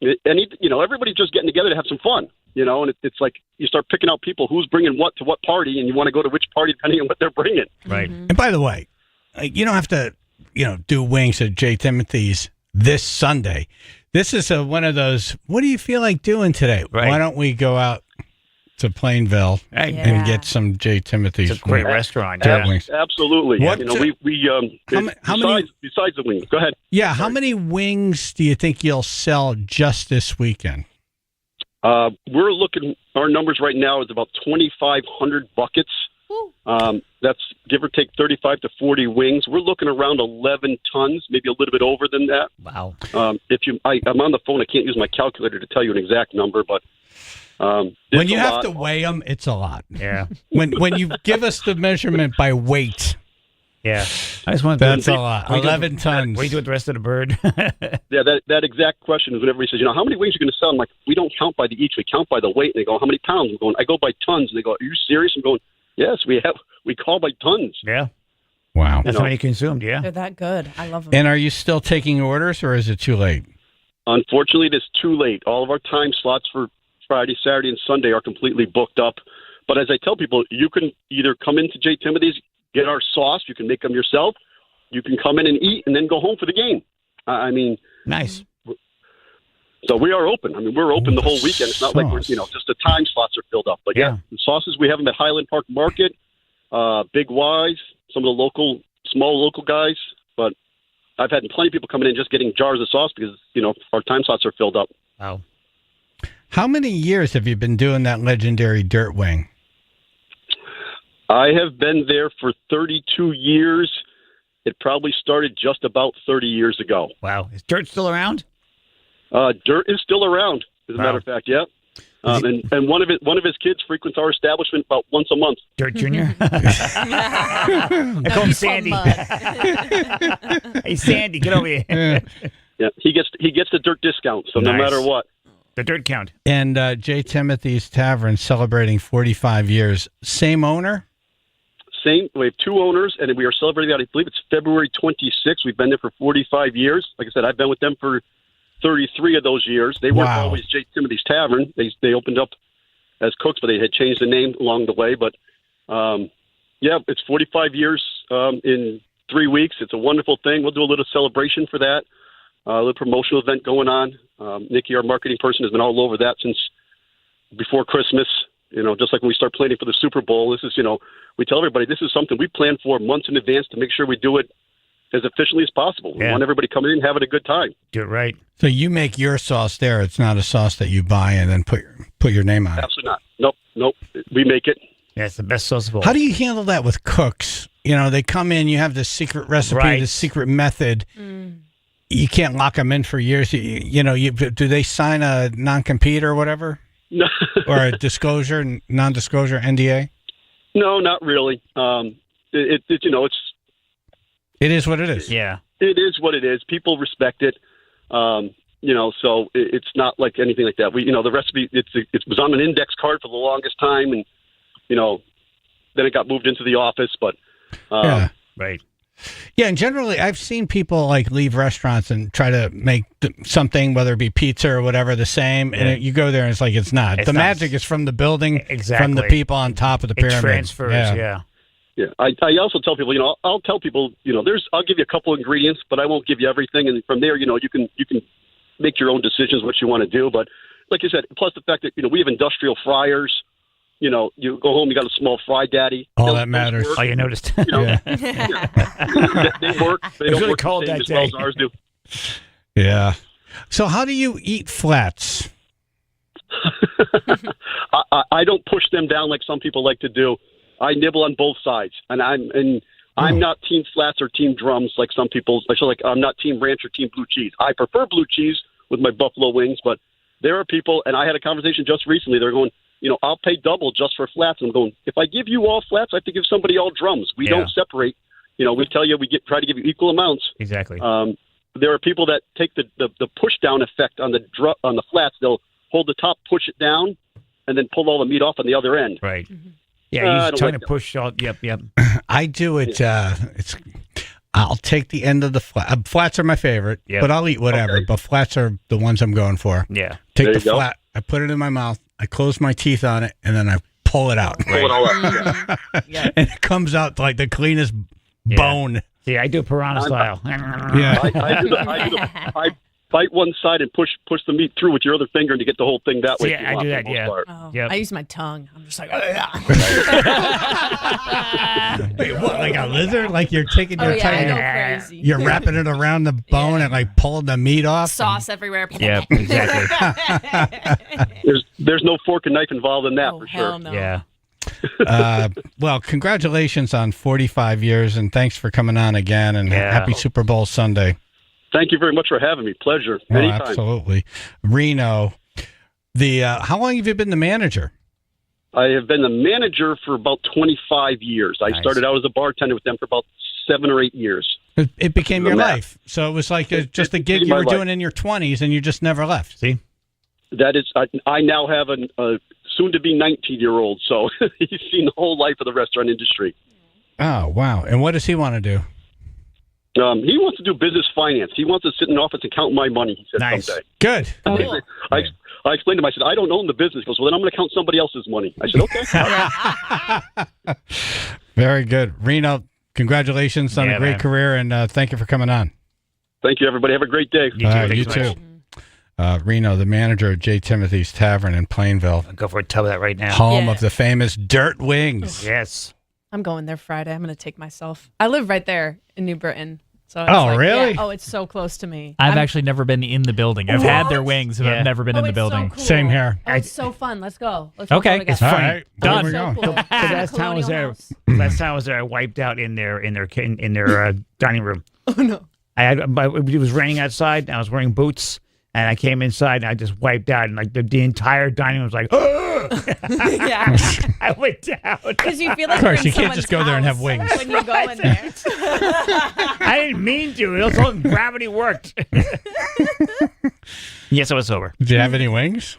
Everybody's just getting together to have some fun, and it's like you start picking out people who's bringing what to what party, and you want to go to which party depending on what they're bringing. Right. And by the way, you don't have to, do wings at J. Timothy's this Sunday. This is one of those, what do you feel like doing today? Right. Why don't we go out to Plainville and get some J. Timothy's? It's a great restaurant. Dirt wings. Absolutely. What, Besides the wings, go ahead. Yeah, how many wings do you think you'll sell just this weekend? We're looking, our numbers right now is about 2,500 buckets. That's give or take 35 to 40 wings. We're looking around 11 tons, maybe a little bit over than that. Wow. I'm on the phone. I can't use my calculator to tell you an exact number, but when you have to weigh them, it's a lot. Yeah. When you give us the measurement by weight. Yeah. I just want That's a lot. 11 tons. What do you do with the rest of the bird? Yeah, that exact question is when everybody says, how many wings are you going to sell? I'm like, we don't count by the each. We count by the weight. And they go, how many pounds? I'm going, I go by tons. And they go, are you serious? I'm going, yes, we call by tons. Yeah. Wow. That's how many consumed, yeah. They're that good. I love them. And are you still taking orders, or is it too late? Unfortunately, it is too late. All of our time slots for Friday, Saturday, and Sunday are completely booked up. But as I tell people, you can either come into J. Timothy's, get our sauce. You can make them yourself. You can come in and eat and then go home for the game. Nice. So we are open. We're open the whole weekend. It's not like we're, just the time slots are filled up. But yeah, the sauces, we have them at Highland Park Market, Big Wise, some of the small local guys. But I've had plenty of people coming in just getting jars of sauce because, our time slots are filled up. Wow. How many years have you been doing that legendary dirt wing? I have been there for 32 years. It probably started just about 30 years ago. Wow. Is dirt still around? Dirt is still around, as a matter of fact, yeah. And one of his kids frequents our establishment about once a month. Dirt Junior? I call him Sandy. Hey, Sandy, get over here. Yeah, he gets the dirt discount, so no matter what. The dirt count. And J. Timothy's Tavern celebrating 45 years. Same owner? Same. We have two owners, and we are celebrating that. I believe it's February 26th. We've been there for 45 years. Like I said, I've been with them for 33 of those years. They weren't always J. Timothy's Tavern. They opened up as cooks, but they had changed the name along the way. But, it's 45 years in 3 weeks. It's a wonderful thing. We'll do a little celebration for that, a little promotional event going on. Nikki, our marketing person, has been all over that since before Christmas. Just like when we start planning for the Super Bowl, this is, we tell everybody this is something we plan for months in advance to make sure we do it as efficiently as possible. We want everybody coming in and having a good time. Do it right. So you make your sauce there. It's not a sauce that you buy and then put your name on it. Absolutely not. Nope. We make it. Yeah, it's the best sauce of all. How do you handle that with cooks? They come in, you have this secret recipe, this secret method. You can't lock them in for years. Do they sign a non-compete or whatever? No. Or a disclosure, non-disclosure, NDA? No, not really. It is what it is. Yeah. It is what it is. People respect it. So it's not like anything like that. The recipe, it was on an index card for the longest time, and, then it got moved into the office, but. Yeah. Right. Yeah, and generally, I've seen people leave restaurants and try to make something, whether it be pizza or whatever, the same. Yeah. And you go there, and it's like it's not. The magic is from the building, from the people on top of the pyramid. It transfers. Yeah. Yeah. I also tell people, I'll tell people, I'll give you a couple ingredients, but I won't give you everything. And from there, you can make your own decisions what you want to do. But like you said, plus the fact that we have industrial fryers. You go home, you got a small fry daddy. All that matters. Oh, you noticed. They work. They don't really work cold the same that as well day. as ours do. Yeah. So how do you eat flats? I don't push them down like some people like to do. I nibble on both sides, and I'm not team flats or team drums like some people. Like I'm not team ranch or team blue cheese. I prefer blue cheese with my buffalo wings, but there are people, and I had a conversation just recently. They're going, I'll pay double just for flats. I'm going, if I give you all flats, I have to give somebody all drums. We don't separate. We tell you try to give you equal amounts. Exactly. there are people that take the push down effect on the flats. They'll hold the top, push it down, and then pull all the meat off on the other end. Right. Yeah, you're trying to push all. Yep. I do it. I'll take the end of the flat. Flats are my favorite, but I'll eat whatever. Okay. But flats are the ones I'm going for. Yeah. Take There the you go. flat. I put it in my mouth. I close my teeth on it, and then I pull it out. Pull it all up. Yeah. And it comes out like the cleanest bone. See, I do piranha style. Yeah. I bite one side and push the meat through with your other finger and you get the whole thing that way. See, I do that, yeah. Oh, Yep. I use my tongue. I'm just like, Wait, what? Like a lizard? Like you're taking your tongue, I and go crazy. you're wrapping it around the bone and like pulling the meat off. Sauce everywhere. Yep, exactly. There's no fork and knife involved in that for sure. Hell no. Yeah. Well, congratulations on 45 years, and thanks for coming on again. And happy Super Bowl Sunday. Thank you very much for having me. Pleasure. Oh, Anytime. absolutely. Reno, how long have you been the manager? I have been the manager for about 25 years. I started out as a bartender with them for about 7 or 8 years. It became your life. So it was like just a gig you were doing in your 20s, and you just never left. See? That is, I now have a soon-to-be 19-year-old, so he's seen the whole life of the restaurant industry. Oh, wow. And what does he want to do? He wants to do business finance. He wants to sit in an office and count my money, he said someday. Good. I explained to him, I said, I don't own the business. He goes, well, then I'm going to count somebody else's money. I said, okay. Very good. Reno, congratulations on a great career, and thank you for coming on. Thank you, everybody. Have a great day. You too. Reno, the manager of J. Timothy's Tavern in Plainville. I'll go for a tub of that right now. Home of the famous Dirt Wings. Yes. I'm going there Friday. I'm going to take myself. I live right there in New Britain. So it's really? Yeah. Oh, it's so close to me. I've actually never been in the building. I've had their wings, but Yeah. I've never been in the it's building. So cool. Same here. Oh, it's so fun. Let's go. Let's Okay, go together. it's fun. All right, Done. We're So going. cool. The last time I was there, I wiped out in their dining room. Oh no! It was raining outside, and I was wearing boots, and I came inside, and I just wiped out, and like the entire dining room was like, Yeah. I went down. Because you feel like Of course, you're you in can't just go there and have wings. when you go in there. I didn't mean to. It was all gravity worked. Yes, I was sober. Did you have any wings?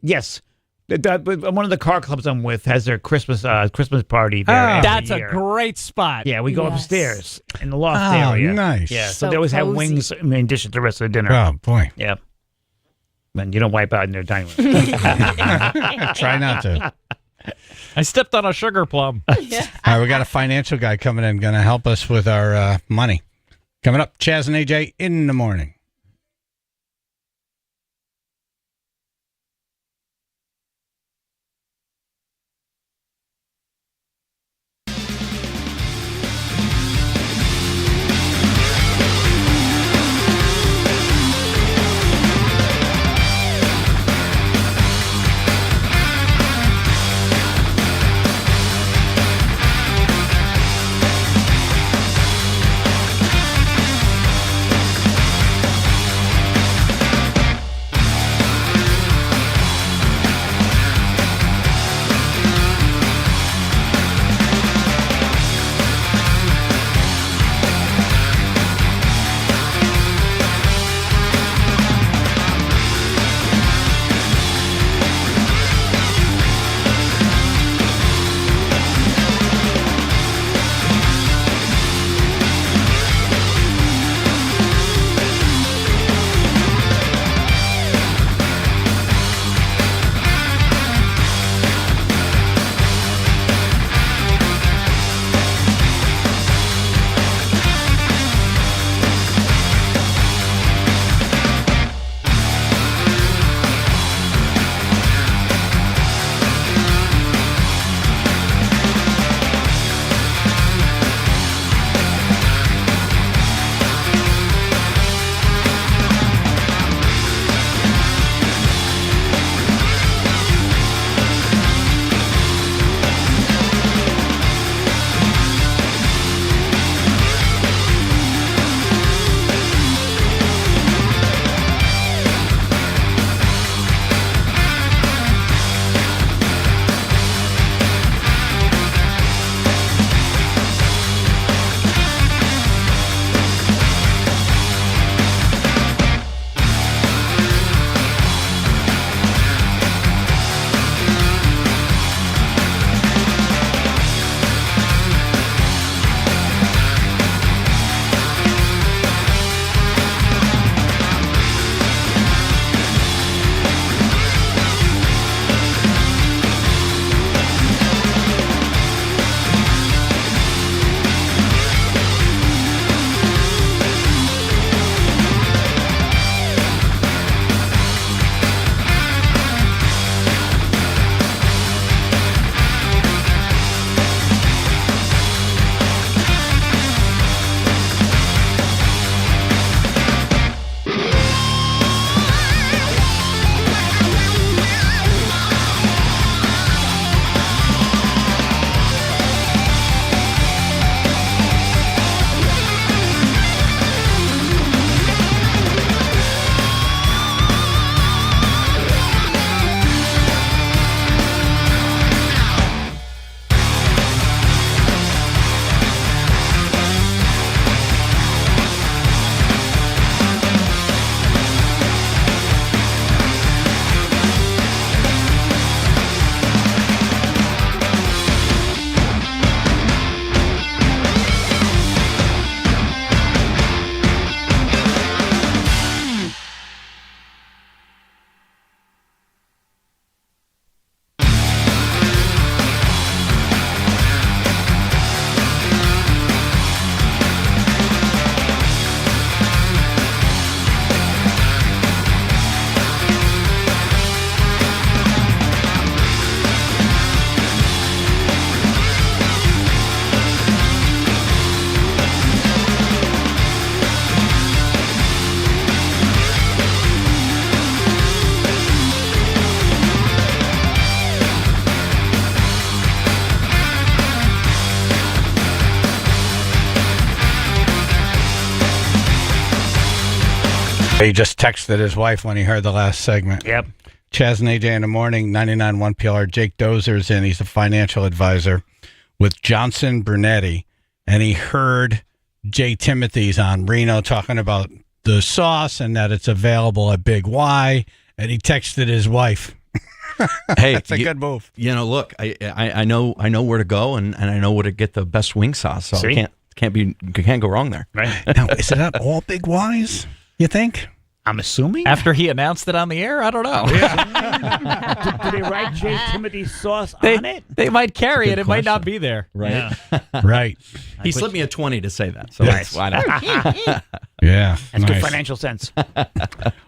Yes. One of the car clubs I'm with has their Christmas party there. every That's a year. great spot. Yeah, we go Yes. upstairs in the loft Oh, area. nice. Yeah, so So they always have cozy. wings in addition to the rest of the dinner. Oh, boy. Yeah. And you don't wipe out in their dining room. Try not to. I stepped on a sugar plum. All right, we got a financial guy coming in, going to help us with our money. Coming up, Chaz and AJ in the morning. He just texted his wife when he heard the last segment. Yep. Chaz and AJ in the morning, 99.1 PLR. Jake Dozer's in. He's a financial advisor with Johnson Brunetti. And he heard Jay Timothy's on Reno talking about the sauce and that it's available at Big Y. And he texted his wife. Hey, that's a good move. You know, look, I know where to go and I know where to get the best wing sauce. So See? can't go wrong there. Right. Now, is it at all Big Y's, you think? I'm assuming. After he announced it on the air, I don't know. Do they write Jay Timothy's sauce on it? They might carry That's a it. good It might not question. be there. Right. Right. He slipped me a 20 to say that. So Nice. that's why not. Yeah. That's good nice. financial sense.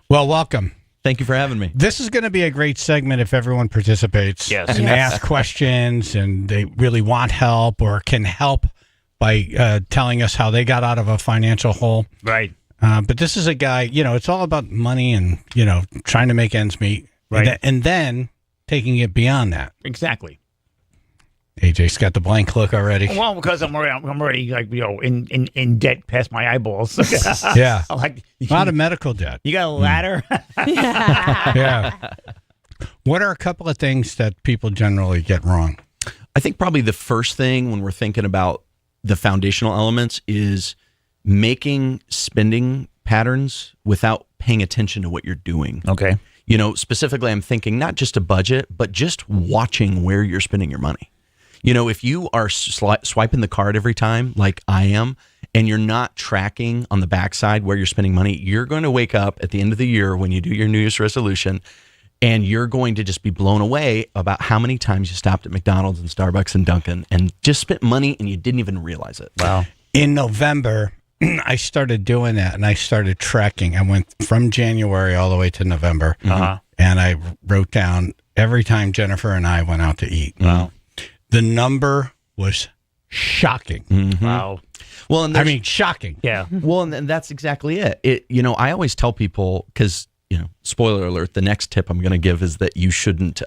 Well, welcome. Thank you for having me. This is going to be a great segment if everyone participates. Yes. And Yes. ask questions and they really want help or can help by telling us how they got out of a financial hole. Right. But this is a guy, it's all about money and, trying to make ends meet. Right. And then taking it beyond that. Exactly. AJ's got the blank look already. Well, because I'm already like in debt past my eyeballs. Yeah. I'm like, A lot of medical debt. you got a ladder? Yeah. What are a couple of things that people generally get wrong? I think probably the first thing when we're thinking about the foundational elements is making spending patterns without paying attention to what you're doing. Okay. Specifically, I'm thinking not just a budget, but just watching where you're spending your money. If you are swiping the card every time, like I am, and you're not tracking on the backside where you're spending money, you're going to wake up at the end of the year when you do your New Year's resolution, and you're going to just be blown away about how many times you stopped at McDonald's and Starbucks and Dunkin' and just spent money and you didn't even realize it. Wow. In November, I started doing that and I started tracking. I went from January all the way to November. Uh-huh. And I wrote down every time Jennifer and I went out to eat. Wow. The number was shocking. Mm-hmm. Wow. Well, and shocking. Yeah. Well, and that's exactly it. I always tell people, because, spoiler alert, the next tip I'm going to give is that you shouldn't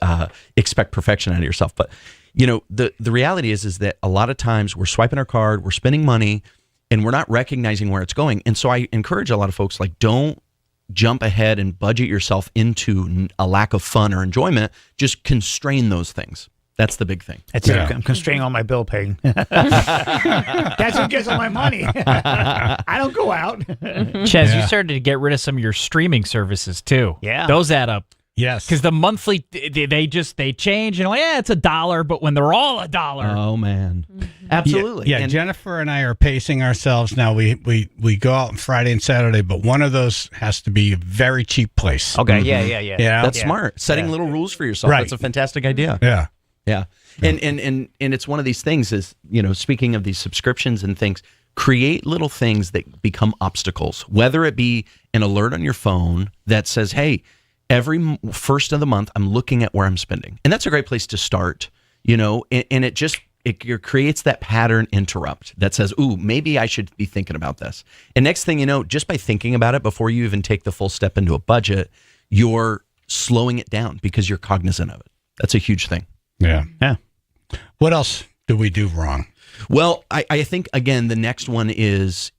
expect perfection out of yourself. But, the reality is that a lot of times we're swiping our card, we're spending money, and we're not recognizing where it's going. And so I encourage a lot of folks, like, don't jump ahead and budget yourself into a lack of fun or enjoyment. Just constrain those things. That's the big thing. That's it. I'm constraining all my bill paying. That's who gets all my money. I don't go out. Chaz, you started to get rid of some of your streaming services too. Yeah. Those add up. Yes. Because the monthly, they change and it's $1, but when they're all $1. Oh, man. Absolutely. Yeah, Jennifer and I are pacing ourselves now. We go out on Friday and Saturday, but one of those has to be a very cheap place. Okay. Mm-hmm. Yeah. That's smart. Setting little rules for yourself. Right. That's a fantastic idea. Yeah. Yeah. And it's one of these things is, speaking of these subscriptions and things, create little things that become obstacles, whether it be an alert on your phone that says, hey, every first of the month, I'm looking at where I'm spending. And that's a great place to start, and it creates that pattern interrupt that says, ooh, maybe I should be thinking about this. And next thing you know, just by thinking about it before you even take the full step into a budget, you're slowing it down because you're cognizant of it. That's a huge thing. Yeah. Yeah. What else do we do wrong? Well, I think, again, the next one is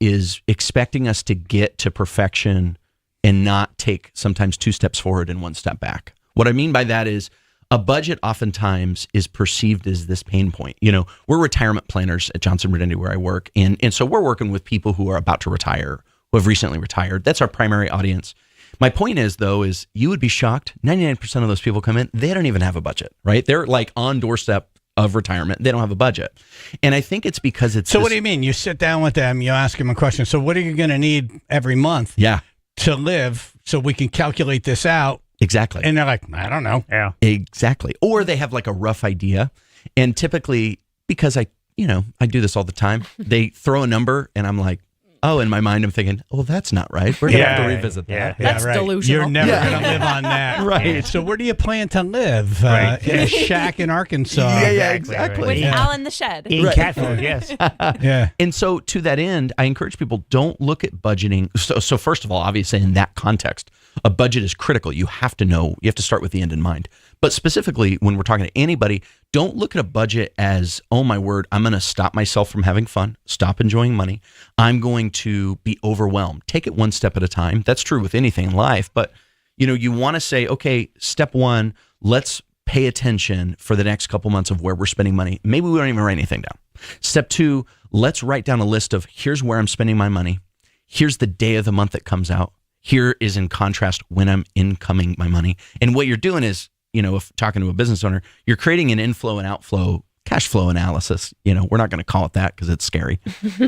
expecting us to get to perfection and not take sometimes 2 steps forward and 1 step back. What I mean by that is a budget oftentimes is perceived as this pain point. We're retirement planners at Johnson Brunetti where I work. And so we're working with people who are about to retire, who have recently retired. That's our primary audience. My point is, though, is you would be shocked. 99% of those people come in, they don't even have a budget, right? They're like on doorstep of retirement. They don't have a budget. And I think it's because it's... So what do you mean? You sit down with them, you ask them a question. So what are you going to need every month to live so we can calculate this out? Exactly. And they're like, I don't know. Yeah. Exactly. Or they have like a rough idea. And typically, because I do this all the time, they throw a number and I'm like, oh, in my mind, I'm thinking, oh, that's not right. We're going to have to revisit that. That's delusional. You're never going to live on that. Right. So where do you plan to live? In a shack in Arkansas. Yeah, exactly. With Al in the shed. Eating cat food, yes. Yeah. And so to that end, I encourage people, don't look at budgeting. So first of all, obviously in that context, a budget is critical. You have to know, you have to start with the end in mind. But specifically, when we're talking to anybody, don't look at a budget as, oh my word, I'm going to stop myself from having fun, stop enjoying money. I'm going to be overwhelmed. Take it one step at a time. That's true with anything in life, but you want to say, okay, step one, let's pay attention for the next couple months of where we're spending money. Maybe we don't even write anything down. Step two, let's write down a list of here's where I'm spending my money. Here's the day of the month that comes out. Here is in contrast when I'm incoming my money. And what you're doing is, if talking to a business owner, you're creating an inflow and outflow cash flow analysis. We're not going to call it that because it's scary.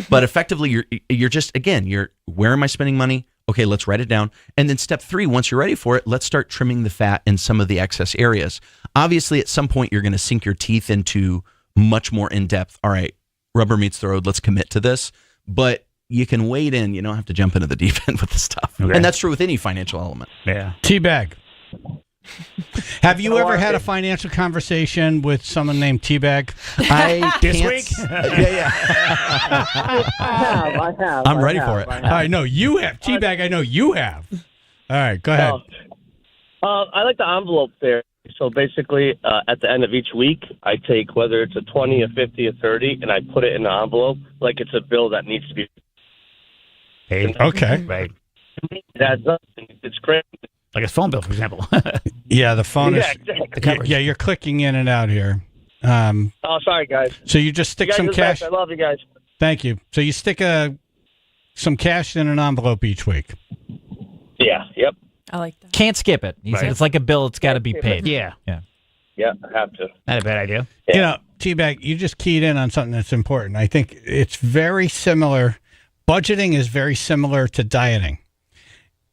But effectively, you're just, again, where am I spending money? Okay, let's write it down. And then step three, once you're ready for it, let's start trimming the fat in some of the excess areas. Obviously, at some point, you're going to sink your teeth into much more in-depth. All right, rubber meets the road. Let's commit to this. But you can wade in. You don't have to jump into the deep end with the stuff. Okay. And that's true with any financial element. Yeah. Teabag. Have you ever had a financial conversation with someone named Teabag? This week? Yeah. I have. I'm ready for it. I know you have. Teabag, I know you have. All right, go ahead. I like the envelope there. So basically, at the end of each week, I take whether it's a 20, a 50, a 30, and I put it in the envelope like it's a bill that needs to be. Okay. Right. It adds up. It's great. Like a phone bill, for example. Yeah, the phone is. Exactly. Yeah, you're clicking in and out here. Oh, sorry, guys. So you just stick You guys some are the cash. best. I love you guys. Thank you. So you stick some cash in an envelope each week. Yeah. Yep. I like that. Can't skip it. He said it's like a bill. It's got to be paid. Yeah. Yeah. Yeah, I have to. Not a bad idea. Teabag, you just keyed in on something that's important. I think it's very similar. Budgeting is very similar to dieting.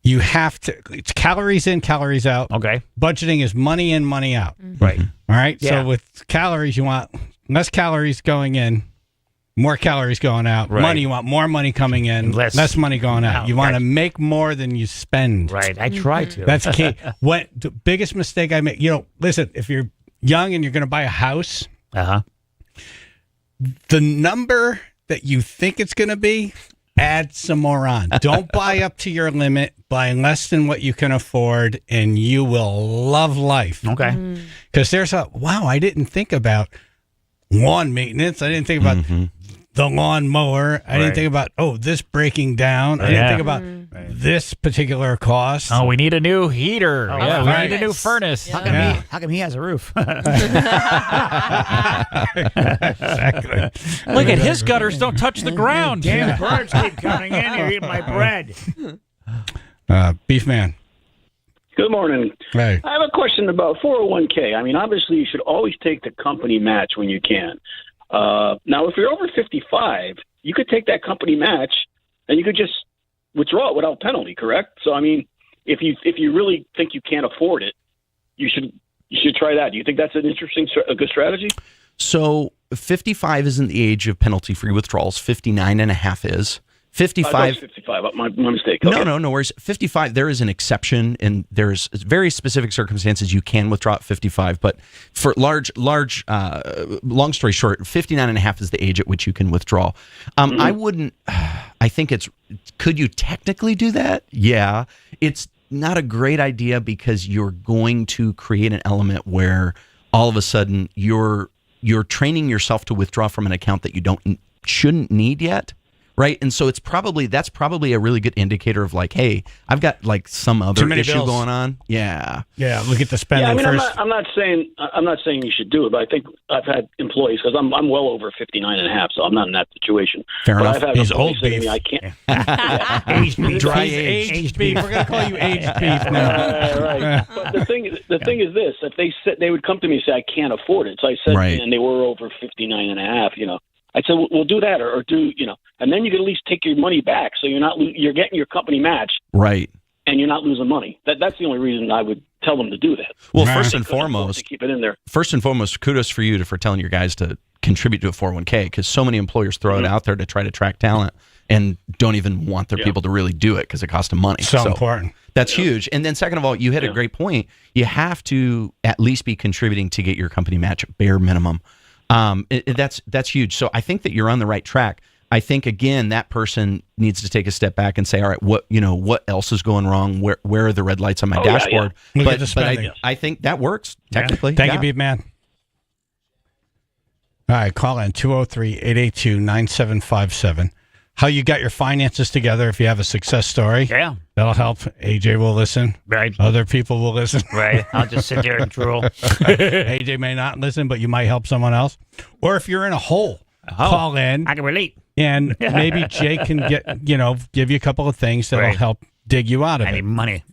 You have to, it's calories in, calories out. Okay. Budgeting is money in, money out. Right. All right. Yeah. So with calories, you want less calories going in, more calories going out. Right. Money, you want more money coming in, less money going out. You want to make more than you spend. Right. I try to. That's key. What the biggest mistake I make, listen, if you're young and you're going to buy a house, the number that you think it's going to be, add some more on. Don't buy up to your limit. Buy less than what you can afford, and you will love life. Okay. Because there's I didn't think about lawn maintenance. I didn't think about the lawn mower. I didn't think about, this breaking down. I didn't think about this particular cost. Oh, we need a new heater. Oh, yeah, right. we need a new furnace. How come he has a roof? Exactly. Look at his gutters. Don't touch the ground. Damn birds keep coming in. You're eating my bread. Beef man. Good morning. Hey. I have a question about 401k. I mean, obviously, you should always take the company match when you can. Now, if you're over 55, you could take that company match and you could just withdraw it without penalty, correct? So, I mean, if you really think you can't afford it, you should try that. Do you think that's a good strategy? So 55 isn't the age of penalty-free withdrawals. 59 and a half is. 55. 55. My mistake. Okay. No worries. 55, there is an exception, and there's very specific circumstances you can withdraw at 55. But for long story short, 59 and a half is the age at which you can withdraw. I wouldn't, I think could you technically do that? Yeah. It's not a great idea because you're going to create an element where all of a sudden you're training yourself to withdraw from an account that you shouldn't need yet. Right. And so that's probably a really good indicator of like, hey, I've got like some other issue going on. Yeah. Yeah. Look at the spending first. I'm not saying you should do it, but I think I've had employees because I'm well over 59 and a half, so I'm not in that situation. Fair enough. I've had He's employees old say to beef. me, I can't. Aged beef. Dry aged beef. We're going to call you aged beef now. Right. But the thing is this, if they would come to me and say, I can't afford it. So I said, and they were over 59 and a half, I said, we'll do that or do, and then you can at least take your money back. So you're getting your company match. Right. And you're not losing money. That's the only reason I would tell them to do that. Well, first and foremost, to keep it in there. First and foremost, kudos for you for telling your guys to contribute to a 401k because so many employers throw it out there to try to track talent and don't even want their people to really do it because it costs them money. So important. That's huge. And then second of all, you hit a great point. You have to at least be contributing to get your company match bare minimum. That's huge. So I think that you're on the right track. I think again that person needs to take a step back and say, all right, what else is going wrong? Where are the red lights on my dashboard? Yeah. But I think that works technically. Thank you, Beef Man. All right, call in 203-882-9757. How you got your finances together if you have a success story. Yeah. That'll help. AJ will listen. Right. Other people will listen. Right. I'll just sit there and drool. AJ may not listen, but you might help someone else. Or if you're in a hole, call in. I can relate. And maybe Jay can give you a couple of things that'll help dig you out of it. I need money.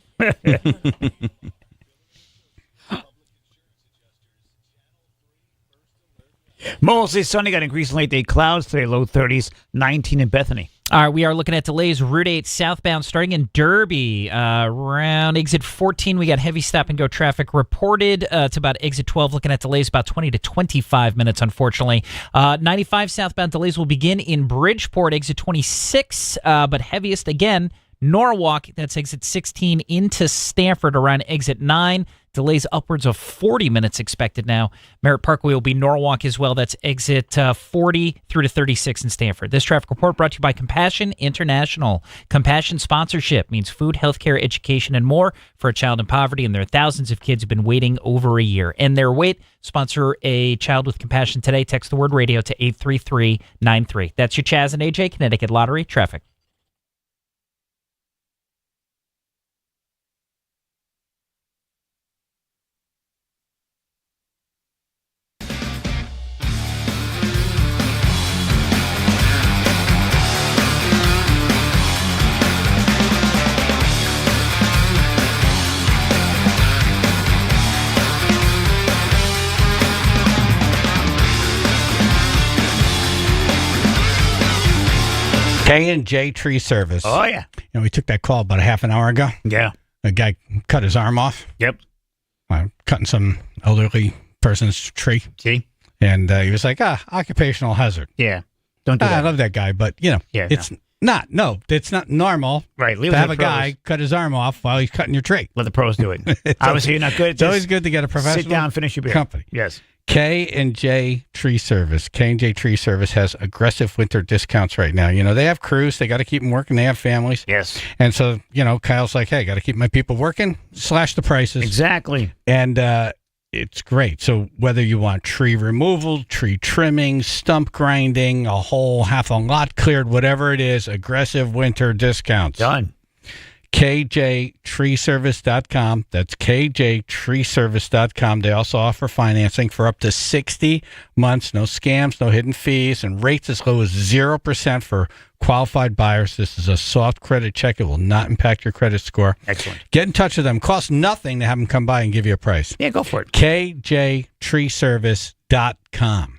Mostly sunny, got increasing late day clouds today, low 30s, 19 in Bethany. All right, we are looking at delays. Route 8 southbound starting in Derby. Around exit 14, we got heavy stop-and-go traffic reported. It's about exit 12, looking at delays about 20 to 25 minutes, unfortunately. 95 southbound delays will begin in Bridgeport, exit 26, but heaviest, again, Norwalk. That's exit 16 into Stanford around exit 9. Delays upwards of 40 minutes expected now. Merritt Parkway will be Norwalk as well. That's exit 40 through to 36 in Stanford. This traffic report brought to you by Compassion International. Compassion sponsorship means food, healthcare, education, and more for a child in poverty. And there are thousands of kids who've been waiting over a year. And their wait, sponsor a child with compassion today. Text the word radio to 83393. That's your Chaz and AJ Connecticut Lottery traffic. K&J Tree Service. Oh, yeah. And we took that call about a half an hour ago. Yeah. A guy cut his arm off. Yep. Cutting some elderly person's tree. See? And he was like, occupational hazard. Yeah. Don't do that. I love that guy, but, it's not normal right. Leave to have the a pros. guy cut his arm off while he's cutting your tree. Let the pros do it. Obviously, you're not good at It's always good to get a professional sit down, finish your beer. company. Yes. K&J Tree Service. K&J Tree Service has aggressive winter discounts right now. They have crews. They got to keep them working. They have families. Yes. And so, Kyle's like, hey, got to keep my people working. Slash the prices. Exactly. And it's great. So whether you want tree removal, tree trimming, stump grinding, a whole half a lot cleared, whatever it is, aggressive winter discounts. Done. KJTreeservice.com. That's KJTreeservice.com. They also offer financing for up to 60 months. No scams, no hidden fees, and rates as low as 0% for qualified buyers. This is a soft credit check. It will not impact your credit score. Excellent. Get in touch with them. Costs nothing to have them come by and give you a price. Yeah, go for it. KJTreeservice.com.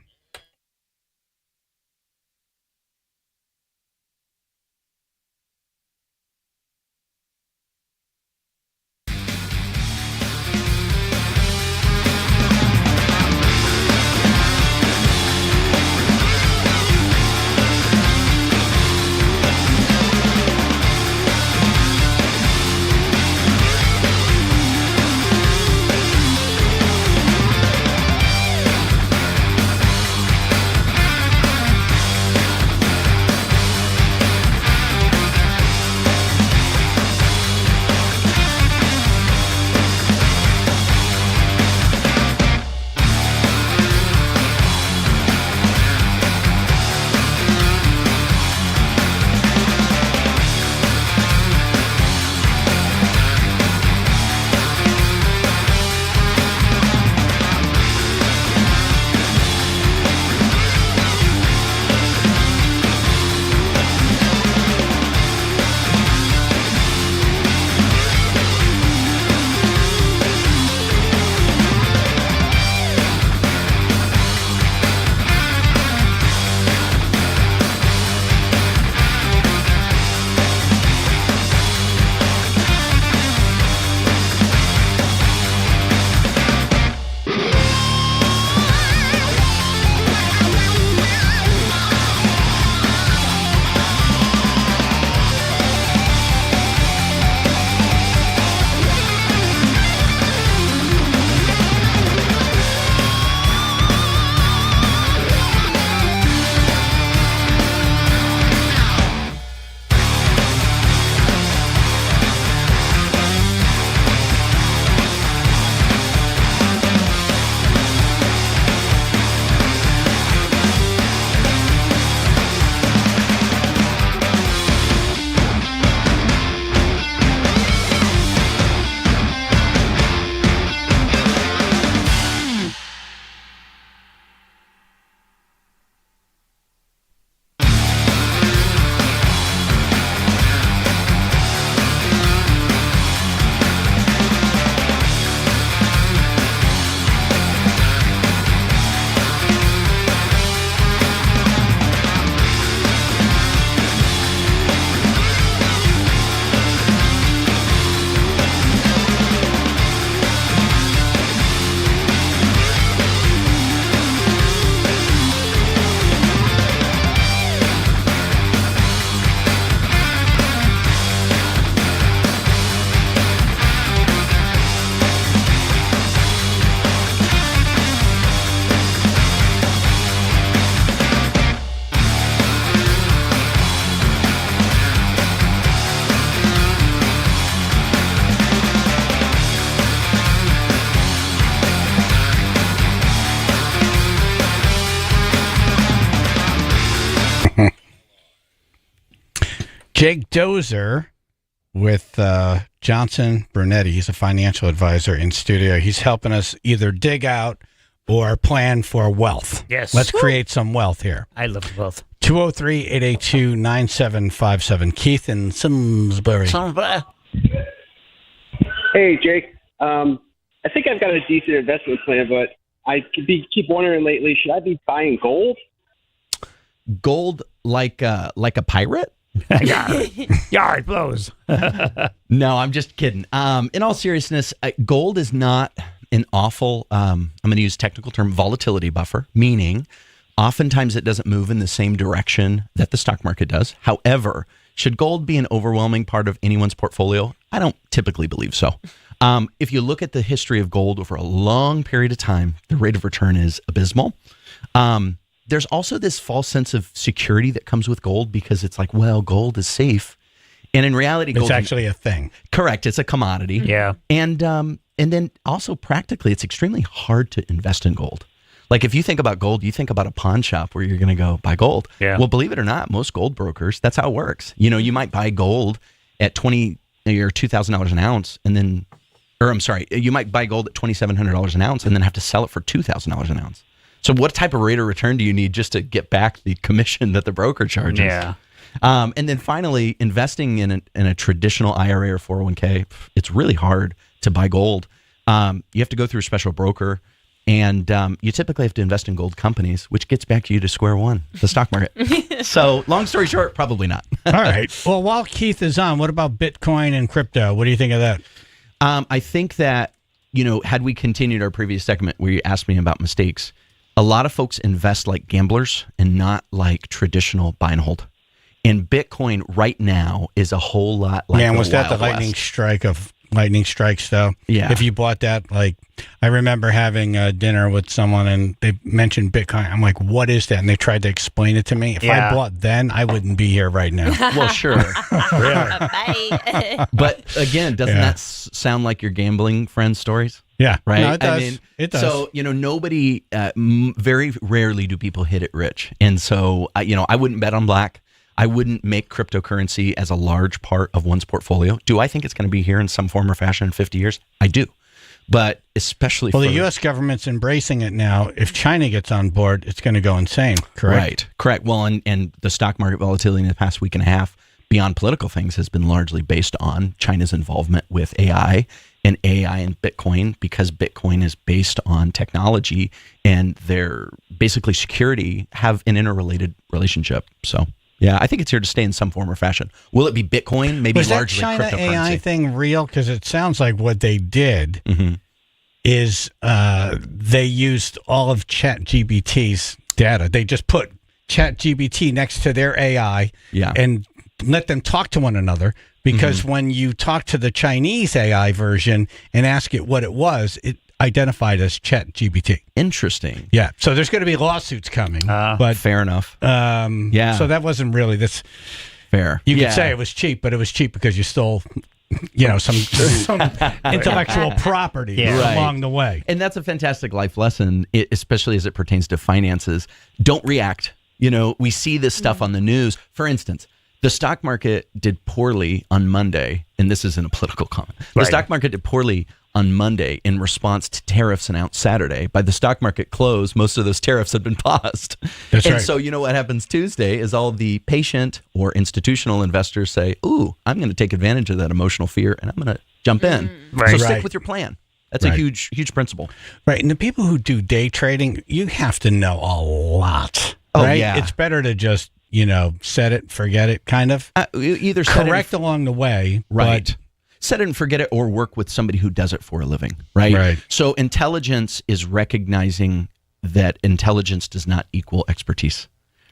Jake Dozer with Johnson Brunetti. He's a financial advisor in studio. He's helping us either dig out or plan for wealth. Yes. Let's create some wealth here. I love wealth. 203-882-9757. Keith in Simsbury. Hey, Jake. I think I've got a decent investment plan, but I keep wondering lately, should I be buying gold? Gold like a pirate? Yard blows. No, I'm just kidding. In all seriousness, gold is not an awful, I'm going to use technical term, volatility buffer, meaning oftentimes it doesn't move in the same direction that the stock market does. However, should gold be an overwhelming part of anyone's portfolio? I don't typically believe so. If you look at the history of gold over a long period of time, the rate of return is abysmal. There's also this false sense of security that comes with gold because it's like, well, gold is safe. And in reality, gold It's actually a thing. Correct. It's a commodity. Yeah. And then also practically, it's extremely hard to invest in gold. Like if you think about gold, you think about a pawn shop where you're going to go buy gold. Yeah. Well, believe it or not, most gold brokers, that's how it works. You know, you might buy gold at $20,000 or $2,000 an ounce, and then, you might buy gold at $2,700 an ounce and then have to sell it for $2,000 an ounce. So what type of rate of return do you need just to get back the commission that the broker charges? Yeah. And then finally, investing in a traditional IRA or 401k, it's really hard to buy gold. You have to go through a special broker, and you typically have to invest in gold companies, which gets back to you to square one, the stock market. So long story short, probably not. All right. Well, while Keith is on, what about Bitcoin and crypto? What do you think of that? I think that, had we continued our previous segment where you asked me about mistakes, a lot of folks invest like gamblers and not like traditional buy and hold. And Bitcoin right now is a whole lot like Man, was that the Wild lightning West. strike of lightning strikes, though? Yeah. If you bought that, like, I remember having dinner with someone and they mentioned Bitcoin. I'm like, what is that? And they tried to explain it to me. If I bought then, I wouldn't be here right now. Well, sure. Bye. But again, doesn't that sound like your gambling friend stories? Yeah. Right. No, it does. I mean, It does. So, nobody, very rarely do people hit it rich. And so, I wouldn't bet on black. I wouldn't make cryptocurrency as a large part of one's portfolio. Do I think it's going to be here in some form or fashion in 50 years? I do. But especially Well, the U.S. government's embracing it now. If China gets on board, it's going to go insane, correct? Correct. Well, and the stock market volatility in the past week and a half, beyond political things, has been largely based on China's involvement with AI and Bitcoin, because Bitcoin is based on technology and their basically security have an interrelated relationship. So, yeah, I think it's here to stay in some form or fashion. Will it be Bitcoin? Maybe Was that largely China cryptocurrency. AI thing real? Because it sounds like what they did is they used all of ChatGPT's data. They just put ChatGPT next to their AI and let them talk to one another. Because when you talk to the Chinese AI version and ask it what it was, it identified as ChatGPT. Interesting. Yeah. So there's going to be lawsuits coming. But fair enough. Yeah. So that wasn't really this. Fair. You could say it was cheap, but it was cheap because you stole, some intellectual property along the way. And that's a fantastic life lesson, especially as it pertains to finances. Don't react. We see this stuff on the news. For instance, the stock market did poorly on Monday, and this isn't a political comment. The stock market did poorly on Monday in response to tariffs announced Saturday. By the stock market close, most of those tariffs had been paused. That's and right. so what happens Tuesday is all the patient or institutional investors say, ooh, I'm going to take advantage of that emotional fear, and I'm going to jump in. So stick with your plan. That's a huge, huge principle. Right. And the people who do day trading, you have to know a lot. Oh, right? yeah. It's better to just set it, forget it, kind of. Either set correct along the way, right? But set it and forget it, or work with somebody who does it for a living, right? Right. So intelligence is recognizing that intelligence does not equal expertise,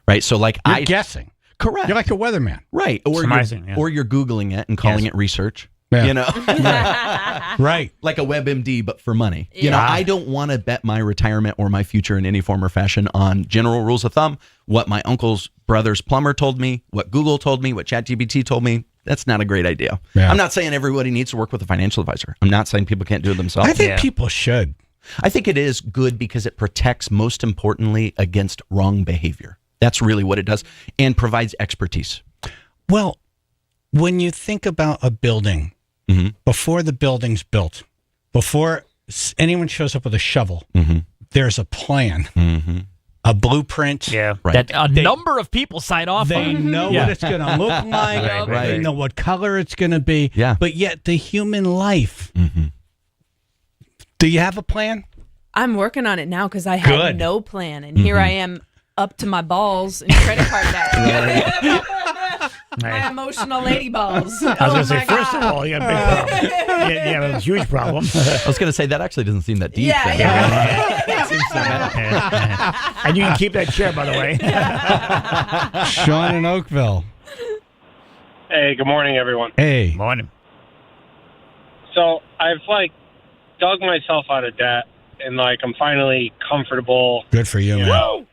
right? So you're guessing, correct? You're like a weatherman, right? Or you're Googling it and calling it research. Yeah. Right. Like a WebMD, but for money. I don't want to bet my retirement or my future in any form or fashion on general rules of thumb. What my uncle's brother's plumber told me, what Google told me, what ChatGPT told me. That's not a great idea. Yeah. I'm not saying everybody needs to work with a financial advisor. I'm not saying people can't do it themselves. I think people should. I think it is good because it protects, most importantly, against wrong behavior. That's really what it does, and provides expertise. Well, When you think about a building, before the building's built, before anyone shows up with a shovel, there's a plan, a blueprint. Yeah, that a number of people sign off They on. know what it's going to look like. They know what color it's going to be. Yeah. But yet the human life, do you have a plan? I'm working on it now because I had Good. no plan, and here I am up to my balls in credit card debt. My emotional lady balls. I was going to say, first of all, you got a big problem. You have a huge problem. I was going to say that actually doesn't seem that deep. Yeah, then. yeah. And you can keep that chair, by the way. Sean in Oakville. Hey, good morning, everyone. Hey. Morning. So I've dug myself out of debt, and I'm finally comfortable. Good for you, man. Know,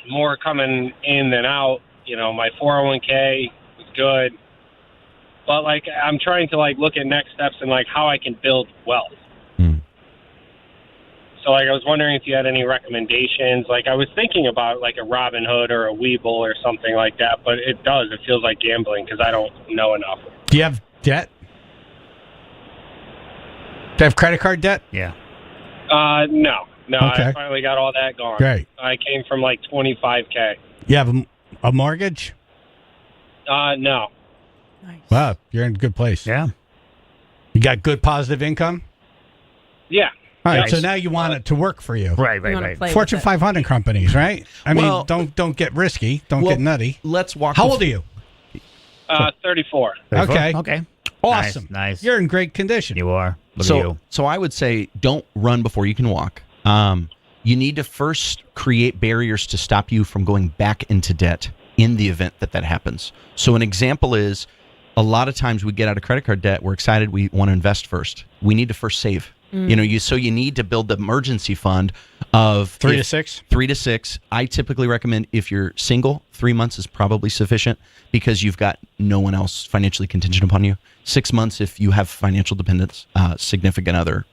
more coming in than out. My 401k is good, but I'm trying to look at next steps and how I can build wealth. So I was wondering if you had any recommendations. I was thinking about a Robinhood or a Webull or something like that, but it feels like gambling because I don't know enough. Do you have debt? Do you have credit card debt? Yeah. No. Okay. I finally got all that gone. Great. I came from 25K. You have a mortgage? No. Wow, you're in a good place. Yeah. You got good positive income? Yeah. All right, Nice. so now you want it to work for you. Right. Fortune 500 companies, right? I mean, don't get risky. Don't get nutty. Let's walk. How old are you? 34. Okay. Okay. Awesome. Nice. You're in great condition. You are. Look at you. So I would say don't run before you can walk. You need to first create barriers to stop you from going back into debt in the event that happens. So an example is a lot of times we get out of credit card debt. We're excited. We want to invest first. We need to first save. You need to build the emergency fund of 3 to 6. 3 to 6. I typically recommend if you're single, 3 months is probably sufficient because you've got no one else financially contingent upon you. 6 months if you have financial dependence, significant other,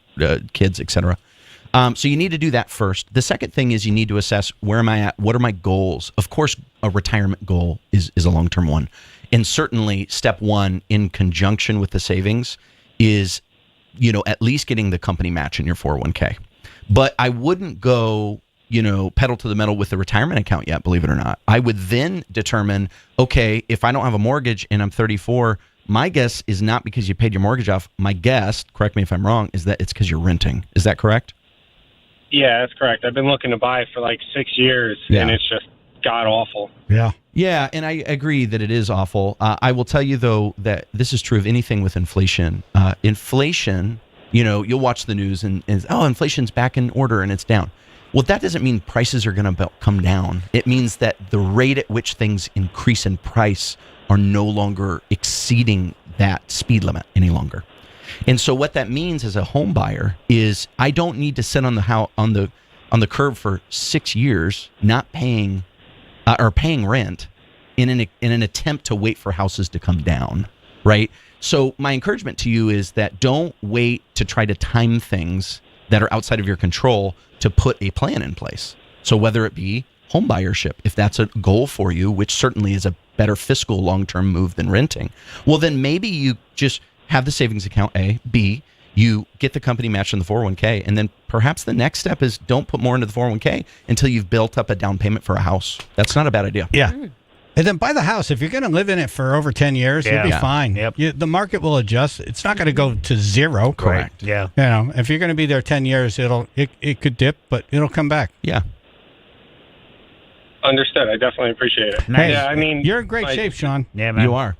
kids, etc. So you need to do that first. The second thing is you need to assess where am I at? What are my goals? Of course, a retirement goal is a long-term one. And certainly step one in conjunction with the savings is at least getting the company match in your 401k. But I wouldn't go, pedal to the metal with the retirement account yet, believe it or not. I would then determine, okay, if I don't have a mortgage and I'm 34, my guess is not because you paid your mortgage off. My guess, correct me if I'm wrong, is that it's because you're renting. Is that correct? Yeah, that's correct. I've been looking to buy for 6 years, and it's just god awful. Yeah. Yeah, and I agree that it is awful. I will tell you, though, that this is true of anything with inflation. Inflation, you'll watch the news and inflation's back in order and it's down. Well, that doesn't mean prices are going to come down. It means that the rate at which things increase in price are no longer exceeding that speed limit any longer. And so what that means as a home buyer is I don't need to sit on the curb for 6 years not paying or paying rent in an attempt to wait for houses to come down, right? So my encouragement to you is that don't wait to try to time things that are outside of your control to put a plan in place. So whether it be home buyership, if that's a goal for you, which certainly is a better fiscal long-term move than renting, well, then maybe you just have the savings account, A. B, you get the company match in the 401k, and then perhaps the next step is don't put more into the 401k until you've built up a down payment for a house. That's not a bad idea. Yeah. And then buy the house. If you're going to live in it for over 10 years, you'll be fine. Yep. The market will adjust. It's not going to go to zero. Correct. Yeah. If you're going to be there 10 years, it could dip, but it'll come back. Yeah. Understood. I definitely appreciate it. Hey, yeah, I mean, you're in great shape, Sean. Yeah, man. You are.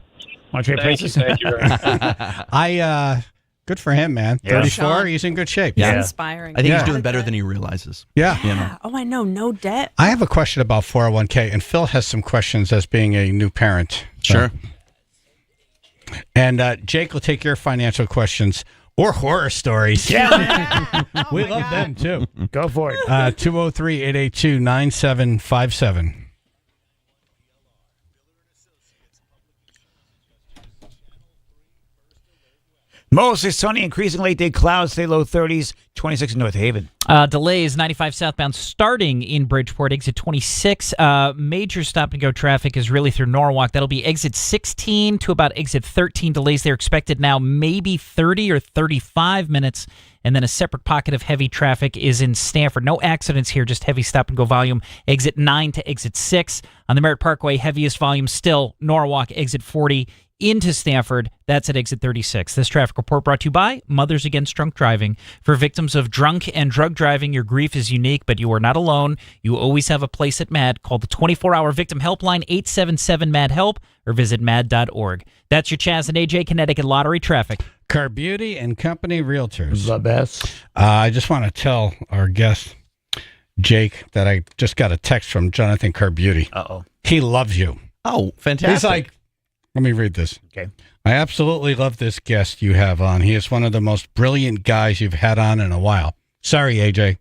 Want to trade Thank places? you. Thank you very much. Good for him, man. Yeah. 34, Sean. he's in good shape. It's Yeah. inspiring. I think Yeah. he's doing better than he realizes. Yeah. Oh, I know. No debt. I have a question about 401k, and Phil has some questions as being a new parent. Sure. And Jake will take your financial questions or horror stories. Yeah. We love them, too. Go for it. 203-882-9757. Mostly sunny, increasing late day clouds, stay low 30s, 26 in North Haven. Delays, 95 southbound starting in Bridgeport, exit 26. Major stop-and-go traffic is really through Norwalk. That'll be exit 16 to about exit 13. Delays there expected now maybe 30 or 35 minutes. And then a separate pocket of heavy traffic is in Stanford. No accidents here, just heavy stop-and-go volume. Exit 9 to exit 6. On the Merritt Parkway, heaviest volume still Norwalk, exit 40. Into Stanford, that's at exit 36. This traffic report brought to you by Mothers Against Drunk Driving. For victims of drunk and drug driving, your grief is unique, but you are not alone. You always have a place at MAD. Call the 24-hour victim helpline, 877-MAD-HELP, or visit mad.org. That's your Chaz and AJ Connecticut Lottery traffic. Car Beauty and Company Realtors. The best. I just want to tell our guest, Jake, that I just got a text from Jonathan Carbeauty. Uh-oh. He loves you. Oh, fantastic. He's like, let me read this. Okay. I absolutely love this guest you have on. He is one of the most brilliant guys you've had on in a while. Sorry, AJ.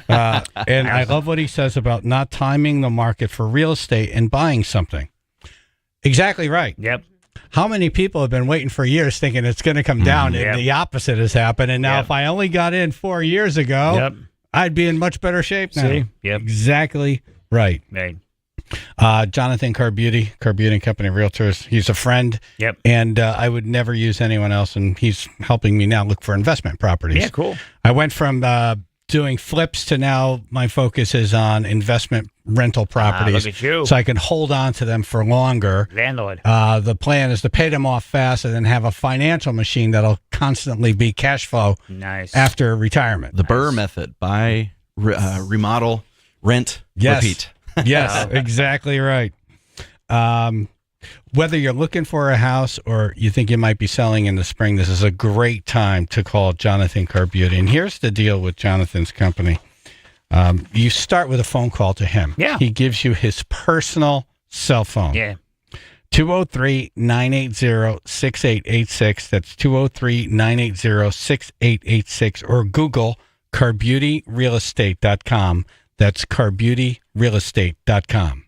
And I love what he says about not timing the market for real estate and buying something. Exactly right. Yep. How many people have been waiting for years thinking it's going to come down and the opposite has happened? And now if I only got in 4 years ago, I'd be in much better shape now. See? Yep. Exactly right. Right. Jonathan Carbeauty and Company Realtors. He's a friend. Yep. And I would never use anyone else, and he's helping me now look for investment properties. Yeah, cool. I went from doing flips to now my focus is on investment rental properties. Look at you. So I can hold on to them for longer. Landlord. The plan is to pay them off fast and then have a financial machine that'll constantly be cash flow after retirement. The Burr method. Buy, remodel, rent, repeat. Yes, exactly right. Whether you're looking for a house or you think you might be selling in the spring, this is a great time to call Jonathan Carbeauty. And here's the deal with Jonathan's company. You start with a phone call to him. Yeah. He gives you his personal cell phone. Yeah. 203-980-6886. That's 203-980-6886. Or Google carbeautyrealestate.com. That's carbeautyrealestate.com.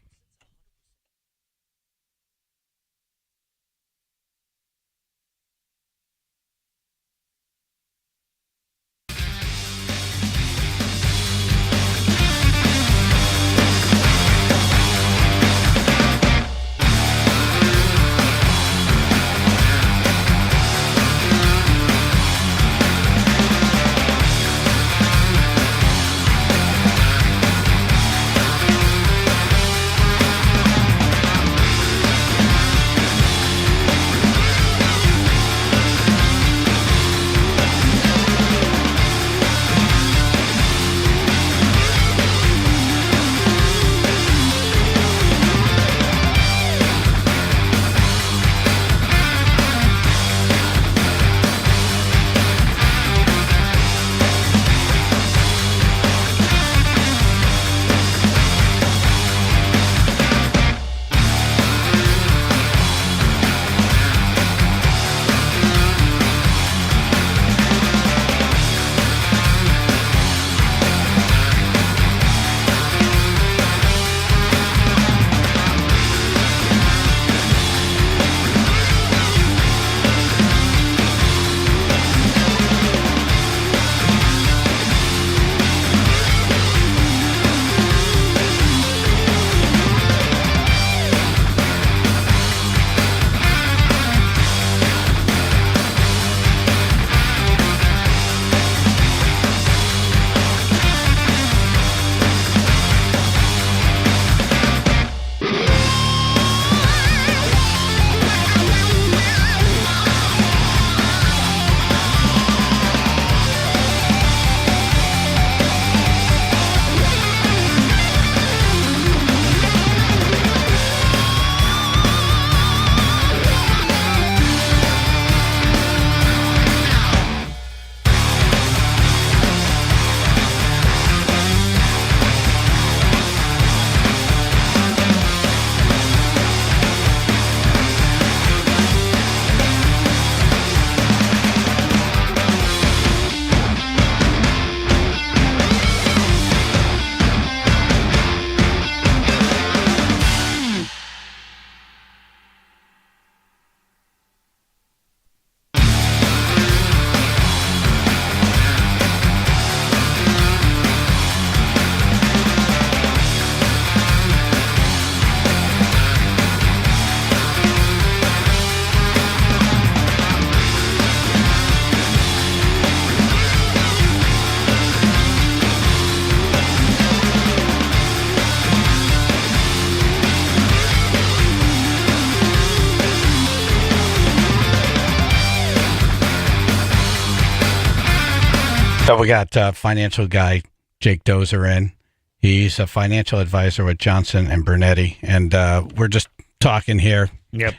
So we got financial guy Jake Dozer in. He's a financial advisor with Johnson and Bernetti, and we're just talking here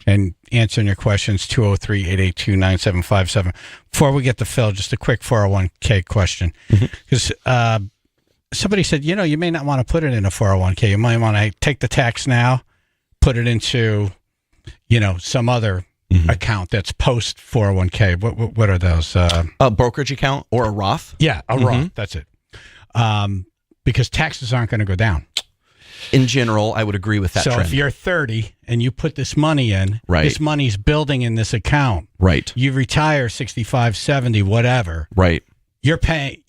and answering your questions, 203-882-9757. Before we get to Phil, just a quick 401k question. Because somebody said, you may not want to put it in a 401k. You might want to take the tax now, put it into, some other account that's post 401k. What are those? A brokerage account or a Roth? Yeah, a Roth. That's it. Because taxes aren't going to go down. In general, I would agree with that so trend. If you're 30 and you put this money in, this money's building in this account. Right. You retire 65, 70, whatever. Right. You're paying,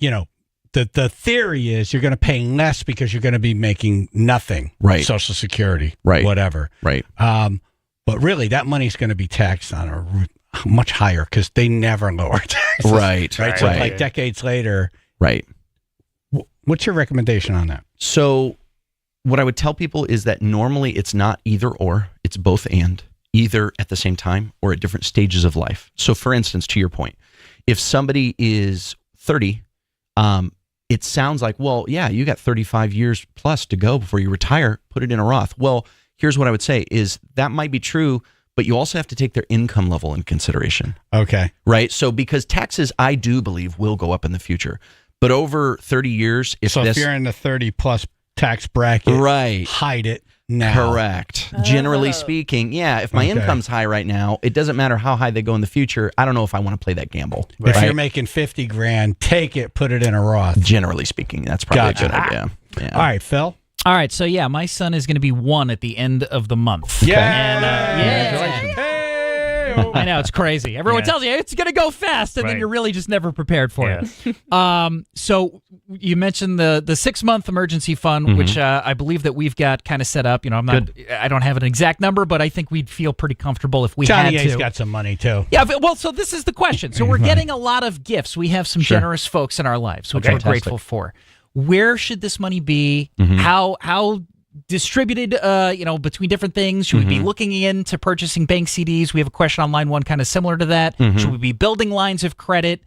the theory is you're going to pay less because you're going to be making nothing. Right. Social Security. Right. Whatever. Right. But really, that money's going to be taxed on a much higher because they never lower taxes. Right. Right. So like decades later. Right. What's your recommendation on that? So what I would tell people is that normally it's not either or, it's both and, either at the same time or at different stages of life. So for instance, to your point, if somebody is 30, it sounds like, well, yeah, you got 35 years plus to go before you retire, put it in a Roth. Well, here's what I would say is that might be true, but you also have to take their income level in consideration. Okay. Right? So because taxes, I do believe, will go up in the future. But over 30 years, if you're in the 30 plus tax bracket, hide it now. Correct. Generally speaking, if my income's high right now, it doesn't matter how high they go in the future. I don't know if I want to play that gamble. If you're making 50 grand, take it, put it in a Roth. Generally speaking, that's probably a good idea. Yeah. All right, Phil. All right, so my son is going to be 1 at the end of the month. I know, it's crazy. Everyone tells you it's going to go fast, and then you're really just never prepared for it. So you mentioned the 6-month emergency fund, which I believe that we've got kind of set up. I don't have an exact number, but I think we'd feel pretty comfortable if we Johnny had to. A's got some money too. Yeah, well, so this is the question. So we're getting a lot of gifts. We have some generous folks in our lives, which we're grateful for. Where should this money be? How distributed, between different things? Should we be looking into purchasing bank CDs? We have a question on line 1 kind of similar to that. Should we be building lines of credit?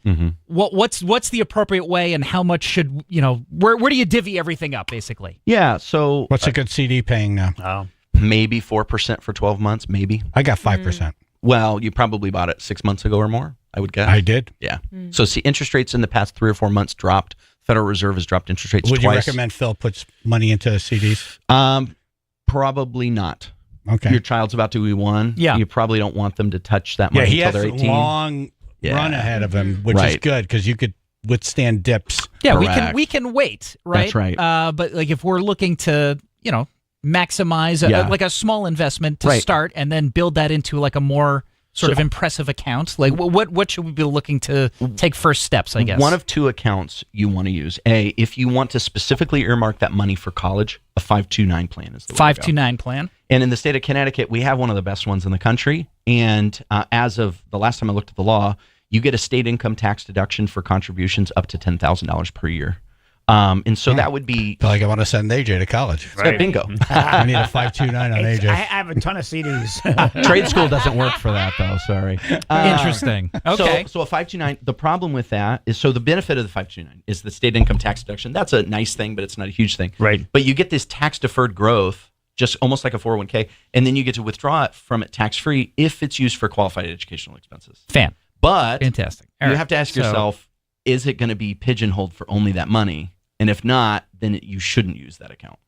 What's the appropriate way, and how much should, where do you divvy everything up, basically? Yeah, so... What's a good CD paying now? Maybe 4% for 12 months, maybe. I got 5%. Well, you probably bought it 6 months ago or more, I would guess. I did. Yeah. So see, interest rates in the past 3 or 4 months dropped. Federal Reserve has dropped interest rates Would twice. you recommend Phil puts money into CDs? Probably not. Okay. Your child's about to be 1. Yeah. You probably don't want them to touch that money until they're 18. He has a long run ahead of him, which is good because you could withstand dips. Yeah, we can wait, right? That's right. But like if we're looking to, maximize like a small investment to start and then build that into like a more sort of impressive account, like what should we be looking to take first steps, I guess? One of 2 accounts you want to use. If you want to specifically earmark that money for college, a 529 plan is the way 529 plan. And in the state of Connecticut, we have one of the best ones in the country. And as of the last time I looked at the law, you get a state income tax deduction for contributions up to $10,000 per year. And so that would be... Like I want to send AJ to college. Bingo. I need a 529 on AJ. I have a ton of CDs. Trade school doesn't work for that, though. Sorry. Interesting. Okay. So a 529, the problem with that is, so the benefit of the 529 is the state income tax deduction. That's a nice thing, but it's not a huge thing. Right. But you get this tax-deferred growth, just almost like a 401k, and then you get to withdraw it from it tax-free if it's used for qualified educational expenses. But fantastic. You have to ask yourself, is it going to be pigeonholed for only that money? And if not, then you shouldn't use that account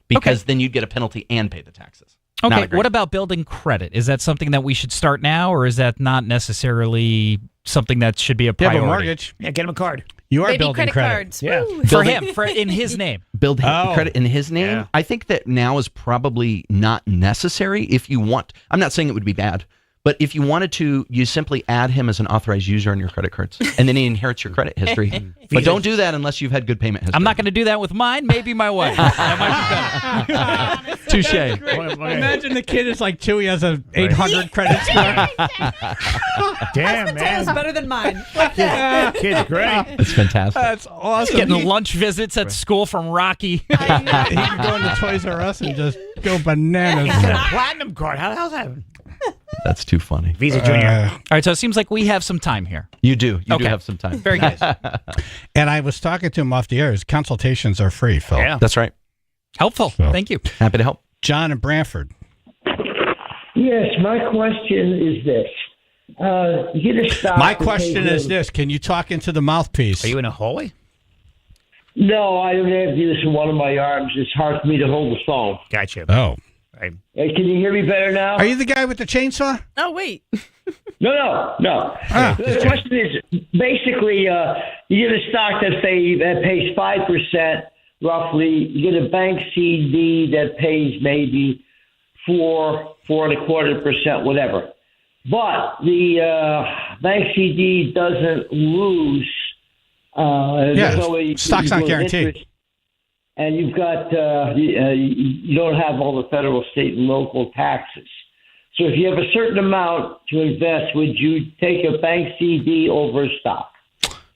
because then you'd get a penalty and pay the taxes. Okay, what about building credit? Is that something that we should start now, or is that not necessarily something that should be a priority? You have a mortgage. Yeah, get him a card. You are Maybe building credit credit. cards. Yeah. Woo. For him, in his name. Building credit in his name. Yeah. I think that now is probably not necessary if you want. I'm not saying it would be bad. But if you wanted to, you simply add him as an authorized user on your credit cards, and then he inherits your credit history. But don't do that unless you've had good payment history. I'm not going to do that with mine. Maybe my wife. That might be better. Touche. Imagine the kid is like 2. He has a 800 credit score. Damn, Tails man. better than mine. Kid's great. That's fantastic. That's awesome. Getting lunch visits at school from Rocky. He can go into Toys R Us and just go bananas. He's got a platinum card. How the hell's that happen? That's too funny. Visa Junior. All right, so it seems like we have some time here. You do. You do Okay. have some time. Very good. And I was talking to him off the air. His consultations are free, Phil. Yeah. That's right. Helpful. So. Thank you. Happy to help. John in Brantford. Yes, my question is this. You get a stock. My question is this. Can you talk into the mouthpiece? Are you in a hallway? No, I don't have to do this in one of my arms. It's hard for me to hold the phone. Gotcha. Oh. Right. Hey, can you hear me better now? Are you the guy with the chainsaw? Oh, wait. No. The question is, basically, you get a stock that pays 5% roughly. You get a bank CD that pays maybe 4.25%, whatever. But the bank CD doesn't lose. Stocks not guaranteed. Interest, and you've got you don't have all the federal, state, and local taxes. So if you have a certain amount to invest, would you take a bank CD over a stock?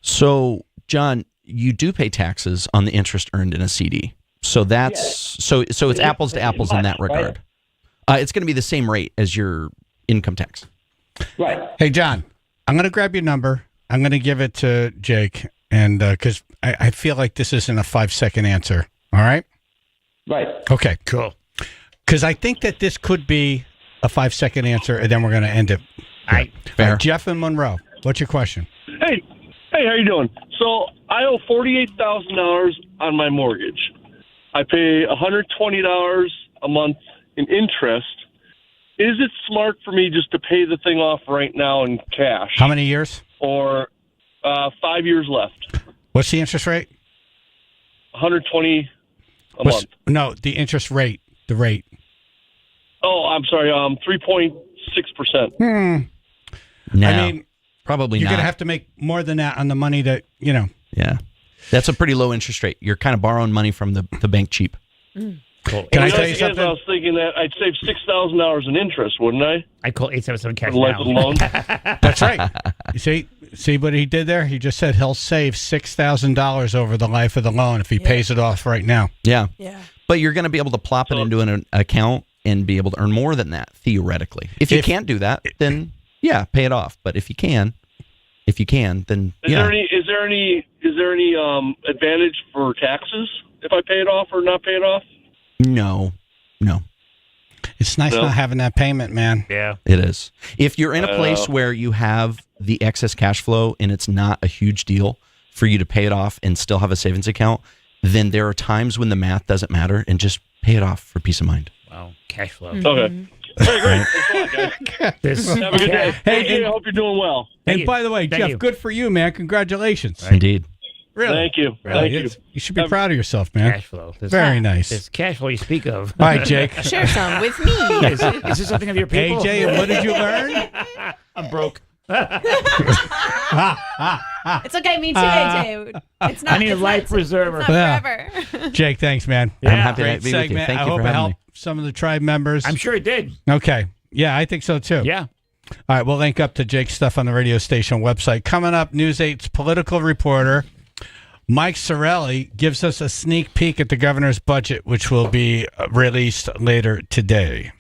So, John, you do pay taxes on the interest earned in a CD. So that's so it's apples to apples in that regard. Right? It's going to be the same rate as your income tax. Right. Hey, John, I'm going to grab your number. I'm going to give it to Jake, and because I feel like this isn't a 5-second answer. All right? Right. Okay, cool. Because I think that this could be a 5-second answer, and then we're going to end it. All right. Fair. Jeff in Monroe, what's your question? Hey, how you doing? So I owe $48,000 on my mortgage. I pay $120 a month in interest. Is it smart for me just to pay the thing off right now in cash? How many years? Or 5 years left? What's the interest rate? $120 a month. No, the interest rate, the rate. Oh, I'm sorry. 3.6%. No, I mean, probably you're not. going to have to make more than that on the money that, you know. Yeah. That's a pretty low interest rate. You're kind of borrowing money from the bank cheap. Cool. Can I tell you something? I was thinking that I'd save $6,000 in interest, wouldn't I? I'd call 877 cash For the life of the loan. That's right. You see what he did there? He just said he'll save $6,000 over the life of the loan if he pays it off right now. Yeah. Yeah. But you're going to be able to plop it into an account and be able to earn more than that, theoretically. If you can't do that, then, yeah, pay it off. But if you can, then, Is there any advantage for taxes if I pay it off or not pay it off? No. It's nice not having that payment, man. Yeah. It is. If you're in a place where you have the excess cash flow and it's not a huge deal for you to pay it off and still have a savings account, then there are times when the math doesn't matter and just pay it off for peace of mind. Wow. Cash flow. Okay. Very great. Thanks a lot, guys. Have a good day. Hey, I hope you're doing well. And by the way, Thank Jeff, you. good for you, man. Congratulations. Indeed. Really? Thank you. Really? Thank you. You should be proud of yourself, man. Cash flow. Very nice. This cash flow you speak of. All right, Jake. Share some with me. Is this something of your people? AJ, what did you learn? I'm broke. It's okay, me too, AJ. It's not. I need a life preserver. It's not forever. Jake, thanks, man. I'm happy Great to be with you. segment. Thank I you hope for it having helped me. some of the tribe members. I'm sure it did. Okay. Yeah, I think so too. Yeah. All right, we'll link up to Jake's stuff on the radio station website. Coming up, News 8's political reporter Mike Sorelli gives us a sneak peek at the governor's budget, which will be released later today.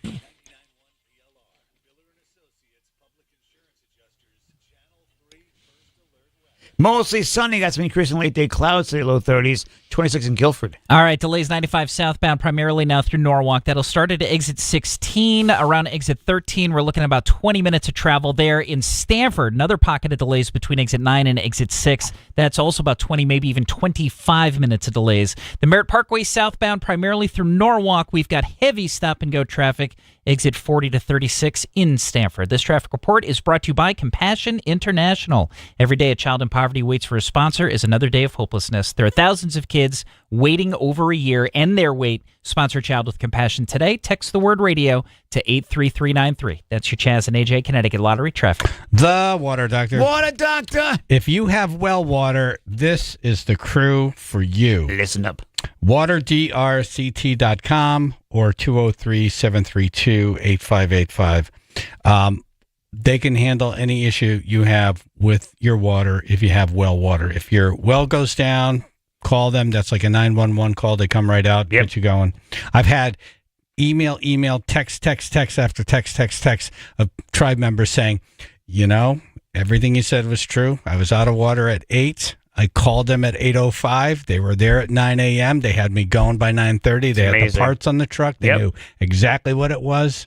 Mostly sunny. Got some increasing late day clouds today, low 30s, 26 in Guilford. All right, delays 95 southbound, primarily now through Norwalk. That'll start at exit 16. Around exit 13, we're looking at about 20 minutes of travel there. In Stamford, another pocket of delays between exit 9 and exit 6. That's also about 20, maybe even 25 minutes of delays. The Merritt Parkway southbound, primarily through Norwalk, we've got heavy stop-and-go traffic. Exit 40 to 36 in Stamford. This traffic report is brought to you by Compassion International. Every day a child in poverty waits for a sponsor is another day of hopelessness. There are thousands of kids waiting over a year, and their wait. Sponsor a child with compassion today. Text the word radio to 83393. That's your Chaz and AJ Connecticut Lottery traffic. The Water Doctor. Water Doctor. If you have well water, this is the crew for you. Listen up. waterdrct.com or 203-732-8585. They can handle any issue you have with your water if you have well water. If your well goes down, call them. That's like a 911 call. They come right out, get you going. I've had email, text after text of tribe members saying, everything you said was true. I was out of water at 8. I called them at 8:05. They were there at 9 a.m. They had me going by 9:30. They had the parts on the truck. They knew exactly what it was.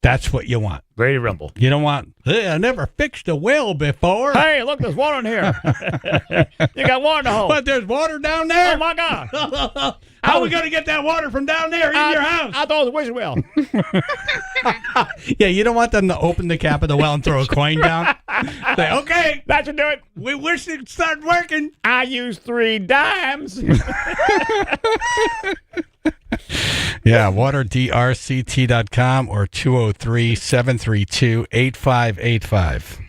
That's what you want. Ready to rumble. You don't want, hey, I never fixed a well before. Hey, look, there's water in here. You got water in the hole. But there's water down there? Oh, my God. How are we going to get that water from down there in your house? I thought it was a wizard well. Yeah, you don't want them to open the cap of the well and throw a coin down. Say, okay. That should do it. We wish it started working. I used 3 dimes. Yeah, waterdrct.com or 203-732-8585.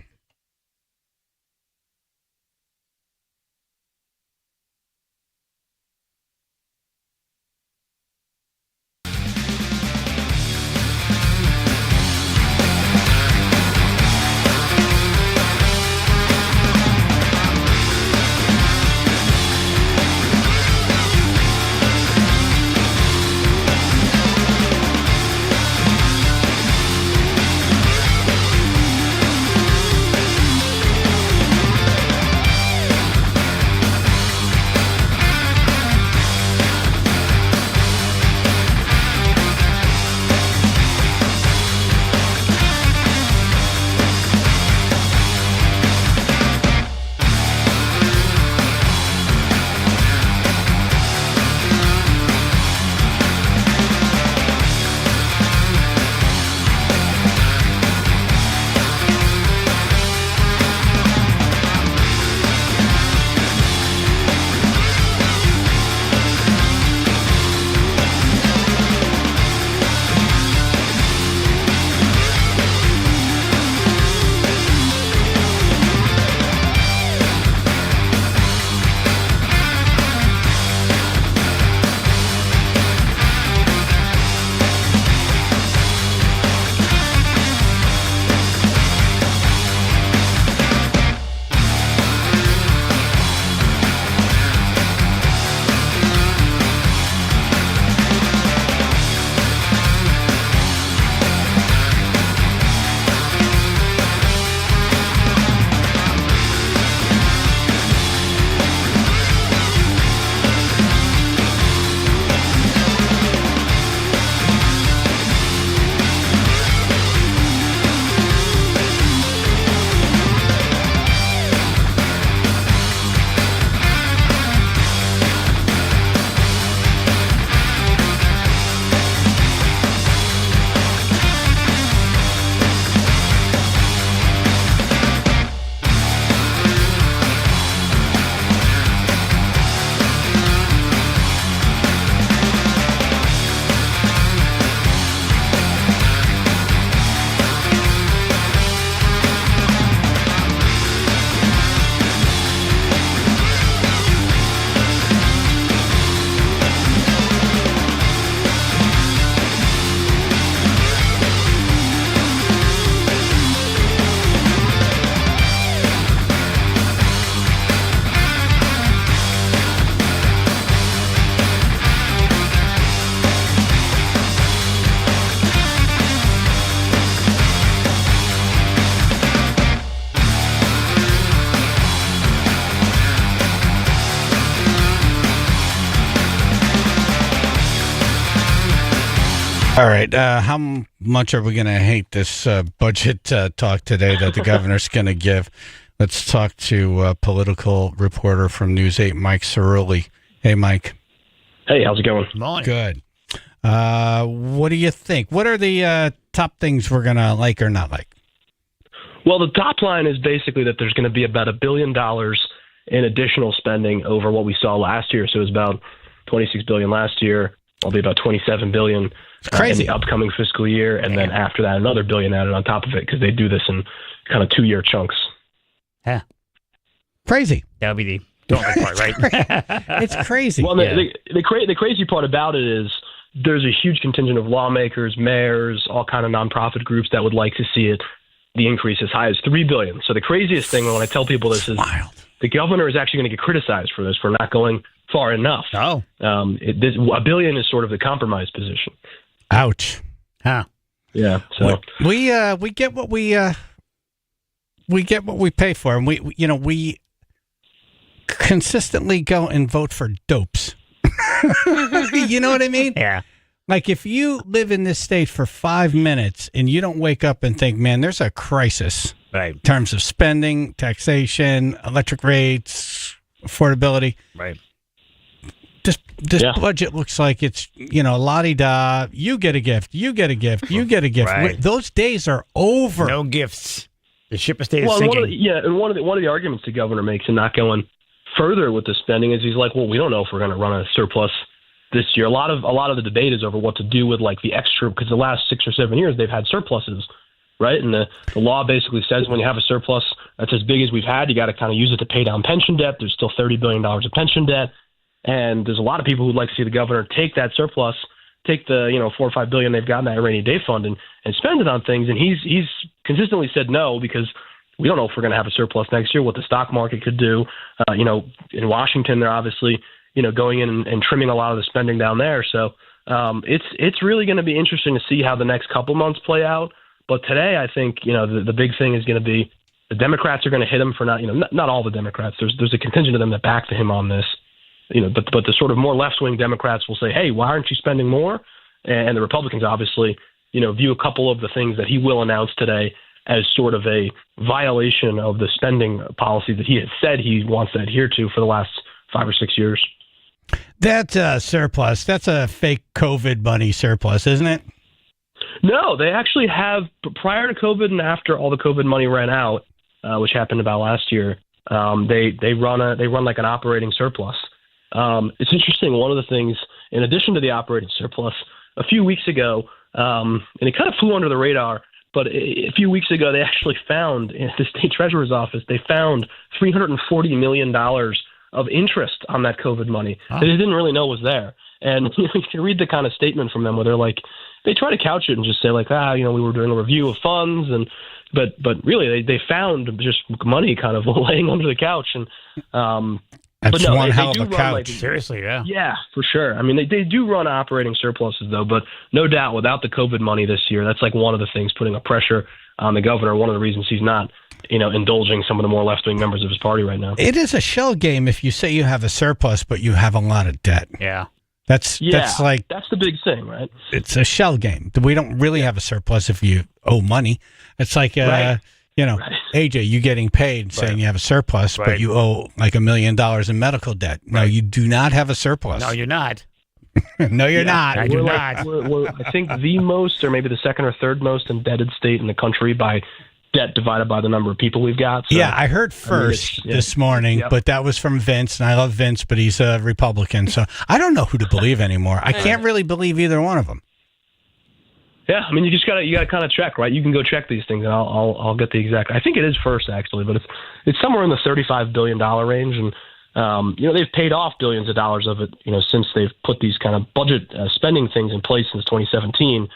All right. How much are we going to hate this budget talk today that the governor's going to give? Let's talk to political reporter from News 8, Mike Cerulli. Hey, Mike. Hey, how's it going? Good. What do you think? What are the top things we're going to like or not like? Well, the top line is basically that there's going to be about $1 billion in additional spending over what we saw last year. So it was about $26 billion last year. It'll be about $27 billion in the upcoming fiscal year, and then after that, another $1 billion added on top of it because they do this in kind of 2-year chunks. Yeah, crazy. That would be the daunting part, right? It's crazy. Well, the crazy part about it is there's a huge contingent of lawmakers, mayors, all kind of nonprofit groups that would like to see it the increase as high as $3 billion. So the craziest thing when I tell people this is the governor is actually going to get criticized for this for not going far enough. Oh, $1 billion is sort of the compromise position. Ouch. Huh. Yeah. So we get what we get what we pay for, and we consistently go and vote for dopes. You know what I mean? Yeah. Like if you live in this state for 5 minutes and you don't wake up and think, man, there's a crisis in terms of spending, taxation, electric rates, affordability. Right. This budget looks like it's, la-di-da. You get a gift. You get a gift. You get a gift. Right. Those days are over. No gifts. The ship is staying Well, sinking. one of the arguments the governor makes in not going further with the spending is he's like, well, we don't know if we're going to run a surplus this year. A lot of the debate is over what to do with like the extra, because the last 6 or 7 years they've had surpluses, right? And the law basically says when you have a surplus that's as big as we've had, you got to kind of use it to pay down pension debt. There's still $30 billion of pension debt. And there's a lot of people who'd like to see the governor take that surplus, take the $4 or $5 billion they've got in that rainy day fund and spend it on things. And he's consistently said no, because we don't know if we're going to have a surplus next year, what the stock market could do. In Washington, they're obviously going in and trimming a lot of the spending down there. So it's really going to be interesting to see how the next couple months play out. But today, I think the big thing is going to be the Democrats are going to hit him for not all the Democrats. There's a contingent of them that back him on this. But the sort of more left-wing Democrats will say, hey, why aren't you spending more? And the Republicans obviously, view a couple of the things that he will announce today as sort of a violation of the spending policy that he had said he wants to adhere to for the last 5 or 6 years. That surplus, that's a fake COVID money surplus, isn't it? No, they actually have, prior to COVID and after all the COVID money ran out, which happened about last year, they run like an operating surplus. It's interesting. One of the things, in addition to the operating surplus, a few weeks ago, and it kind of flew under the radar, but a few weeks ago, they actually found in the state treasurer's office, they found $340 million of interest on that COVID money that they didn't really know was there. And you can read the kind of statement from them where they're like, they try to couch it and just say like, we were doing a review of funds, and but really they found just money kind of laying under the couch. And that's but no, one hell of do a run, couch. Seriously, yeah. Yeah, for sure. I mean, they do run operating surpluses, though, but no doubt without the COVID money this year, that's like one of the things putting a pressure on the governor, one of the reasons he's not, indulging some of the more left-wing members of his party right now. It is a shell game if you say you have a surplus, but you have a lot of debt. Yeah. That's the big thing, right? It's a shell game. We don't really have a surplus if you owe money. It's like, AJ, you getting paid saying you have a surplus, but you owe like $1 million in medical debt. No, you do not have a surplus. No, you're not. No, you're not. I do not. We're, I think, the most, or maybe the second or third most indebted state in the country by debt divided by the number of people we've got. So, yeah, I heard first this morning, but that was from Vince, and I love Vince, but he's a Republican, so I don't know who to believe anymore. I can't really believe either one of them. Yeah, I mean, you gotta kind of check, right? You can go check these things, and I'll get the exact. I think it is first actually, but it's somewhere in the $35 billion range, and they've paid off billions of dollars of it, since they've put these kind of budget spending things in place since 2017.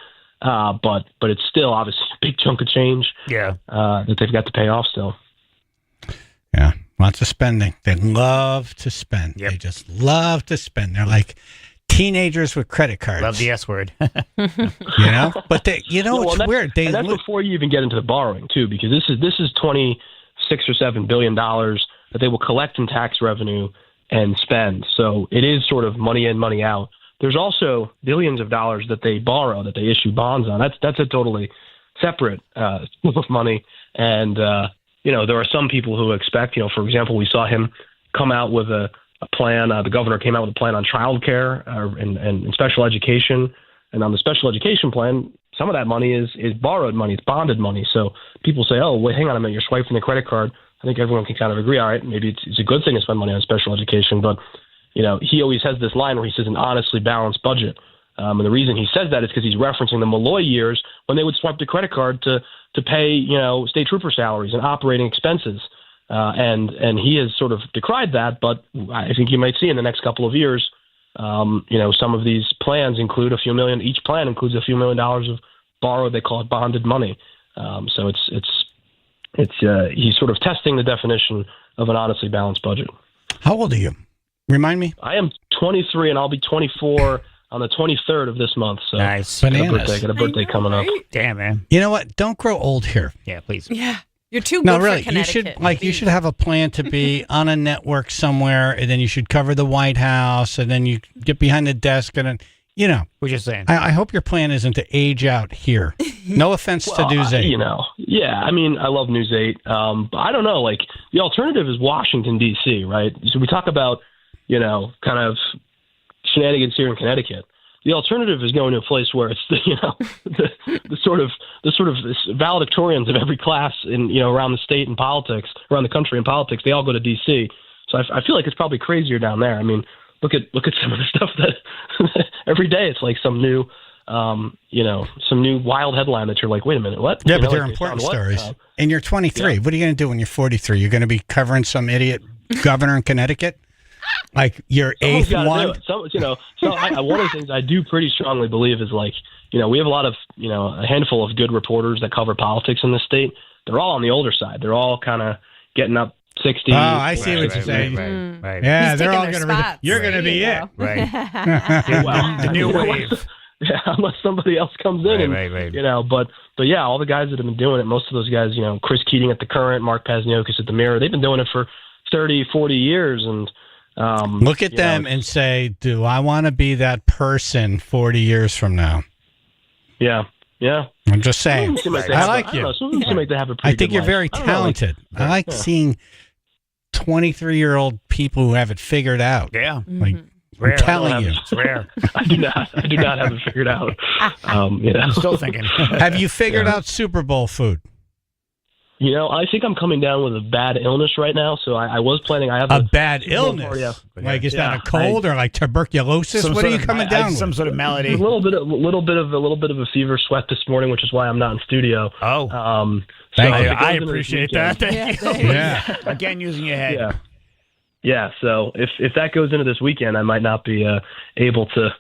But it's still obviously a big chunk of change. Yeah, that they've got to pay off still. Yeah, lots of spending. They love to spend. Yep. They just love to spend. They're like teenagers with credit cards. Love the S word. But it's weird. That's before you even get into the borrowing too, because this is $26 or $7 billion that they will collect in tax revenue and spend. So it is sort of money in, money out. There's also billions of dollars that they borrow, that they issue bonds on. That's a totally separate pool of money. And there are some people who expect, for example, we saw him come out with a plan. The governor came out with a plan on childcare and special education. And on the special education plan, some of that money is borrowed money. It's bonded money. So people say, oh, wait, hang on a minute, you're swiping the credit card. I think everyone can kind of agree, all right, maybe it's a good thing to spend money on special education. But, he always has this line where he says an honestly balanced budget. And the reason he says that is because he's referencing the Malloy years when they would swipe the credit card to pay, state trooper salaries and operating expenses. And he has sort of decried that, but I think you might see in the next couple of years, some of these plans include a few million. Each plan includes a few $1 million of borrowed. They call it bonded money. So he's sort of testing the definition of an honestly balanced budget. How old are you? Remind me. I am 23, and I'll be 24 on the 23rd of this month. So Nice. Got Bananas. a birthday coming up. Damn, man. You know what? Don't grow old here. Yeah, please. Yeah. You're too good No, for really. Connecticut. You should have a plan to be on a network somewhere, and then you should cover the White House, and then you get behind the desk, and then, you know. We're just saying. I hope your plan isn't to age out here. No offense to News 8. Yeah, I mean, I love News 8. But I don't know, like, the alternative is Washington, D.C., right? So we talk about, kind of shenanigans here in Connecticut. The alternative is going to a place where it's the sort of valedictorians of every class in around the state and politics, around the country in politics. They all go to D.C. So I feel like it's probably crazier down there. I mean, look at some of the stuff that every day it's like some new wild headline that you're like, wait a minute, what? Yeah, but they're important stories. And you're 23. Yeah. What are you going to do when you're 43? You're going to be covering some idiot governor in Connecticut? Like your eighth one? One of the things I do pretty strongly believe is we have a lot of, a handful of good reporters that cover politics in this state. They're all on the older side. They're all kind of getting up 60. Oh, I see what you're saying. Right. Yeah, they're all going to be. You're going to be it. Right. The new wave. Yeah, unless somebody else comes in, right. But yeah, all the guys that have been doing it, most of those guys, Chris Keating at the Current, Mark Pazniokis at the Mirror, they've been doing it for 30, 40 years, and look at them and say, do I want to be that person 40 years from now? Yeah. I'm just saying. I like you. I think you're very talented. I like seeing 23-year-old people who have it figured out. Yeah. Like, I'm telling you. It's rare. I do not have it figured out. I'm still thinking. Have you figured out Super Bowl food? I think I'm coming down with a bad illness right now, so I was planning. I have a bad illness. Like, is that a cold or like tuberculosis? What are you coming down with? Some sort of malady. A little bit of a fever sweat this morning, which is why I'm not in studio. Oh, thank you. I appreciate that. Thank you. Yeah. Again, using your head. Yeah. So if that goes into this weekend, I might not be able to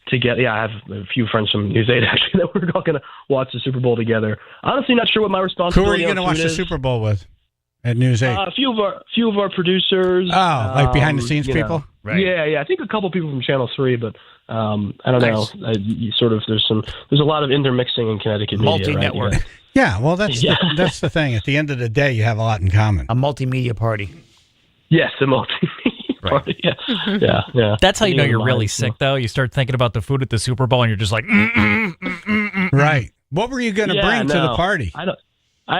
get. Yeah, I have a few friends from News 8 actually that we're all going to watch the Super Bowl together. Honestly, not sure what my responsibility. Who are you going to watch the Super Bowl with at News 8? A few of our producers. Oh, like behind the scenes people. Right. Yeah. I think a couple people from Channel 3, but I don't know. There's a lot of intermixing in Connecticut media. Multi-network. Right? Yeah, well, that's the thing. At the end of the day, you have a lot in common. A multimedia party. Yes, a multimedia party. Yeah. That's how you know you're really sick, though. You start thinking about the food at the Super Bowl, and you're just like, Right. What were you going to bring to the party?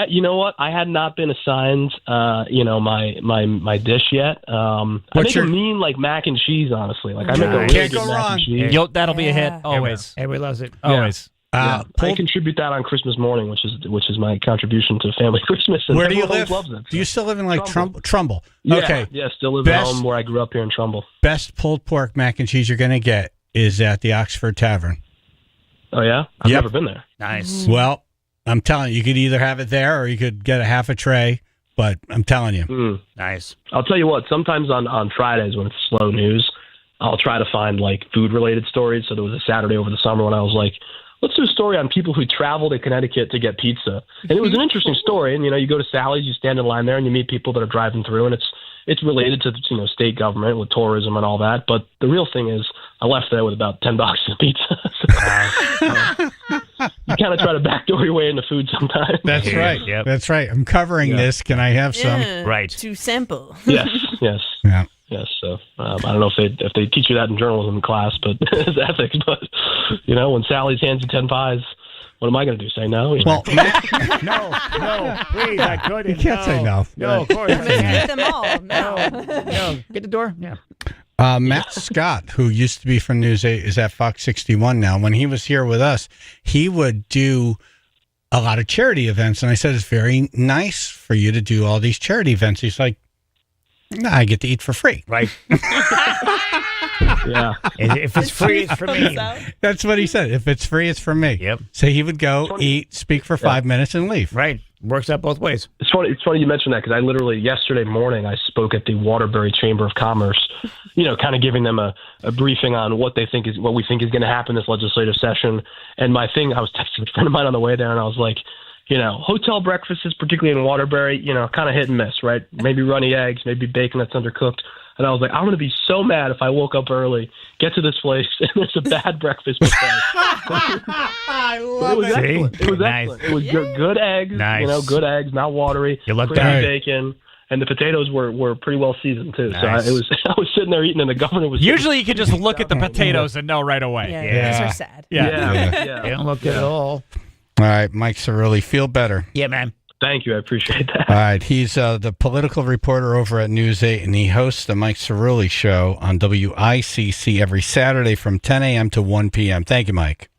You know what? I had not been assigned, my dish yet. I make a mean mac and cheese, honestly. Like I make a really Can't good go mac wrong. and cheese. That'll be a hit always. Everybody loves it. Always. I contribute that on Christmas morning, which is my contribution to family Christmas. And where do you everyone live? Loves it, so. Do you still live in Trumbull? Yeah, Okay. Yeah, still live at home where I grew up here in Trumbull. Best pulled pork mac and cheese you're going to get is at the Oxford Tavern. Oh yeah, I've never been there. Nice. Well, I'm telling you, you could either have it there or you could get a half a tray. But I'm telling you, nice. I'll tell you what. Sometimes on Fridays when it's slow news, I'll try to find food related stories. So there was a Saturday over the summer when I was like, let's do a story on people who travel to Connecticut to get pizza. And it was an interesting story. And, you go to Sally's, you stand in line there and you meet people that are driving through, and it's related to, state government with tourism and all that. But the real thing is I left there with about $10 of pizza. You kind of try to backdoor your way into food sometimes. That's right. Yep. That's right. I'm covering this. Can I have some? Right. Too simple. Yes. Yeah. Yes, so I don't know if they teach you that in journalism class, but it's ethics. But when Sally's hands you 10 pies, what am I going to do? Say no? Well, no, please, I couldn't. You can't say no. No, of course. Get them all. No, get the door. Yeah. Matt Scott, who used to be from News 8, is at Fox 61 now. When he was here with us, he would do a lot of charity events, and I said, it's very nice for you to do all these charity events. He's like, no, I get to eat for free. Right. Yeah. If it's free, it's for me. That's what he said. If it's free, it's for me. Yep. So he would go, eat, speak for 5 minutes, and leave. Right. Works out both ways. It's funny you mentioned that because I literally yesterday morning I spoke at the Waterbury Chamber of Commerce, kind of giving them a briefing on what we think is going to happen this legislative session. And my thing, I was texting a friend of mine on the way there, and I was like, hotel breakfasts, particularly in Waterbury, kind of hit and miss, right? Maybe runny eggs, maybe bacon that's undercooked. And I was like, I'm going to be so mad if I woke up early, get to this place, and it's a bad breakfast buffet. I love it. Was it. excellent. It was Nice. excellent. It was good eggs, Nice. good eggs, not watery. You look crispy bad. bacon. And the potatoes were pretty well seasoned too. Nice. So I was sitting there eating, and the governor was Usually you can just look at the potatoes and know right away. Yeah, those are sad. Yeah. They don't look good at all. All right, Mike Cirilli, feel better. Yeah, man. Thank you, I appreciate that. All right, he's the political reporter over at News 8, and he hosts the Mike Cirilli Show on WICC every Saturday from 10 a.m. to 1 p.m. Thank you, Mike.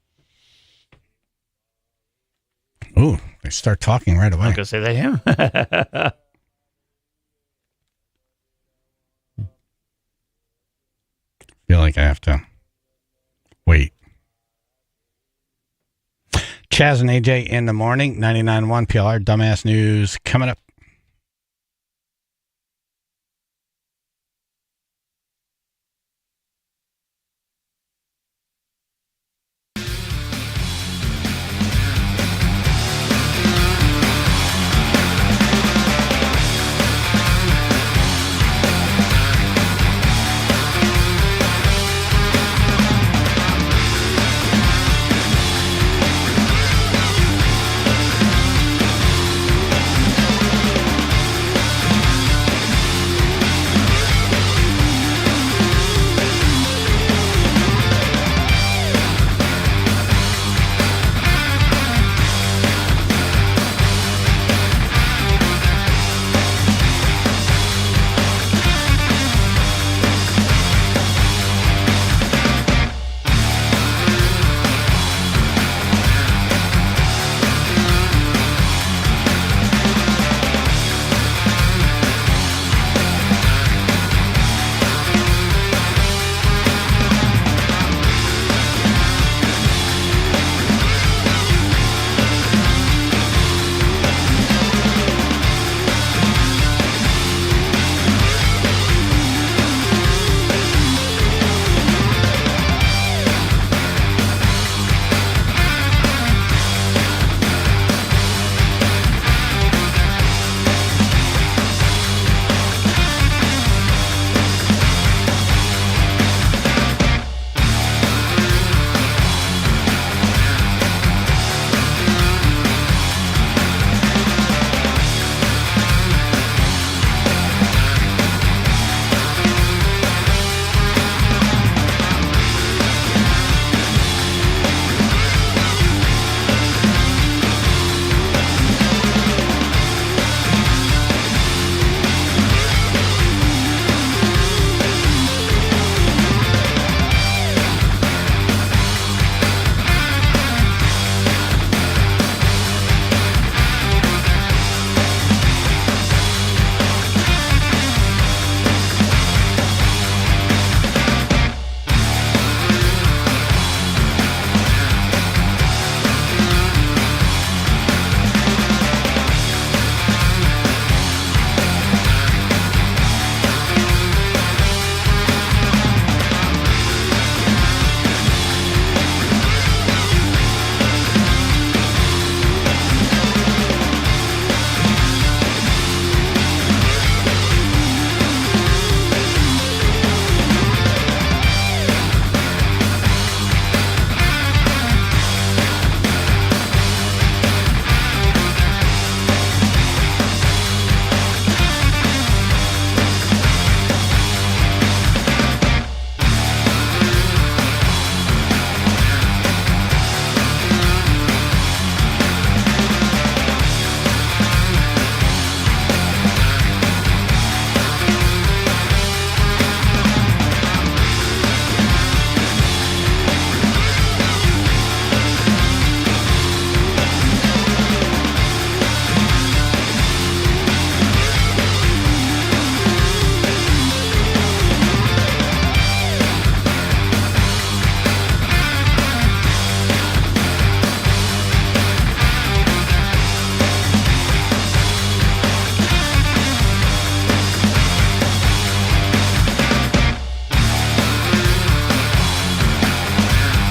Ooh, they start talking right away. I'm going to say that, yeah. Feel like I have to wait. Chaz and AJ in the morning, 99.1 PLR, Dumbass News coming up.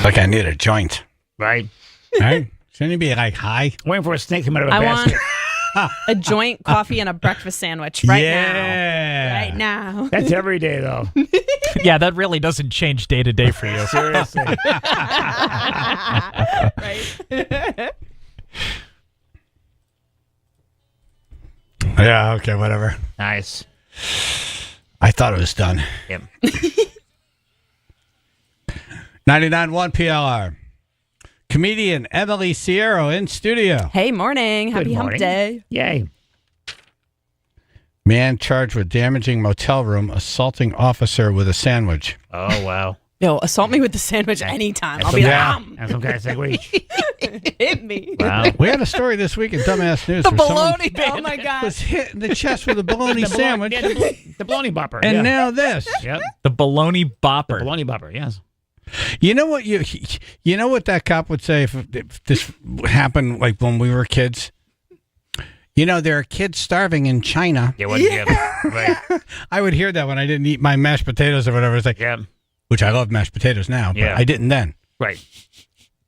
Like I need a joint. Right. Right? Shouldn't he be like, hi? Waiting for a snake to come out of a I basket. want a joint, coffee, and a breakfast sandwich right now. right now. That's every day, though. Yeah, that really doesn't change day to day for you. Seriously. Right. Yeah, okay, whatever. Nice. I thought it was done. Yep. 99.1 PLR. Comedian Emily Sierra in studio. Hey, morning. Happy hump day. Yay. Man charged with damaging motel room, assaulting officer with a sandwich. Oh, wow. Yo, assault me with the sandwich anytime. I'll be like, That's some kind of segue. hit me. Wow. We had a story this week in Dumbass News. The where someone bologna bandit. Oh, my God. was hit in the chest with a bologna sandwich. The bologna bopper. And yeah. now this. Yep. The bologna bopper. The bologna bopper, yes. You know what you know what that cop would say if this happened like when we were kids? You know, there are kids starving in China. Right. I would hear that when I didn't eat my mashed potatoes or whatever. It's like, which I love mashed potatoes now, but I didn't then. Right.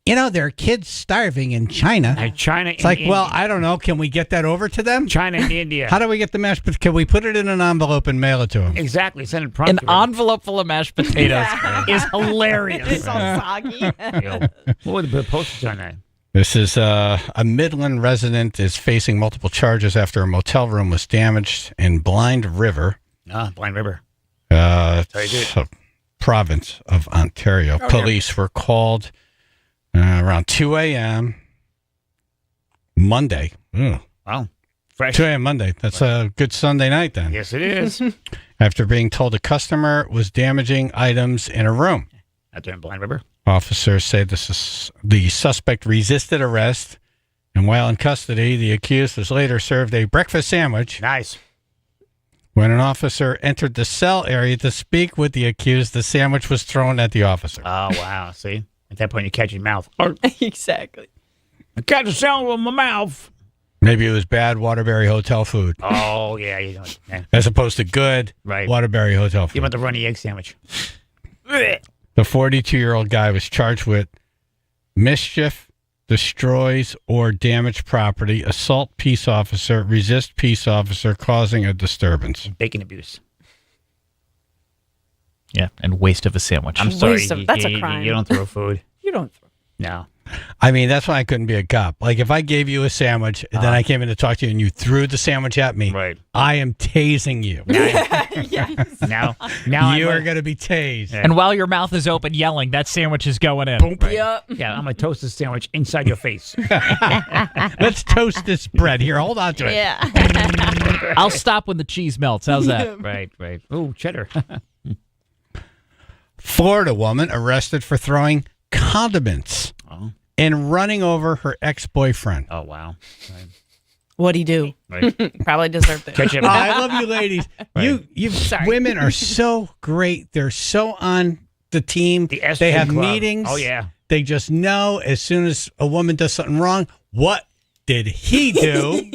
You know, there are kids starving in China. China. It's like, well, I don't know. Can we get that over to them? China and India. How do we get the mashed potatoes? Can we put it in an envelope and mail it to them? Exactly. Send it An prompt. to envelope full of mashed potatoes is hilarious. It's all soggy. What would the postage on that? This is a Midland resident is facing multiple charges after a motel room was damaged in Blind River. Blind River. It's a province of Ontario. Police were called around 2 a.m. Monday. Wow. Fresh. 2 a.m. Monday. That's a good Sunday night then. Yes, it is. After being told a customer was damaging items in a room. Out there in Blind River. Officers say the suspect resisted arrest, and while in custody, the accused was later served a breakfast sandwich. Nice. When an officer entered the cell area to speak with the accused, the sandwich was thrown at the officer. Oh, wow. See? At that point, you catch your mouth. Exactly. I catch a sandwich with my mouth. Maybe it was bad Waterbury Hotel food. Oh, yeah. You don't, as opposed to good Waterbury Hotel food. You want the runny egg sandwich. The 42-year-old guy was charged with mischief, destroys or damage property, assault peace officer, resist peace officer, causing a disturbance. Bacon abuse. Yeah, and waste of a sandwich. I'm sorry. That's a crime. You don't throw food. You don't throw. No. I mean, that's why I couldn't be a cop. Like, if I gave you a sandwich, and then I came in to talk to you, and you threw the sandwich at me, I am tasing you. Now you are going to be tased. And while your mouth is open yelling, that sandwich is going in. Boom. Yep. Yeah, I'm going to toast this sandwich inside your face. Let's toast this bread. Here, hold on to it. Yeah. I'll stop when the cheese melts. How's that? Right. Ooh, cheddar. Florida woman arrested for throwing condiments and running over her ex-boyfriend. Oh, wow. What'd he do? Right. Probably deserved it. I love you ladies. You women are so great. They're so on the team. They have club. meetings. Oh, yeah. They just know as soon as a woman does something wrong, what did he do?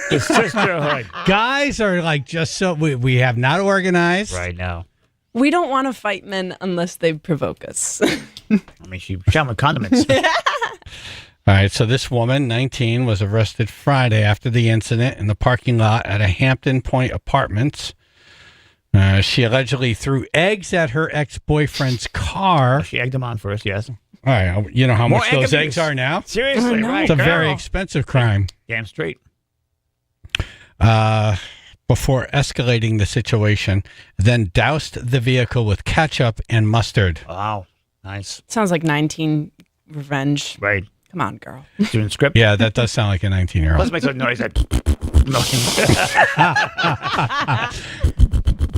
The sisterhood. Guys are like just so we have not organized. Right now. We don't want to fight men unless they provoke us. I mean, she shot with condiments. All right, so this woman, 19, was arrested Friday after the incident in the parking lot at a Hampton Point Apartments. She allegedly threw eggs at her ex-boyfriend's car. She egged him on first, yes. All right, you know how More much those egg eggs abuse. are now? Seriously, right? It's a very expensive crime. Damn straight. Before escalating the situation, then doused the vehicle with ketchup and mustard. Wow, nice. Sounds like 19 revenge. Right. Come on, girl. Doing script. Yeah, that does sound like a 19-year-old. Let's make some noise.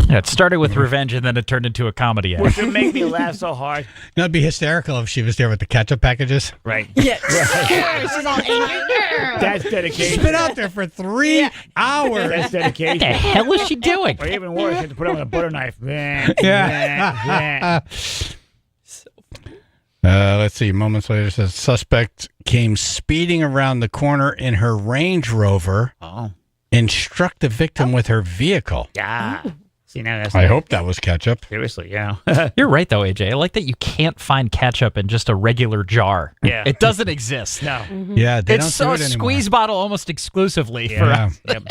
Yeah, it started with revenge and then it turned into a comedy act. Which would make me laugh so hard. That'd be hysterical if she was there with the ketchup packages. Right. Yeah. She's all angry. That's dedication. She's been out there for 3 hours. That's dedication. What the hell is she doing? Or even worse, you have to put it on a butter knife. Yeah. Let's see. Moments later, says suspect came speeding around the corner in her Range Rover and struck the victim with her vehicle. Yeah. See, now that's I hope that was ketchup. Seriously, yeah. You're right, though, AJ. I like that you can't find ketchup in just a regular jar. Yeah. It doesn't exist. No. Yeah, they It's don't do a it anymore. squeeze bottle almost exclusively for Yeah. us. Yep.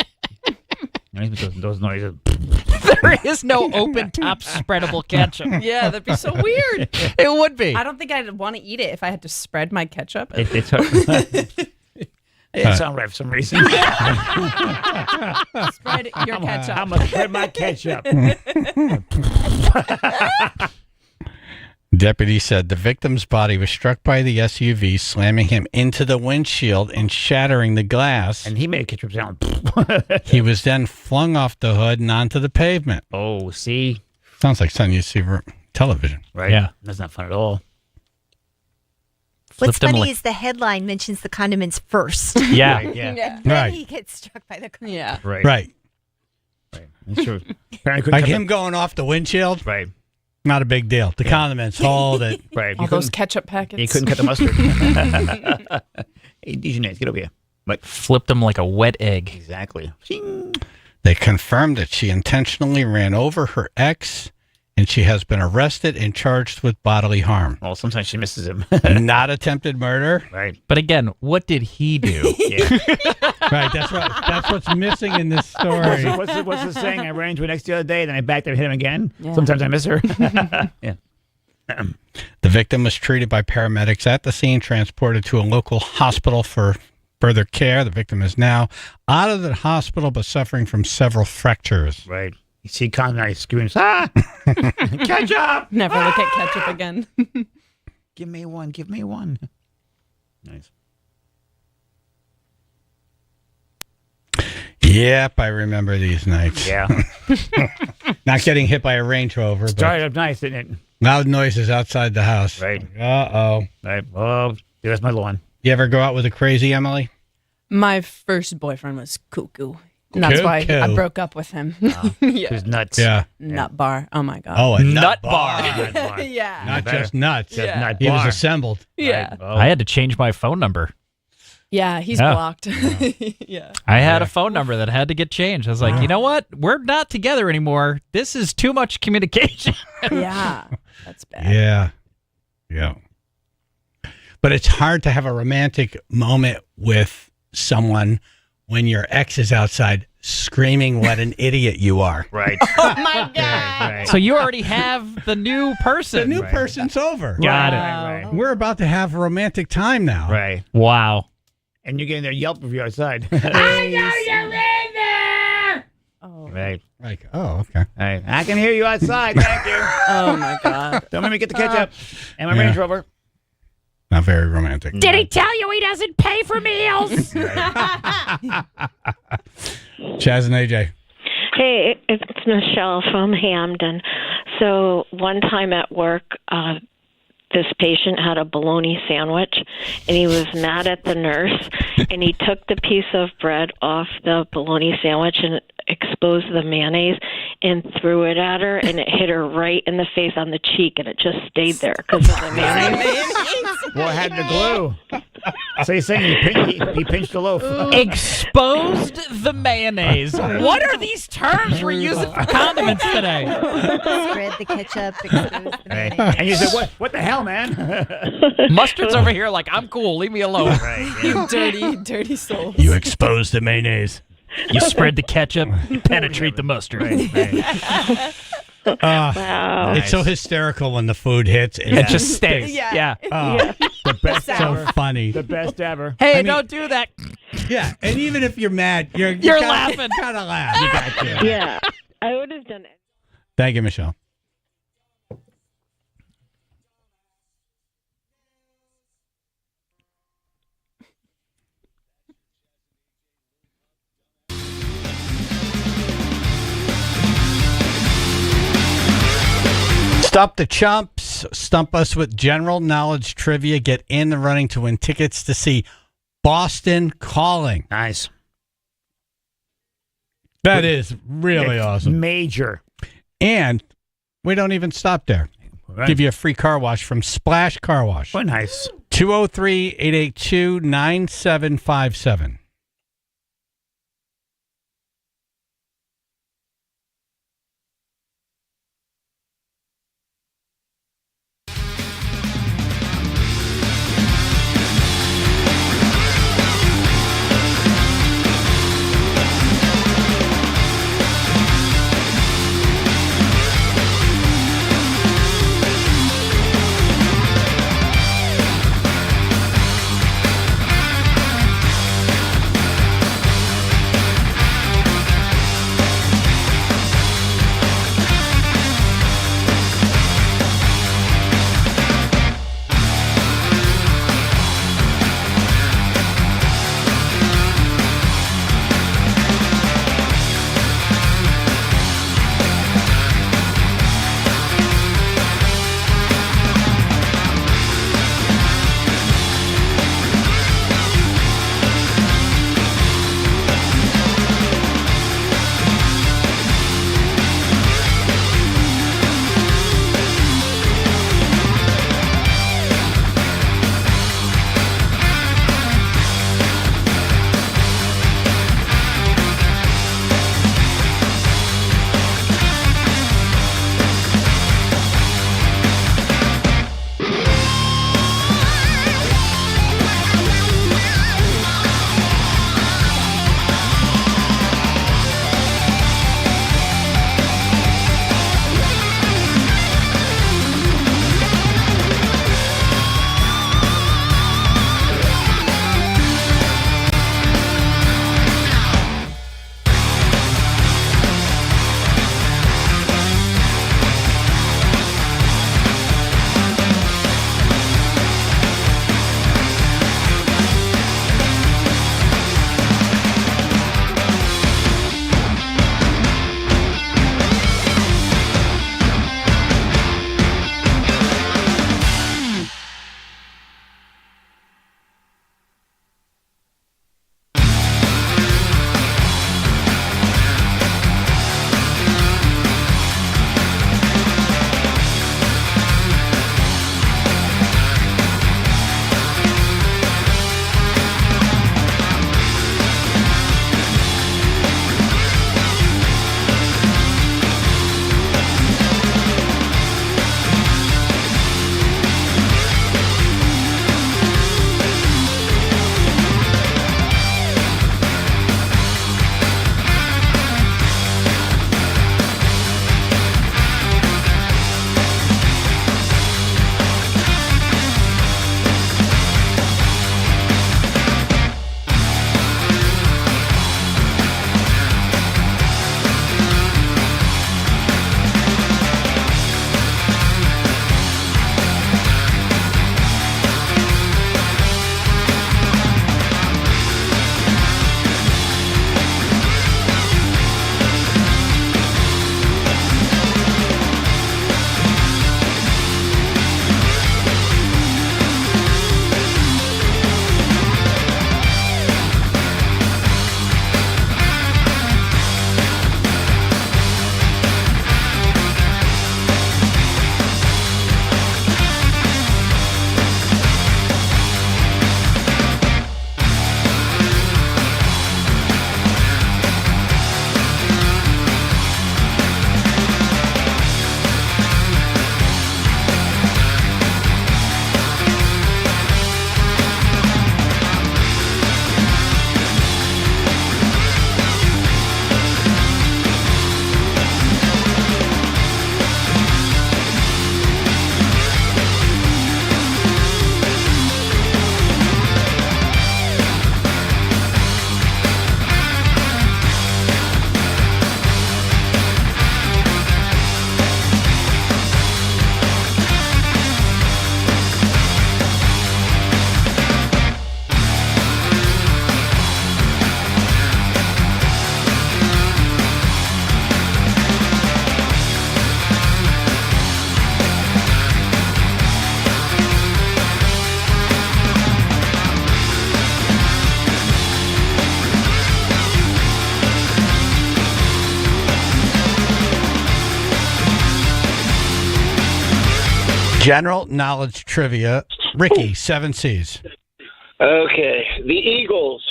Those noises. There is no open top spreadable ketchup. Yeah, that'd be so weird. It would be. I don't think I'd want to eat it if I had to spread my ketchup. It sounds right for some reason. Spread your ketchup. I'm going to spread my ketchup. Deputy said the victim's body was struck by the SUV, slamming him into the windshield and shattering the glass. And he made a ketchup sound. He was then flung off the hood and onto the pavement. Oh, see? Sounds like something you see on television. Right? Yeah. That's not fun at all. What's funny is the headline mentions the condiments first. Yeah. Right, yeah. And then he gets struck by the condiments. Yeah. Right. Right. Sure. Like him going off the windshield? Right. Not a big deal. The condiments hold it. Right. All those ketchup packets. He couldn't cut the mustard. Hey, Dijonais, get over here. But flipped him like a wet egg. Exactly. They confirmed that she intentionally ran over her ex, and she has been arrested and charged with bodily harm. Well, sometimes she misses him. Not attempted murder. Right. But again, what did he do? Yeah. Right. That's what's missing in this story. What's the saying? I ran into an ex the other day, then I backed up and hit him again. Yeah. Sometimes I miss her. Yeah. The victim was treated by paramedics at the scene, transported to a local hospital for further care. The victim is now out of the hospital, but suffering from several fractures. Right. You see Conrad screams, ah! Ketchup! Never look at ketchup again. Give me one. Give me one. Nice. Yep, I remember these nights. Yeah. Not getting hit by a Range Rover, Started but up nice, didn't it? loud noises outside the house. Right. Uh-oh. Right. Oh, there's my lawn. You ever go out with a crazy Emily? My first boyfriend was cuckoo. And that's why I Cuckoo. broke up with him. It was nuts. Yeah. Nut bar. Oh my god. Oh, a Nut bar. Yeah. Not just nuts. Yeah. Nut He was bar. assembled. Yeah. Right. Oh. I had to change my phone number. Yeah, he's Yeah. blocked. Yeah. I had a phone number that had to get changed. I was like, you know what? We're not together anymore. This is too much communication. Yeah. That's bad. Yeah. Yeah. But it's hard to have a romantic moment with someone when your ex is outside screaming what an idiot you are. Right. Oh my god. Right. So you already have the new person. The new person's over. Got Wow. it. Right. We're about to have a romantic time now. Right. Wow. And you're getting their Yelp review outside. Oh. Right. Like, oh, okay. All right. I can hear you outside. Thank you. Oh my god. Don't make me get the ketchup. And my Yeah. Range Rover. Not very romantic. Did he tell you he doesn't pay for meals? Chaz and AJ. Hey, it's Michelle from Hamden. So one time at work, this patient had a bologna sandwich, and he was mad at the nurse, and he took the piece of bread off the bologna sandwich and exposed the mayonnaise and threw it at her, and it hit her right in the face on the cheek, and it just stayed there because of the mayonnaise. Well, it had the glue. So you're saying he pinched the loaf. Exposed the mayonnaise. What are these terms we're using for condiments today? Spread the ketchup, expose the Right. mayonnaise. And you said, what the hell, man? Mustard's over here like, I'm cool. Leave me alone. Right. You dirty souls. You exposed the mayonnaise. You spread the ketchup, you penetrate the mustard. Right. Wow. It's so hysterical when the food hits. And It just stays. Yeah. The best so ever. funny. The best ever. Hey, I mean- don't do that. Yeah, and even if you're mad, you're laughing. Kind of laugh. You got to. Yeah, I would have done it. Thank you, Michelle. Stump the Chumps. Stump us with general knowledge trivia. Get in the running to win tickets to see Boston Calling. Nice. That is really awesome. Major. And we don't even stop there. Right. Give you a free car wash from Splash Car Wash. Oh, nice. 203-882-9757. General knowledge trivia. Ricky, 7 C's. Okay. The Eagles,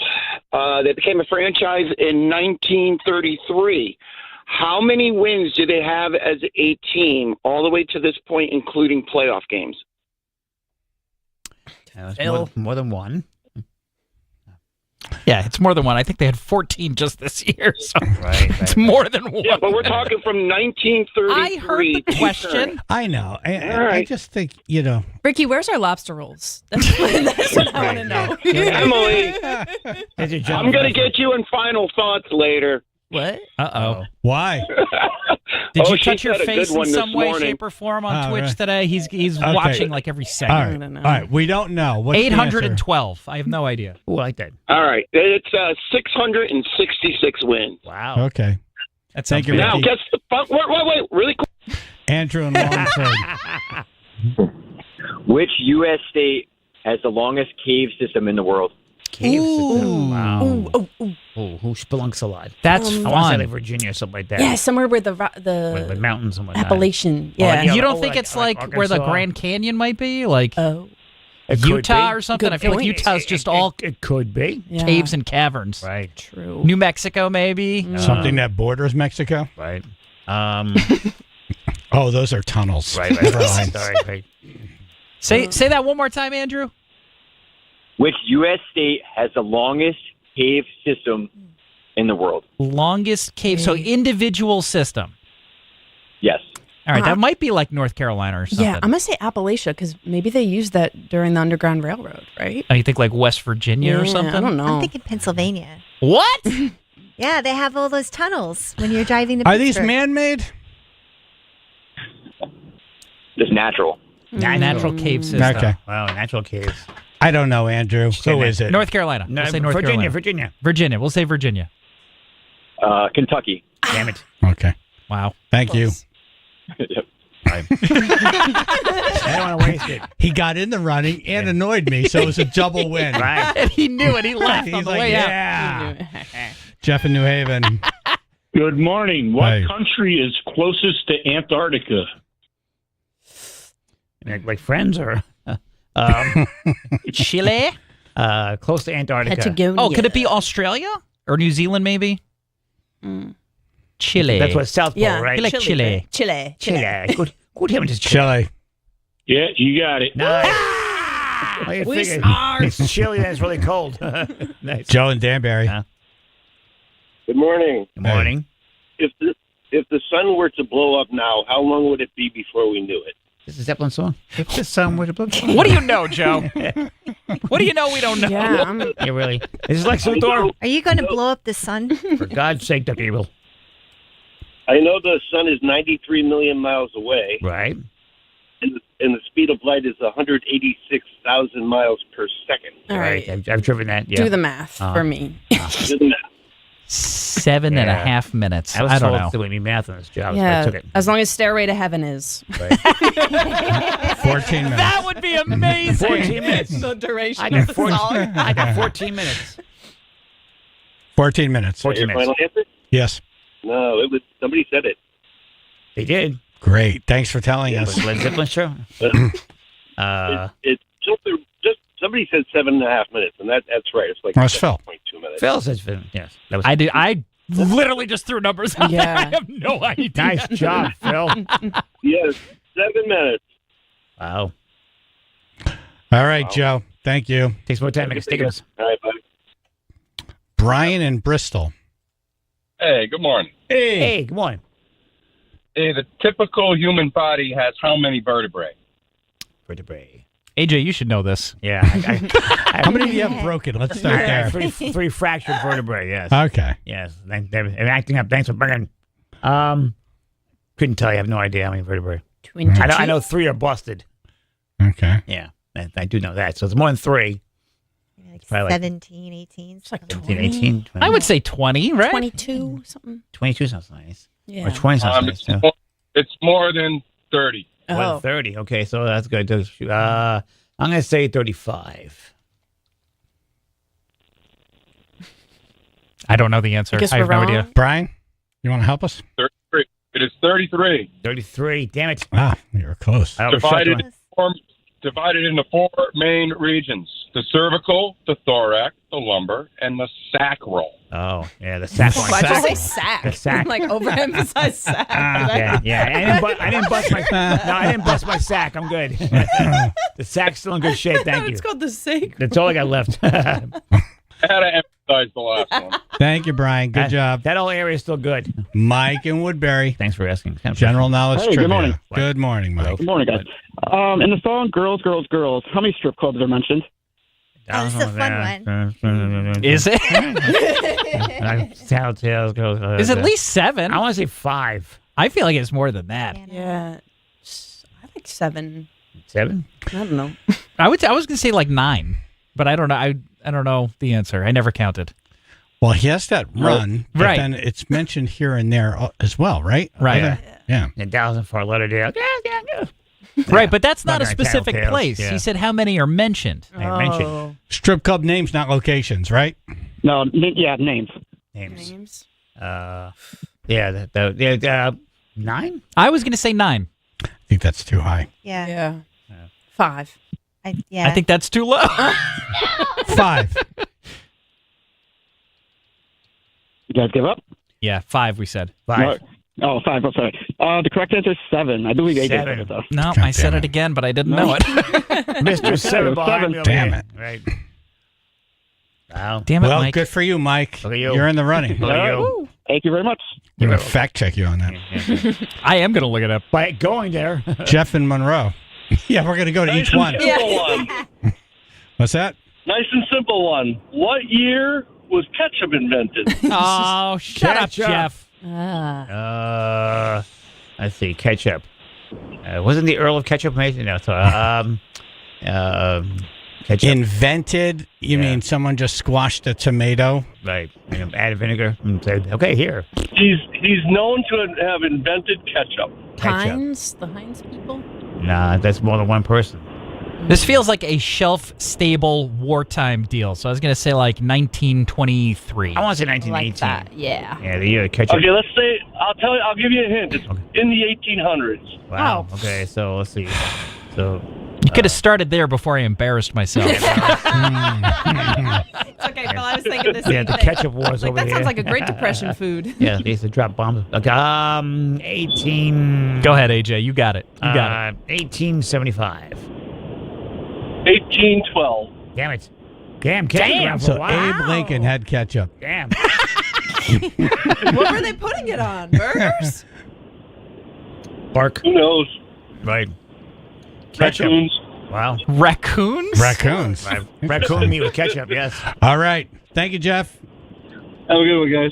they became a franchise in 1933. How many wins do they have as a team all the way to this point, including playoff games? More than one. Yeah, it's more than one. I think they had 14 just this year. So it's right. more than one. Yeah, but we're talking from 1933. I heard the question. I know. I just think, Ricky, where's our lobster rolls? That's what I want to know. Emily, I'm going to get you in final thoughts later. What? Uh-oh. Why? Did you she touch your said a face good in one some this way, morning. shape, or form on Oh, Twitch right. today? He's Okay. watching like every second. All right. We don't know. What's the answer? 812. I have no idea. Oh, I like that. All right. It's 666 wins. Wow. Okay. Thank you, Now, Ricky. guess the wait, really quick. Andrew and Wallingford. Which U.S. state has the longest cave system in the world? Cave system. Wow. Ooh. Who spelunks a lot? That's I want to fun. say like Virginia or something like that. Yeah, somewhere where the With mountains and whatnot. Appalachian. Oh, Yeah. yeah. You don't Oh, think like- it's like like where the Arkansas? Grand Canyon might be? Like It could Utah be. or something? Good I feel like point. Utah's just all It could be. Yeah. caves and caverns. Right. True. New Mexico, maybe? Something that borders Mexico? Right. Oh, those are tunnels. Right. Never mind. Right. Say that one more time, Andrew. Which U.S. state has the longest cave system in the world? Longest cave. So individual system. Yes. All right. That might be like North Carolina or something. Yeah, I'm going to say Appalachia because maybe they used that during the Underground Railroad, right? Oh, you think like West Virginia or Yeah, something? I don't know. I'm thinking Pennsylvania. What? Yeah, they have all those tunnels when you're driving to Are these Pittsburgh. man-made? Just natural. Natural cave system. Okay. Wow, natural caves. I don't know, Andrew. Who is it? North Carolina. No, We'll say North Virginia. Carolina. Virginia. We'll say Virginia. Kentucky. Damn it. Okay. Wow. Thank you. Yep. I don't want to waste it. He got in the running and annoyed me, so it was a double win. Right. And he knew it. He laughed on He's the like, way out. yeah. Jeff in New Haven. Good morning. What Hey. country is closest to Antarctica? Like friends or Chile? Close to Antarctica. Patagonia. Oh, could it be Australia? Or New Zealand, maybe? Chile. That's what South Pole, Yeah, right? I like Chile. Chile. Good heavens, Chile. Yeah, you got it. Nice. I We figured smart. it's chilly and it's really cold. Nice. Joe and Danbury. Good morning. Good morning. If the sun were to blow up now, how long would it be before we knew it? This is a Zeppelin song. If the sun were to blow. What do you know, Joe? What do you know we don't know? Yeah, Yeah, really. This is like some storm. Are you going to blow up the sun? For God's sake, the people. I know the sun is 93 million miles away, Right. and the speed of light is 186,000 miles per second. All right. I've driven that. Yeah. Do the math for me. Do the math. 7.5 minutes. I was I don't told know. to do me math on this job. So I took Yeah, it. as long as Stairway to Heaven is. 14 minutes. That would be amazing. 14 minutes. The duration I of got the 14, song. I got 14 minutes. 14 minutes. 14 Your minutes. final answer? Yes. No, it was somebody said it. They did. Great. Thanks for telling It us. was Led Zeppelin show. It's just somebody said 7.5 minutes, and that's right. It's like That's Phil. 7.2 minutes. Phil says, yes. That was I did. I literally just threw numbers out there. Yeah. I have no idea. Nice job, Phil. Yes, 7 minutes. Wow. All right, Joe. Thank you. Takes more time to make stickers. All right, bye. Brian in Bristol. Hey, good morning. Hey, good morning. Hey, the typical human body has how many vertebrae? Vertebrae. AJ, you should know this. Yeah. How many do you have broken? Let's start there. Three fractured vertebrae, yes. Okay. Yes. They're acting up. Thanks for bringing. Couldn't tell you. I have no idea how many vertebrae. 22. I know 3 are busted. Okay. Yeah. I do know that. So it's more than 3. Like Probably like 17, 18. It's like 17, 20. 18, 20. I would say 20, right? 22, something. 22 sounds nice. Yeah. Or 20 sounds nice. too. It's more than 30. More than Oh. 30. Okay, so that's good. I'm going to say 35. I don't know the answer. I guess I have we're no wrong. idea. Brian, you want to help us? 33. It is 33. 33. Damn it. Ah, you were close. I overshot Divided one. divided into four main regions: the cervical, the thorax, the lumbar, and the sacral. Oh, yeah, the sack one. Why'd you say sack? The sack. Like overemphasize sack. Yeah. I didn't bust my. No, I didn't bust my sack. I'm good. The sack's still in good shape. Thank you. It's called the sacral. That's all I got left. I had to emphasize the last one. Thank you, Brian. Good job. That whole area is still good. Mike in Woodbury. Thanks for asking. General knowledge Hey, trivia. good morning. Good morning, Mike. Good morning, guys. In the song "Girls, Girls, Girls," how many strip clubs are mentioned? Oh, this is a fun one. Is it? Telltales goes. Is at least 7. I want to say 5. I feel like it's more than that. Yeah. I like 7. 7? I don't know. I was going to say like 9, but I don't know. I don't know the answer. I never counted. Well, he has that run, but Right. then it's mentioned here and there as well, right? Right. Yeah. And 1,000 for Lauderdale. Right, but that's not a Looking at specific Tattletales, place. yeah. He said how many are mentioned. I mentioned Strip club names, not locations, right? No, names. names. Yeah, 9? I was going to say 9. I think that's too high. Yeah. 5. Yeah. I think that's too low. 5. You guys give up? Yeah, 5 we said. 5. Oh, 5. I'm sorry. The correct answer is 7. I believe AJ said 7. it, though. No, God I said damn it it. again, but I didn't know it. Mr. 7 behind me over Damn here. it. Right. Wow. Damn it, Well, Mike. good for you, Mike. Look at you. You're in the running. Look at you. Thank you very much. We're going to fact check you on that. I am going to look it up. By going there. Jeff and Monroe. Yeah, we're going to go to Nice each and one. simple one. What's that? Nice and simple one. What year was ketchup invented? Oh, shut up, Ketchup. Jeff. Let's see, ketchup. Wasn't the Earl of Ketchup made? No, so, ketchup. Invented? You mean someone just squashed a tomato? Right. Added vinegar and said, okay, here. He's known to have invented ketchup. Heinz? The Heinz people? Nah, that's more than one person. This feels like a shelf-stable wartime deal, so I was going to say like 1923. I want to say Like 1918. that. Yeah. Yeah, the year of ketchup. Okay, let's say I'll give you a hint. It's in the 1800s. Wow. Oh. Okay, so let's see. So You could have started there before I embarrassed myself. It's okay, Phil. I was thinking the same yeah, the thing. ketchup wars Like, over that here. sounds like a Great Depression food. Yeah, they used to drop bombs. Okay, 18. Go ahead, AJ. You got it. You got it. 1875. 1812. Damn it. Damn, ketchup. So Wow. Abe Lincoln had ketchup. Damn. What were they putting it on? Burgers? Bark. Who knows? Right. Ketchup. Raccoons. Wow. Raccoons? Raccoons. Raccoon meat with ketchup, yes. All right. Thank you, Jeff. Have a good one, guys.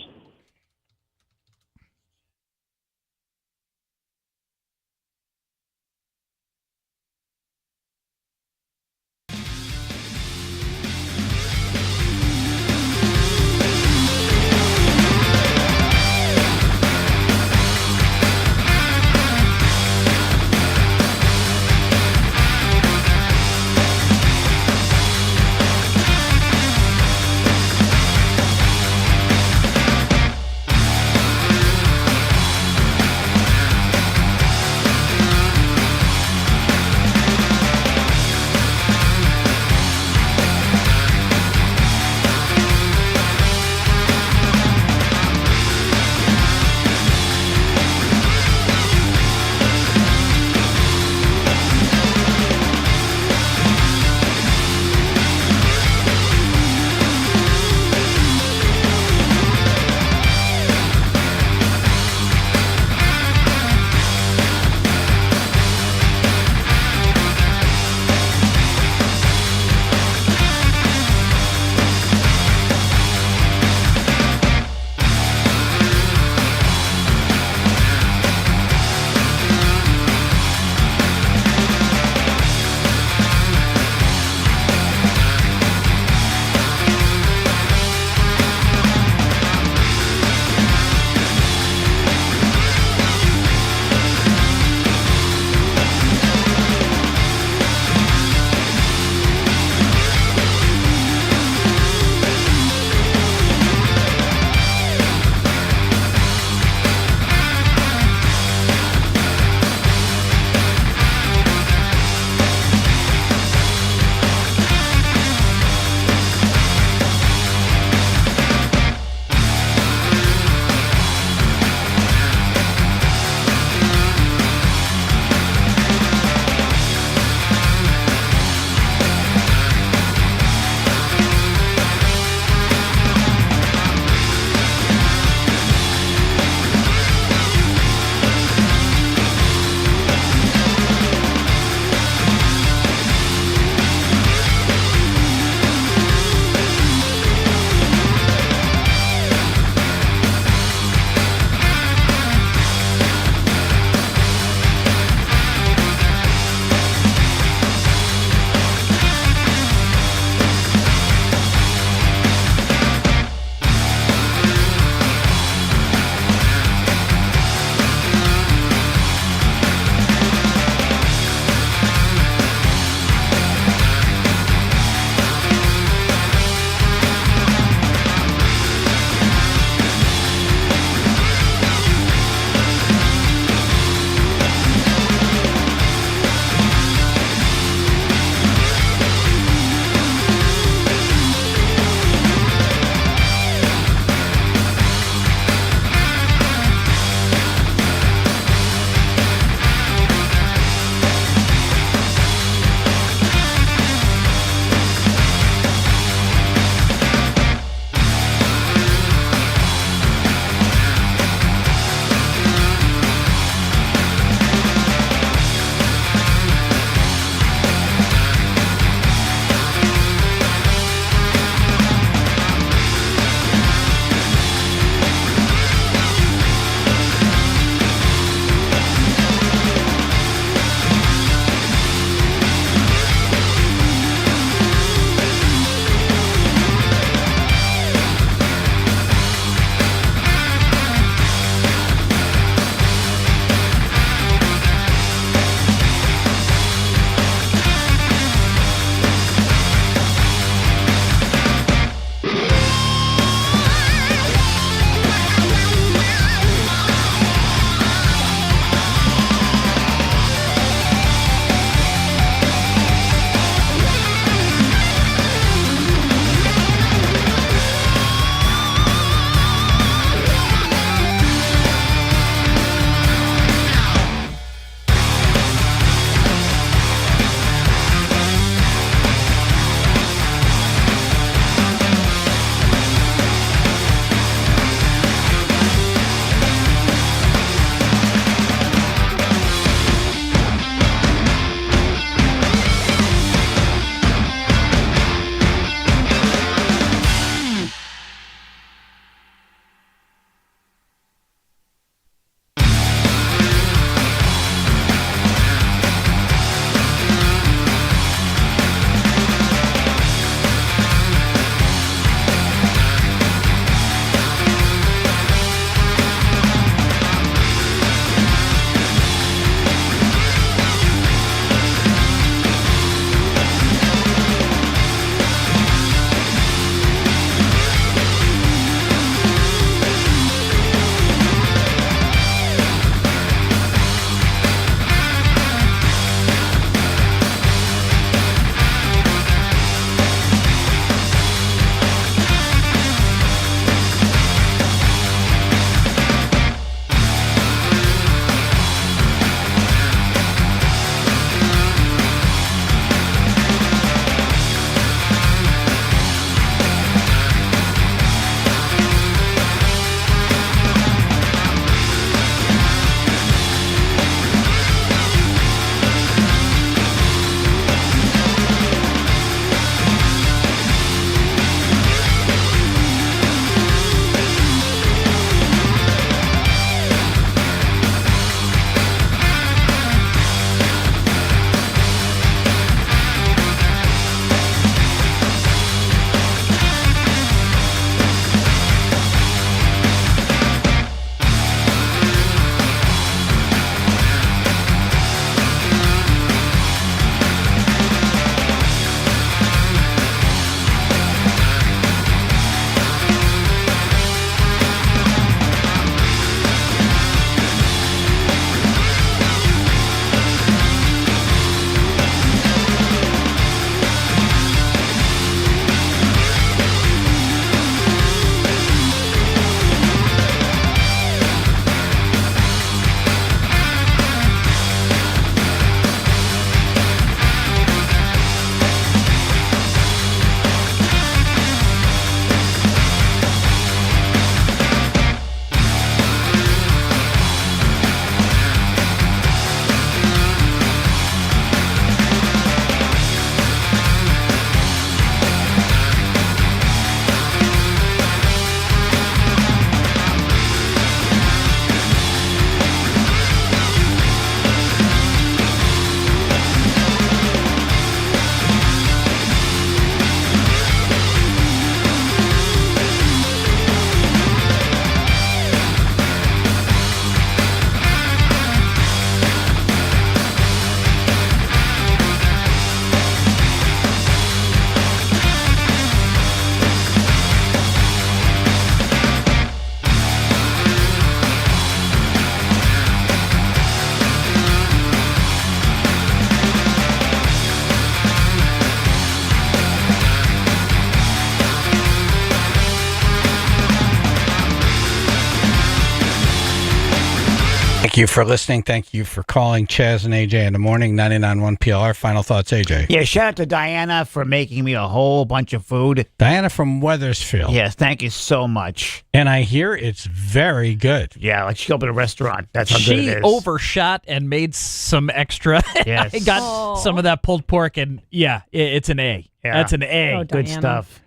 you for listening. Thank you for calling Chaz and AJ in the morning, 99.1 PLR. Final thoughts, AJ. Yeah, shout out to Diana for making me a whole bunch of food. Diana from Wethersfield. Yes, thank you so much. And I hear it's very good. Yeah, like she opened a restaurant. That's how good She it is. overshot and made some extra. Yes. I got some of that pulled pork, and it's an A. Yeah. That's an A. Oh, Good Diana. stuff.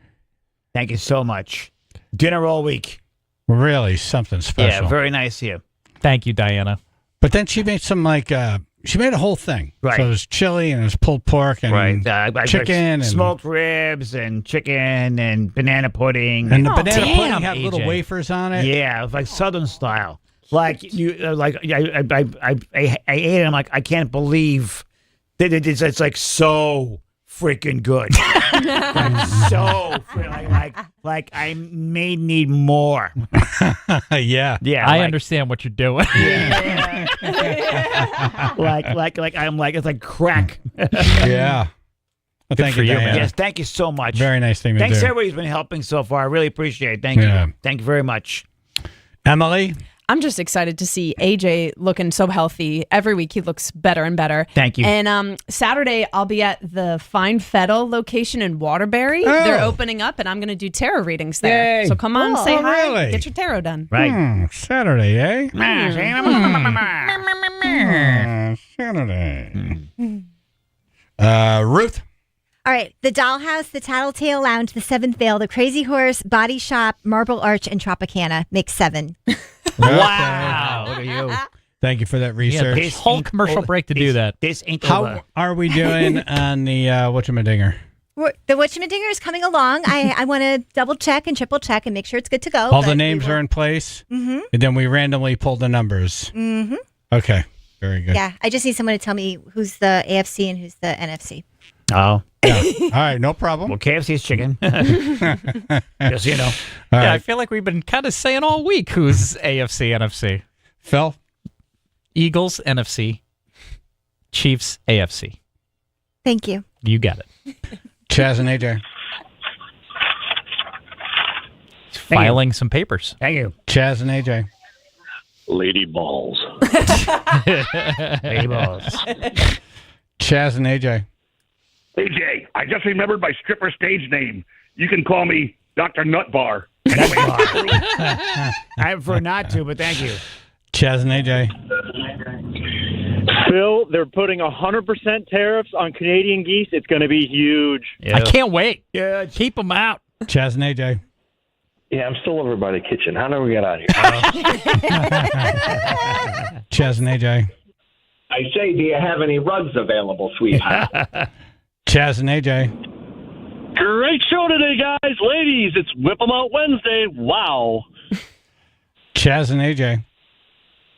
Thank you so much. Dinner all week. Really something special. Yeah, very nice of you. Thank you, Diana. But then she made some she made a whole thing. Right. So it was chili and it was pulled pork and I chicken and smoked ribs and chicken and banana pudding. And the banana damn, pudding had little AJ. wafers on it. Yeah, it was like Southern style. Like you, I ate it. I'm like, I can't believe that it's like so freaking good. like I may need more. Yeah. Yeah, I understand what you're doing. like I'm like it's like crack. Yeah. Well, thank for you, you, Diana. man. Yes, thank you so much. Very nice thing to Thanks do. everybody who's been helping so far. I really appreciate it. Thank Yeah. you. Thank you very much. Emily? I'm just excited to see AJ looking so healthy. Every week he looks better and better. Thank you. And Saturday I'll be at the Fine Fettle location in Waterbury. Oh. They're opening up, and I'm going to do tarot readings there. Yay. So come on, say Oh, hi, really? get your tarot done. Right. Saturday, eh? Saturday. Ruth? All right. The Dollhouse, the Tattletale Lounge, the Seventh Veil, the Crazy Horse, Body Shop, Marble Arch, and Tropicana make 7. Wow. Look at you. Thank you for that research. This whole commercial break to do that. This ain't How over. are we doing on the whatchamadinger? The Whatchamadinger is coming along. I want to double check and triple check and make sure it's good to go. All the names are in place? Mm-hmm. And then we randomly pull the numbers. Mm-hmm. Okay. Very good. Yeah. I just need someone to tell me who's the AFC and who's the NFC. Oh. Yeah. All right. No problem. Well, KFC's chicken. Just so you know. All Yeah, I right. feel like we've been kind of saying all week who's AFC, NFC. Phil? Eagles, NFC. Chiefs, AFC. Thank you. You got it. Chaz and AJ? Filing some papers. Thank you. Chaz and AJ? Lady balls. Lady balls. Chaz and AJ? AJ, I just remembered my stripper stage name. You can call me Dr. Nutbar. I prefer not to, but thank you. Chaz and AJ? Phil, they're putting 100% tariffs on Canadian geese. It's going to be huge. I can't wait. Yeah, keep them out. Chaz and AJ? Yeah, I'm still over by the kitchen. How do we get out of here? Chaz and AJ? I say, do you have any rugs available, sweetheart? Chaz and AJ? Great show today, guys. Ladies, it's Whip 'em Out Wednesday. Wow. Chaz and AJ?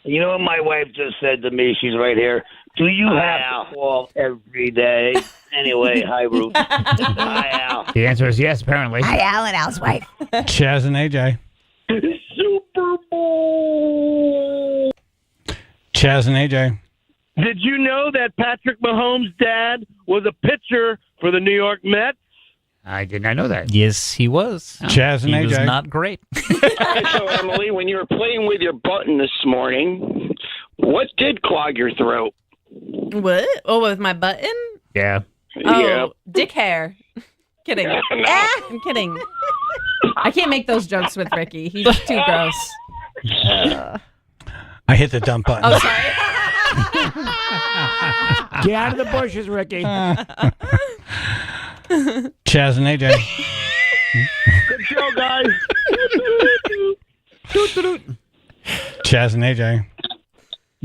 You know what my wife just said to me? She's right here. Do you have to call every day? Anyway, hi, Ruth. Hi, Al. The answer is yes, apparently. Hi, Al and Al's wife. Chaz and AJ? Super Bowl. Chaz and AJ? Did you know that Patrick Mahomes' dad was a pitcher for the New York Mets? I did not know that. Yes, he was. Chaz and he AJ? was not great. Okay, so Emily, when you were playing with your button this morning, what did clog your throat? What? Oh, with my button? Yeah. Oh, Yeah. dick hair. Kidding. I'm kidding. I can't make those jokes with Ricky. He's too gross. I hit the dump button. Oh, sorry. Get out of the bushes, Ricky. Chaz and AJ? Good show, guys. Chaz and AJ?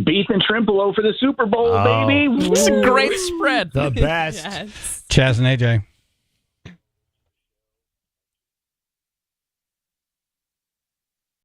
Beef and shrimp below for the Super Bowl, Oh. baby. It's a great spread. The best. Yes. Chaz and AJ?